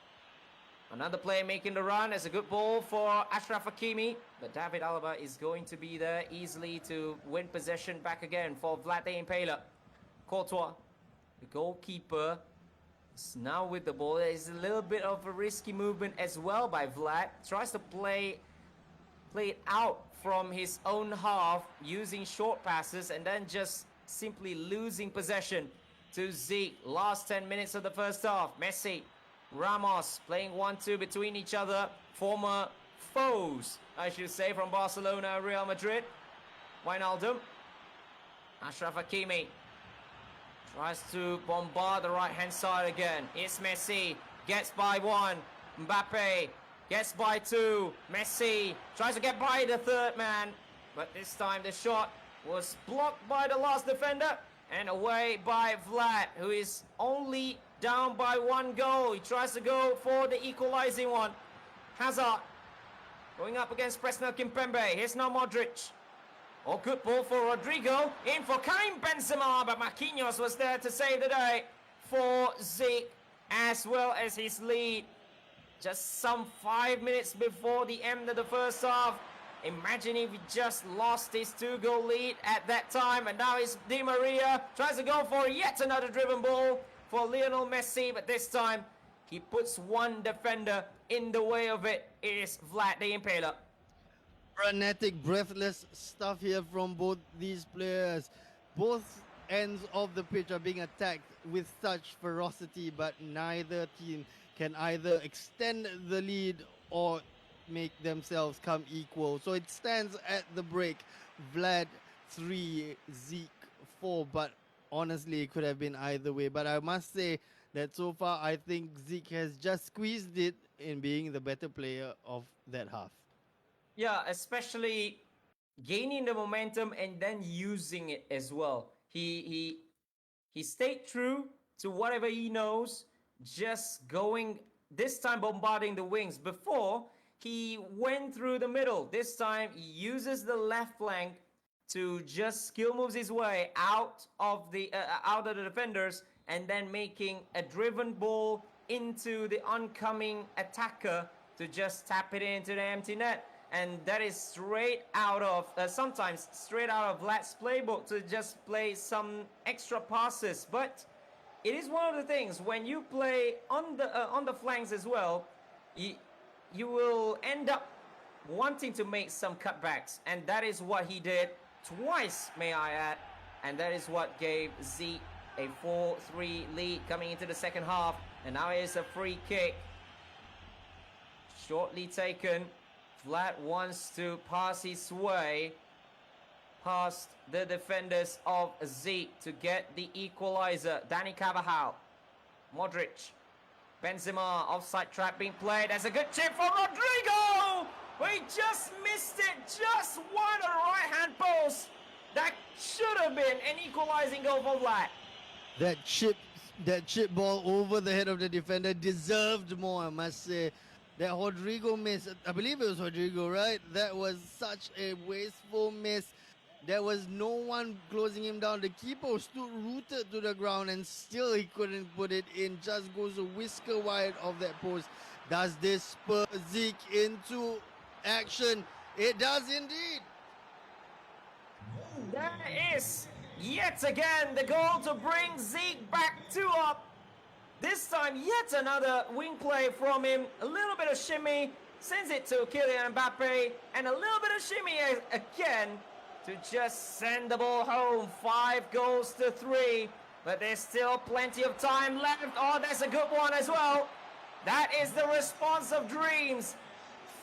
Speaker 2: another player making the run. It's a good ball for Achraf Hakimi, but David Alaba is going to be there easily to win possession back again for Vlad the Impaler. Courtois, the goalkeeper, is now with the ball. There is a little bit of a risky movement as well by Vlad. Tries to play it out from his own half using short passes and then just simply losing possession to Zeke. Last 10 minutes of the first half. Messi, Ramos playing 1-2 between each other. Former foes, I should say, from Barcelona and Real Madrid. Wijnaldum. Achraf Hakimi tries to bombard the right-hand side again. It's Messi. Gets by 1. Mbappe gets by 2. Messi tries to get by the third man. But this time the shot was blocked by the last defender. And away by Vlad, who is only down by 1 goal. He tries to go for the equalizing one. Hazard going up against Presnel Kimpembe. Here's now Modric. Oh, good ball for Rodrigo. In for Karim Benzema, but Marquinhos was there to save the day for Zeke, as well as his lead. Just some 5 minutes before the end of the first half. Imagine if he just lost his 2-goal lead at that time. And now it's Di Maria. Tries to go for yet another driven ball for Lionel Messi. But this time, he puts one defender in the way of it. It is Vlad the Impaler.
Speaker 1: Frenetic, breathless stuff here from both these players. Both ends of the pitch are being attacked with such ferocity, but neither team can either extend the lead or make themselves come equal. So it stands at the break. Vlad 3, Zeke 4, but honestly it could have been either way. But I must say that so far I think Zeke has just squeezed it in being the better player of that half.
Speaker 2: Yeah, especially gaining the momentum and then using it as well. He stayed true to whatever he knows, just going, this time bombarding the wings. Before, he went through the middle. This time, he uses the left flank to just skill moves his way out of the defenders and then making a driven ball into the oncoming attacker to just tap it into the empty net. And that is straight out of, sometimes straight out of Vlad's playbook to just play some extra passes. But it is one of the things, when you play on the flanks as well, you will end up wanting to make some cutbacks. And that is what he did twice, may I add. And that is what gave Zeke a 4-3 lead coming into the second half. And now it is a free kick. Shortly taken. Vlad wants to pass his way past the defenders of Zeke to get the equalizer. Dani Carvajal. Modric. Benzema. Offside trap being played. There's a good chip from Rodrigo! But he just missed it. Just wide on the right-hand post. That should have been an equalizing goal for Vlad.
Speaker 1: That chip ball over the head of the defender deserved more, I must say. That Rodrigo miss, I believe it was Rodrigo, right? That was such a wasteful miss. There was no one closing him down. The keeper stood rooted to the ground and still he couldn't put it in. Just goes a whisker wide of that post. Does this spur Zeke into action? It does indeed.
Speaker 2: That is yet again the goal to bring Zeke back 2 up. This time, yet another wing play from him. A little bit of shimmy, sends it to Kylian Mbappe, and a little bit of shimmy again to just send the ball home. 5 goals to 3, but there's still plenty of time left. Oh, that's a good one as well. That is the response of dreams.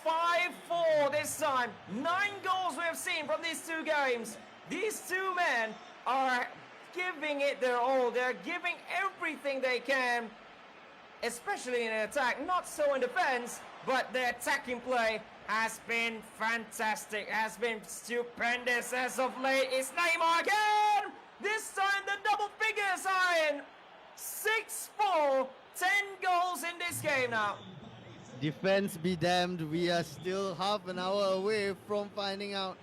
Speaker 2: 5-4 this time. 9 goals we have seen from these 2 games. These 2 men are giving it their all. They're giving everything they can, especially in attack, not so in defense, but the attacking play has been fantastic, has been stupendous as of late. It's Neymar again! This time the double figures are in. 6-4, 10 goals in this game now.
Speaker 1: Defense be damned, we are still half an hour away from finding out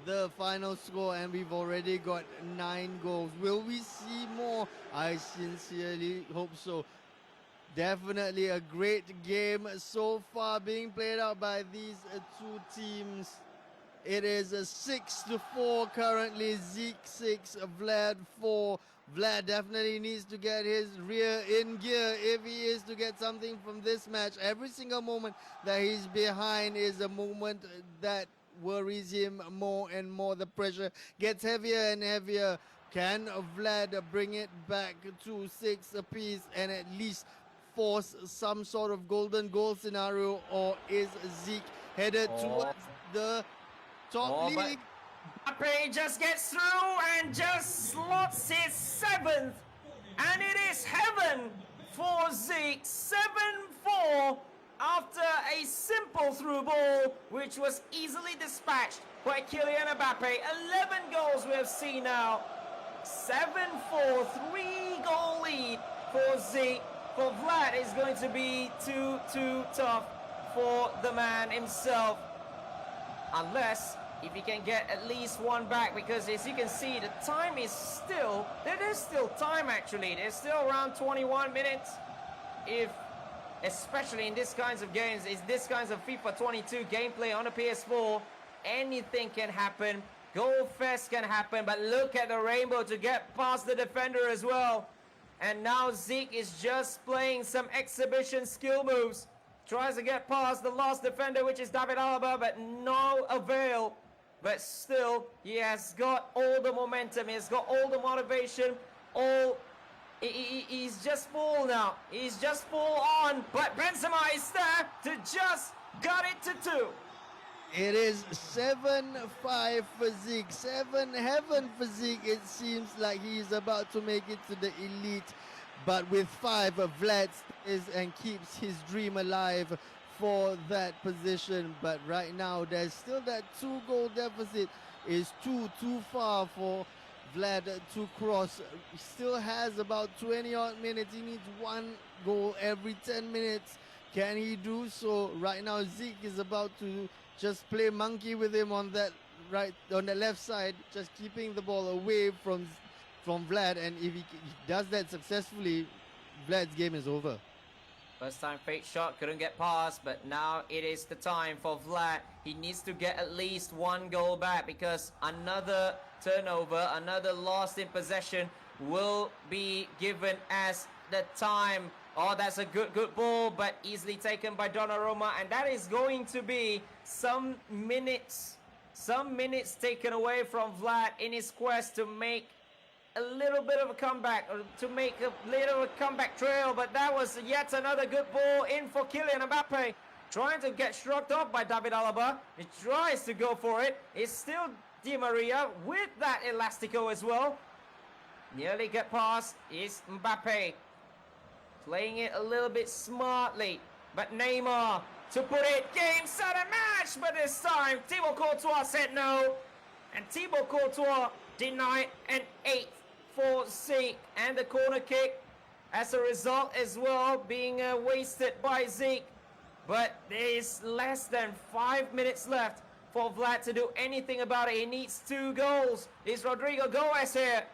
Speaker 1: the final score and we've already got 9 goals. Will we see more? I sincerely hope so. Definitely a great game so far being played out by these 2 teams. It is a 6-4 currently. Zeke 6, Vlad 4. Vlad definitely needs to get his rear in gear if he is to get something from this match. Every single moment that he's behind is a moment that worries him more and more. The pressure gets heavier and heavier. Can Vlad bring it back to 6 apiece and at least force some sort of golden goal scenario, or is Zeke headed towards the top league?
Speaker 2: Mbappe just gets through and just slots his 7th, and it is heaven for Zeke. 7-4 after a simple through ball which was easily dispatched by Kylian Mbappe. 11 goals we have seen now. 7-4, 3-goal lead for Zeke. For Vlad is going to be too tough for the man himself, unless if he can get at least 1 back, because as you can see the time is still, there is still time actually, there's still around 21 minutes. If especially in these kinds of games, is this kinds of FIFA 22 gameplay on the PS4, anything can happen. Goal fest can happen, but look at the rainbow to get past the defender as well. And now Zeke is just playing some exhibition skill moves. Tries to get past the last defender, which is David Alaba, but no avail. But still, he has got all the momentum, he's got all the motivation, he's just full now. He's just full on, but Benzema is there to just got it to 2.
Speaker 1: It is 7-5 for Zeke. 7 heaven for Zeke. It seems like he's about to make it to the elite. But with 5, Vlad stays and keeps his dream alive for that position. But right now, there's still that 2-goal deficit. Is too far for Vlad to cross. He still has about 20 odd minutes. He needs 1 goal every 10 minutes. Can he do so? Right now, Zeke is about to just play monkey with him on that left side, just keeping the ball away from Vlad. And if he does that successfully, Vlad's game is over.
Speaker 2: First time fake shot, couldn't get past, but now it is the time for Vlad. He needs to get at least one goal back because another turnover, another loss in possession will be given as the time. Oh, that's a good ball, but easily taken by Donnarumma, and that is going to be some minutes taken away from Vlad in his quest to make a little bit of a comeback, or to make a little comeback trail, but that was yet another good ball in for Kylian Mbappe, trying to get shrugged off by David Alaba. He tries to go for it. It's still Di Maria with that Elastico as well. Nearly get past is Mbappe, playing it a little bit smartly, but Neymar to put it game, set and match, but this time Thibaut Courtois said no, and Thibaut Courtois denied an 8th for Zeke, and the corner kick as a result as well being wasted by Zeke. But there is less than 5 minutes left for Vlad to do anything about it. He needs 2 goals. It's Rodrigo Goes here,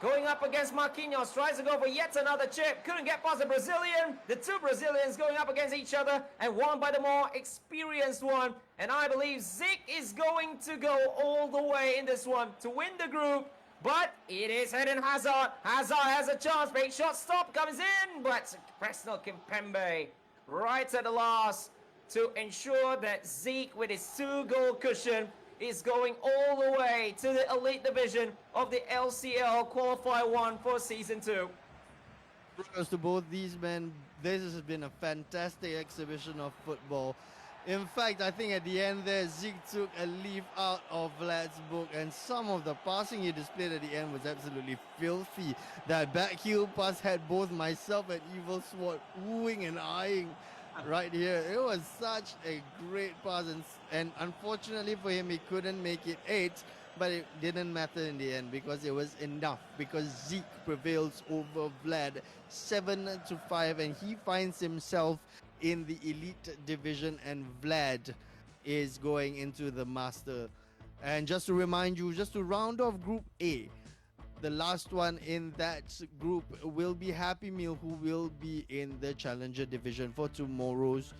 Speaker 2: going up against Marquinhos, tries to go for yet another chip, couldn't get past the Brazilian. The 2 Brazilians going up against each other, and one by the more experienced one. And I believe Zeke is going to go all the way in this one to win the group. But it is Eden Hazard. Hazard has a chance. Big shot stop comes in, but Presnel Kimpembe right at the last to ensure that Zeke with his 2-goal cushion is going all the way to the elite division of the LCL Qualifier 1 for Season 2.
Speaker 1: Kudos to both these men. This has been a fantastic exhibition of football. In fact, I think at the end there, Zeke took a leaf out of Vlad's book, and some of the passing he displayed at the end was absolutely filthy. That back heel pass had both myself and Evil Sword oohing and eyeing right here. It was such a great pass, and unfortunately for him, he couldn't make it 8, but it didn't matter in the end because it was enough, because Zeke prevails over Vlad 7-5, and he finds himself in the elite division, and Vlad is going into the master. And just to remind you, just to round off Group A, the last one in that group will be Happy Meal, who will be in the Challenger division for tomorrow's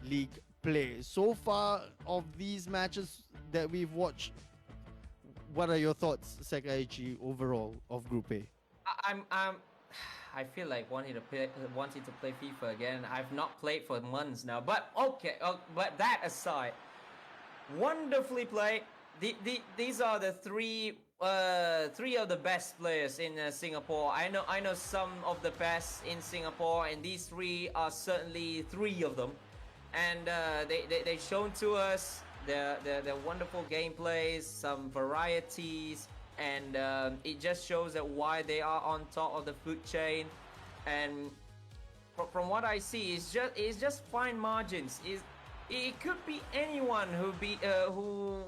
Speaker 1: league play. So far of these matches that we've watched, what are your thoughts, Sekaiichi, overall of Group A?
Speaker 2: I feel like wanting to play FIFA again. I've not played for months now. But okay, but that aside, wonderfully played. These are the three of the best players in Singapore. I know some of the best in Singapore, and these 3 are certainly 3 of them. And they've shown to us their wonderful gameplays, some varieties. And it just shows that why they are on top of the food chain. And from what I see, it's just fine margins. It could be anyone who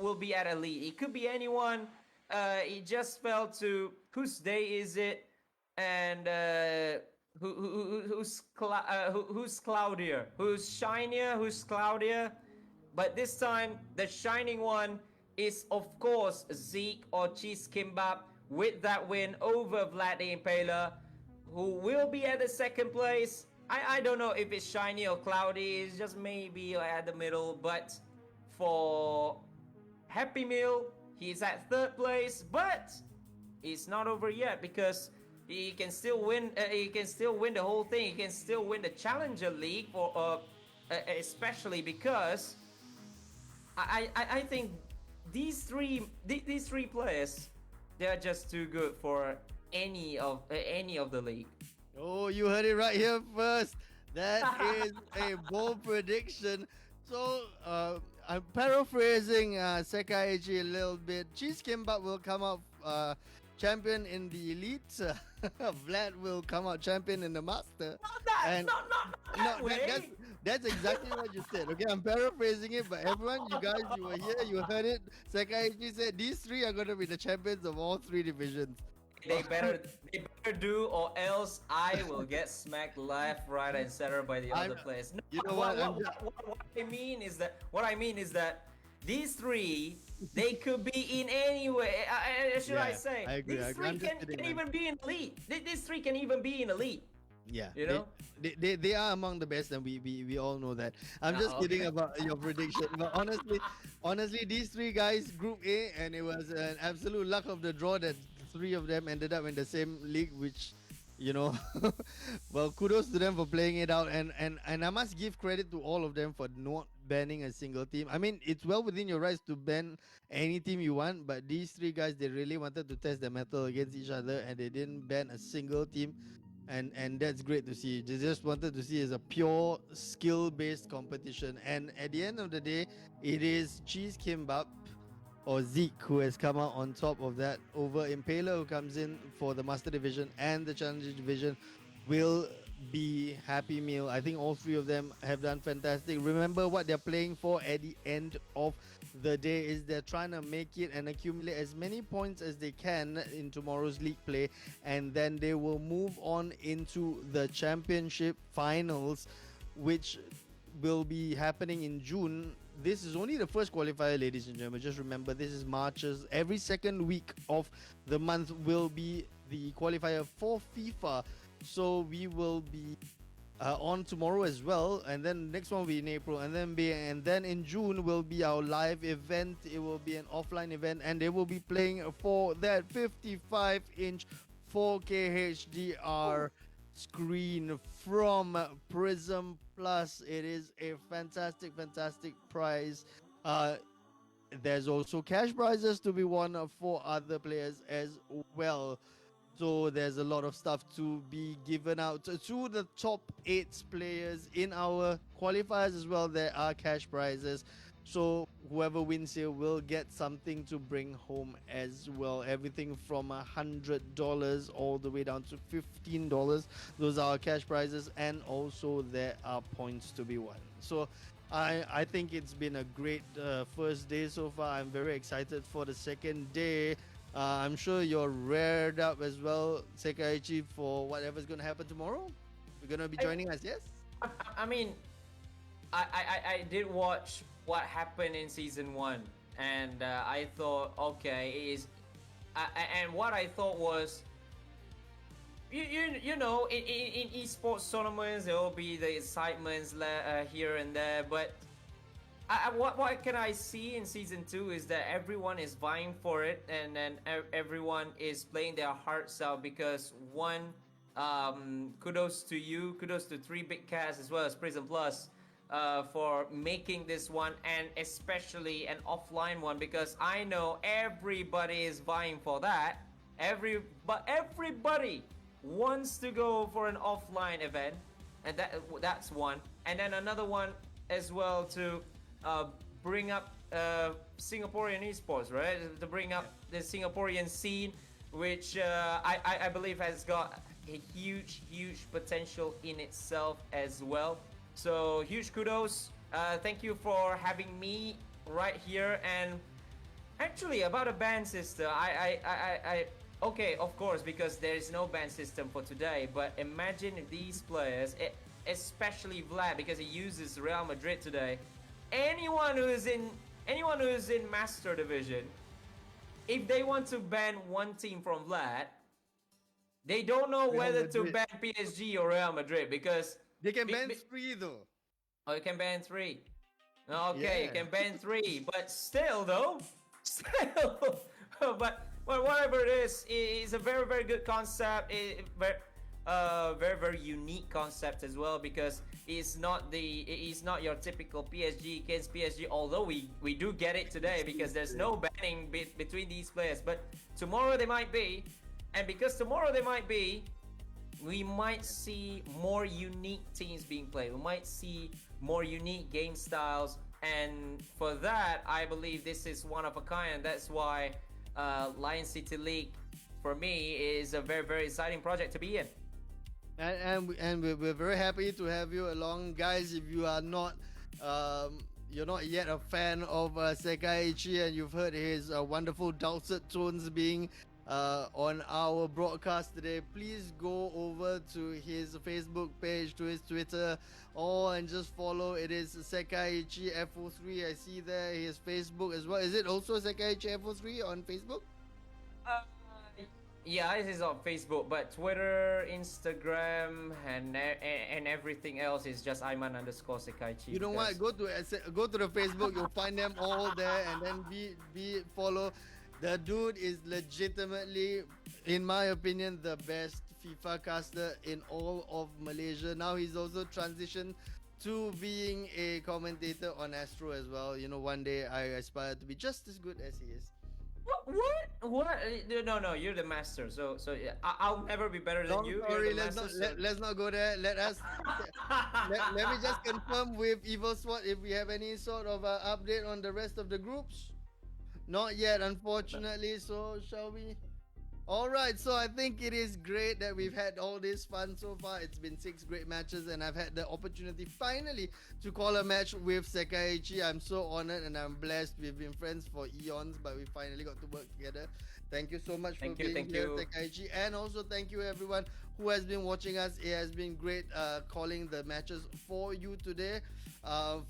Speaker 2: will be at elite. It could be anyone. It just fell to whose day is it, and who's cloudier, who's shinier, who's cloudier. But this time, the shining one is of course Zeke or Cheese Kimbap with that win over Vlad the Impaler, who will be at the 2nd place. I don't know if it's shiny or cloudy, it's just maybe at the middle. But for Happy Meal, he's at 3rd place, but it's not over yet because he can still win. He can still win the whole thing. He can still win the Challenger League, for especially because I think these three players, they're just too good for any of the league.
Speaker 1: Oh, you heard it right here first. That is a bold prediction. So I'm paraphrasing Sekaiichi a little bit. Cheese Kimbap will come out champion in the elite. Vlad will come out champion in the master.
Speaker 2: Not that way.
Speaker 1: That's exactly what you said. Okay, I'm paraphrasing it, but everyone, you guys, you were here, you heard it. Sekaiichi said these 3 are going to be the champions of all 3 divisions.
Speaker 2: They better do, or else I will get smacked left, right, and center by the other players. No,
Speaker 1: you know what
Speaker 2: I mean is that these 3, they could be in any way. I say?
Speaker 1: I agree.
Speaker 2: These 3 can even be in elite. These 3 can even be in elite.
Speaker 1: Yeah,
Speaker 2: You
Speaker 1: they,
Speaker 2: know?
Speaker 1: they are among the best, and we all know that. I'm just
Speaker 2: Oh,
Speaker 1: kidding
Speaker 2: okay.
Speaker 1: about your prediction, but honestly, these three guys, Group A, and it was an absolute luck of the draw that three of them ended up in the same league, which, you know, well, kudos to them for playing it out, and I must give credit to all of them for not banning a single team. I mean, it's well within your rights to ban any team you want, but these three guys, they really wanted to test their metal against each other, and they didn't ban a single team, and that's great to see. They just wanted to see is a pure skill based competition, and at the end of the day, it is Cheese Kimbap or Zeke who has come out on top of that over Impaler, who comes in for the Master Division and the Challenger Division. Will be Happy Meal. I think all three of them have done fantastic. Remember what they're playing for at the end of the day is they're trying to make it and accumulate as many points as they can in tomorrow's league play, and then they will move on into the championship finals, which will be happening in June. This is only the first qualifier, ladies and gentlemen. Just remember, this is March's. Every second week of the month will be the qualifier for FIFA. So we will be on tomorrow as well, and then next one will be in April, and then in June will be our live event. It will be an offline event, and they will be playing for that 55-inch 4K HDR screen from Prism Plus. It is a fantastic prize. There's also cash prizes to be won for other players as well. So there's a lot of stuff to be given out to the top 8 players in our qualifiers as well. There are cash prizes. So whoever wins here will get something to bring home as well. Everything from $100 all the way down to $15. Those are our cash prizes, and also there are points to be won. So I think it's been a great first day so far. I'm very excited for the second day. I'm sure you're reared up as well, Sekaiichi, for whatever's going to happen tomorrow. You're going to be joining us, yes?
Speaker 2: I mean, I did watch what happened in season 1, and I thought, okay, and what I thought was, you know, in esports tournaments there will be the excitements here and there, but what can I see in season 2 is that everyone is vying for it, and then everyone is playing their hearts out because one, kudos to you, kudos to 3 Big Cats as well as Prism Plus for making this one, and especially an offline one, because I know everybody is vying for that. Everybody wants to go for an offline event, and that's one, and then another one as well to bring up Singaporean esports, right? To bring up the Singaporean scene, which I believe has got a huge potential in itself as well. So huge kudos. Thank you for having me right here. And actually, about a ban system, okay, of course, because there is no ban system for today. But imagine if these players, especially Vlad, because he uses Real Madrid today. Anyone who is in Master Division, if they want to ban one team from Vlad, they don't know
Speaker 1: Real
Speaker 2: whether to
Speaker 1: Madrid.
Speaker 2: ban PSG or Real Madrid, because
Speaker 1: They can ban 3 though.
Speaker 2: oh, you can ban 3. Okay, you
Speaker 1: Yeah.
Speaker 2: can ban 3, but still though, still, but whatever it is, it's a very good concept. Very unique concept as well, because it's not your typical PSG against PSG, although we do get it today because there's no banning between these players, but tomorrow they might be, and because tomorrow they might be, we might see more unique teams being played. We might see more unique game styles, and for that, I believe this is one of a kind, and that's why Lion City League, for me, is a very exciting project to be in.
Speaker 1: And we're very happy to have you along, guys. If you are not you're not yet a fan of Sekaiichi, and you've heard his wonderful dulcet tones being on our broadcast today, please go over to his Facebook page, to his Twitter, and just follow. It is Sekaiichi FO3. I see there his Facebook as well. Is it also Sekaiichi FO3 on Facebook?
Speaker 2: Uh, Yeah, this is on Facebook, but Twitter, Instagram, and everything else is just Aiman underscore Sekaichi.
Speaker 1: You know what?
Speaker 2: Because
Speaker 1: Go to the Facebook. You'll find them all there, and then be follow. The dude is legitimately, in my opinion, the best FIFA caster in all of Malaysia. Now he's also transitioned to being a commentator on Astro as well. You know, one day I aspire to be just as good as he is.
Speaker 2: what? No, you're the master. So yeah, I'll never be better than
Speaker 1: Long
Speaker 2: you. You're
Speaker 1: story.
Speaker 2: the master.
Speaker 1: Let's not go there. Let me just confirm with Evil SWAT if we have any sort of update on the rest of the groups. Not yet, unfortunately. So shall we? All right, so I think it is great that we've had all this fun so far. It's been 6 great matches, and I've had the opportunity finally to call a match with Sekaiichi. I'm so honored and I'm blessed. We've been friends for eons, but we finally got to work together. Thank you so much for being here, Sekaiichi, and also thank you everyone who has been watching us. It has been great calling the matches for you today.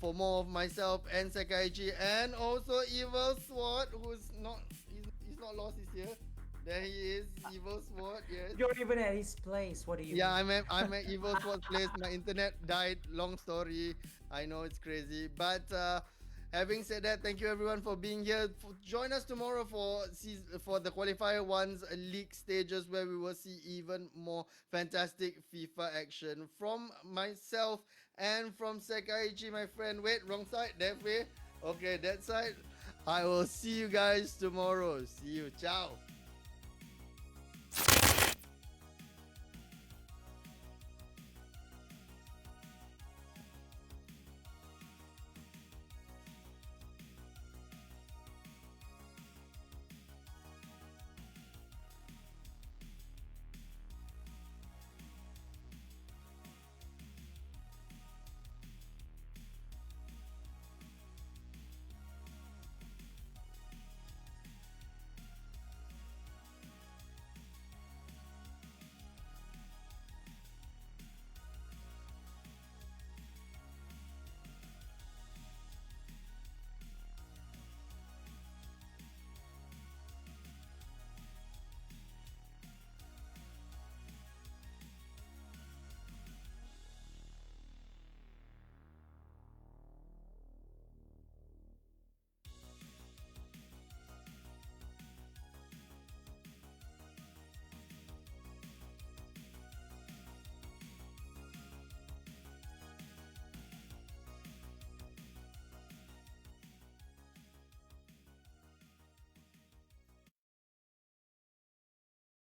Speaker 1: For more of myself and Sekaiichi, and also Evil SWAT, who's not he's not lost, he's here. There he is, Evil SWAT, yes.
Speaker 2: You're even at his place. What do you?
Speaker 1: Yeah, I'm at Evil SWAT's place. My internet died. Long story. I know it's crazy. But having said that, thank you everyone for being here. Join us tomorrow for the Qualifier 1's league stages, where we will see even more fantastic FIFA action from myself and from Sekaiichi, my friend. Wait, wrong side. That way. Okay, that side. I will see you guys tomorrow. See you. Ciao.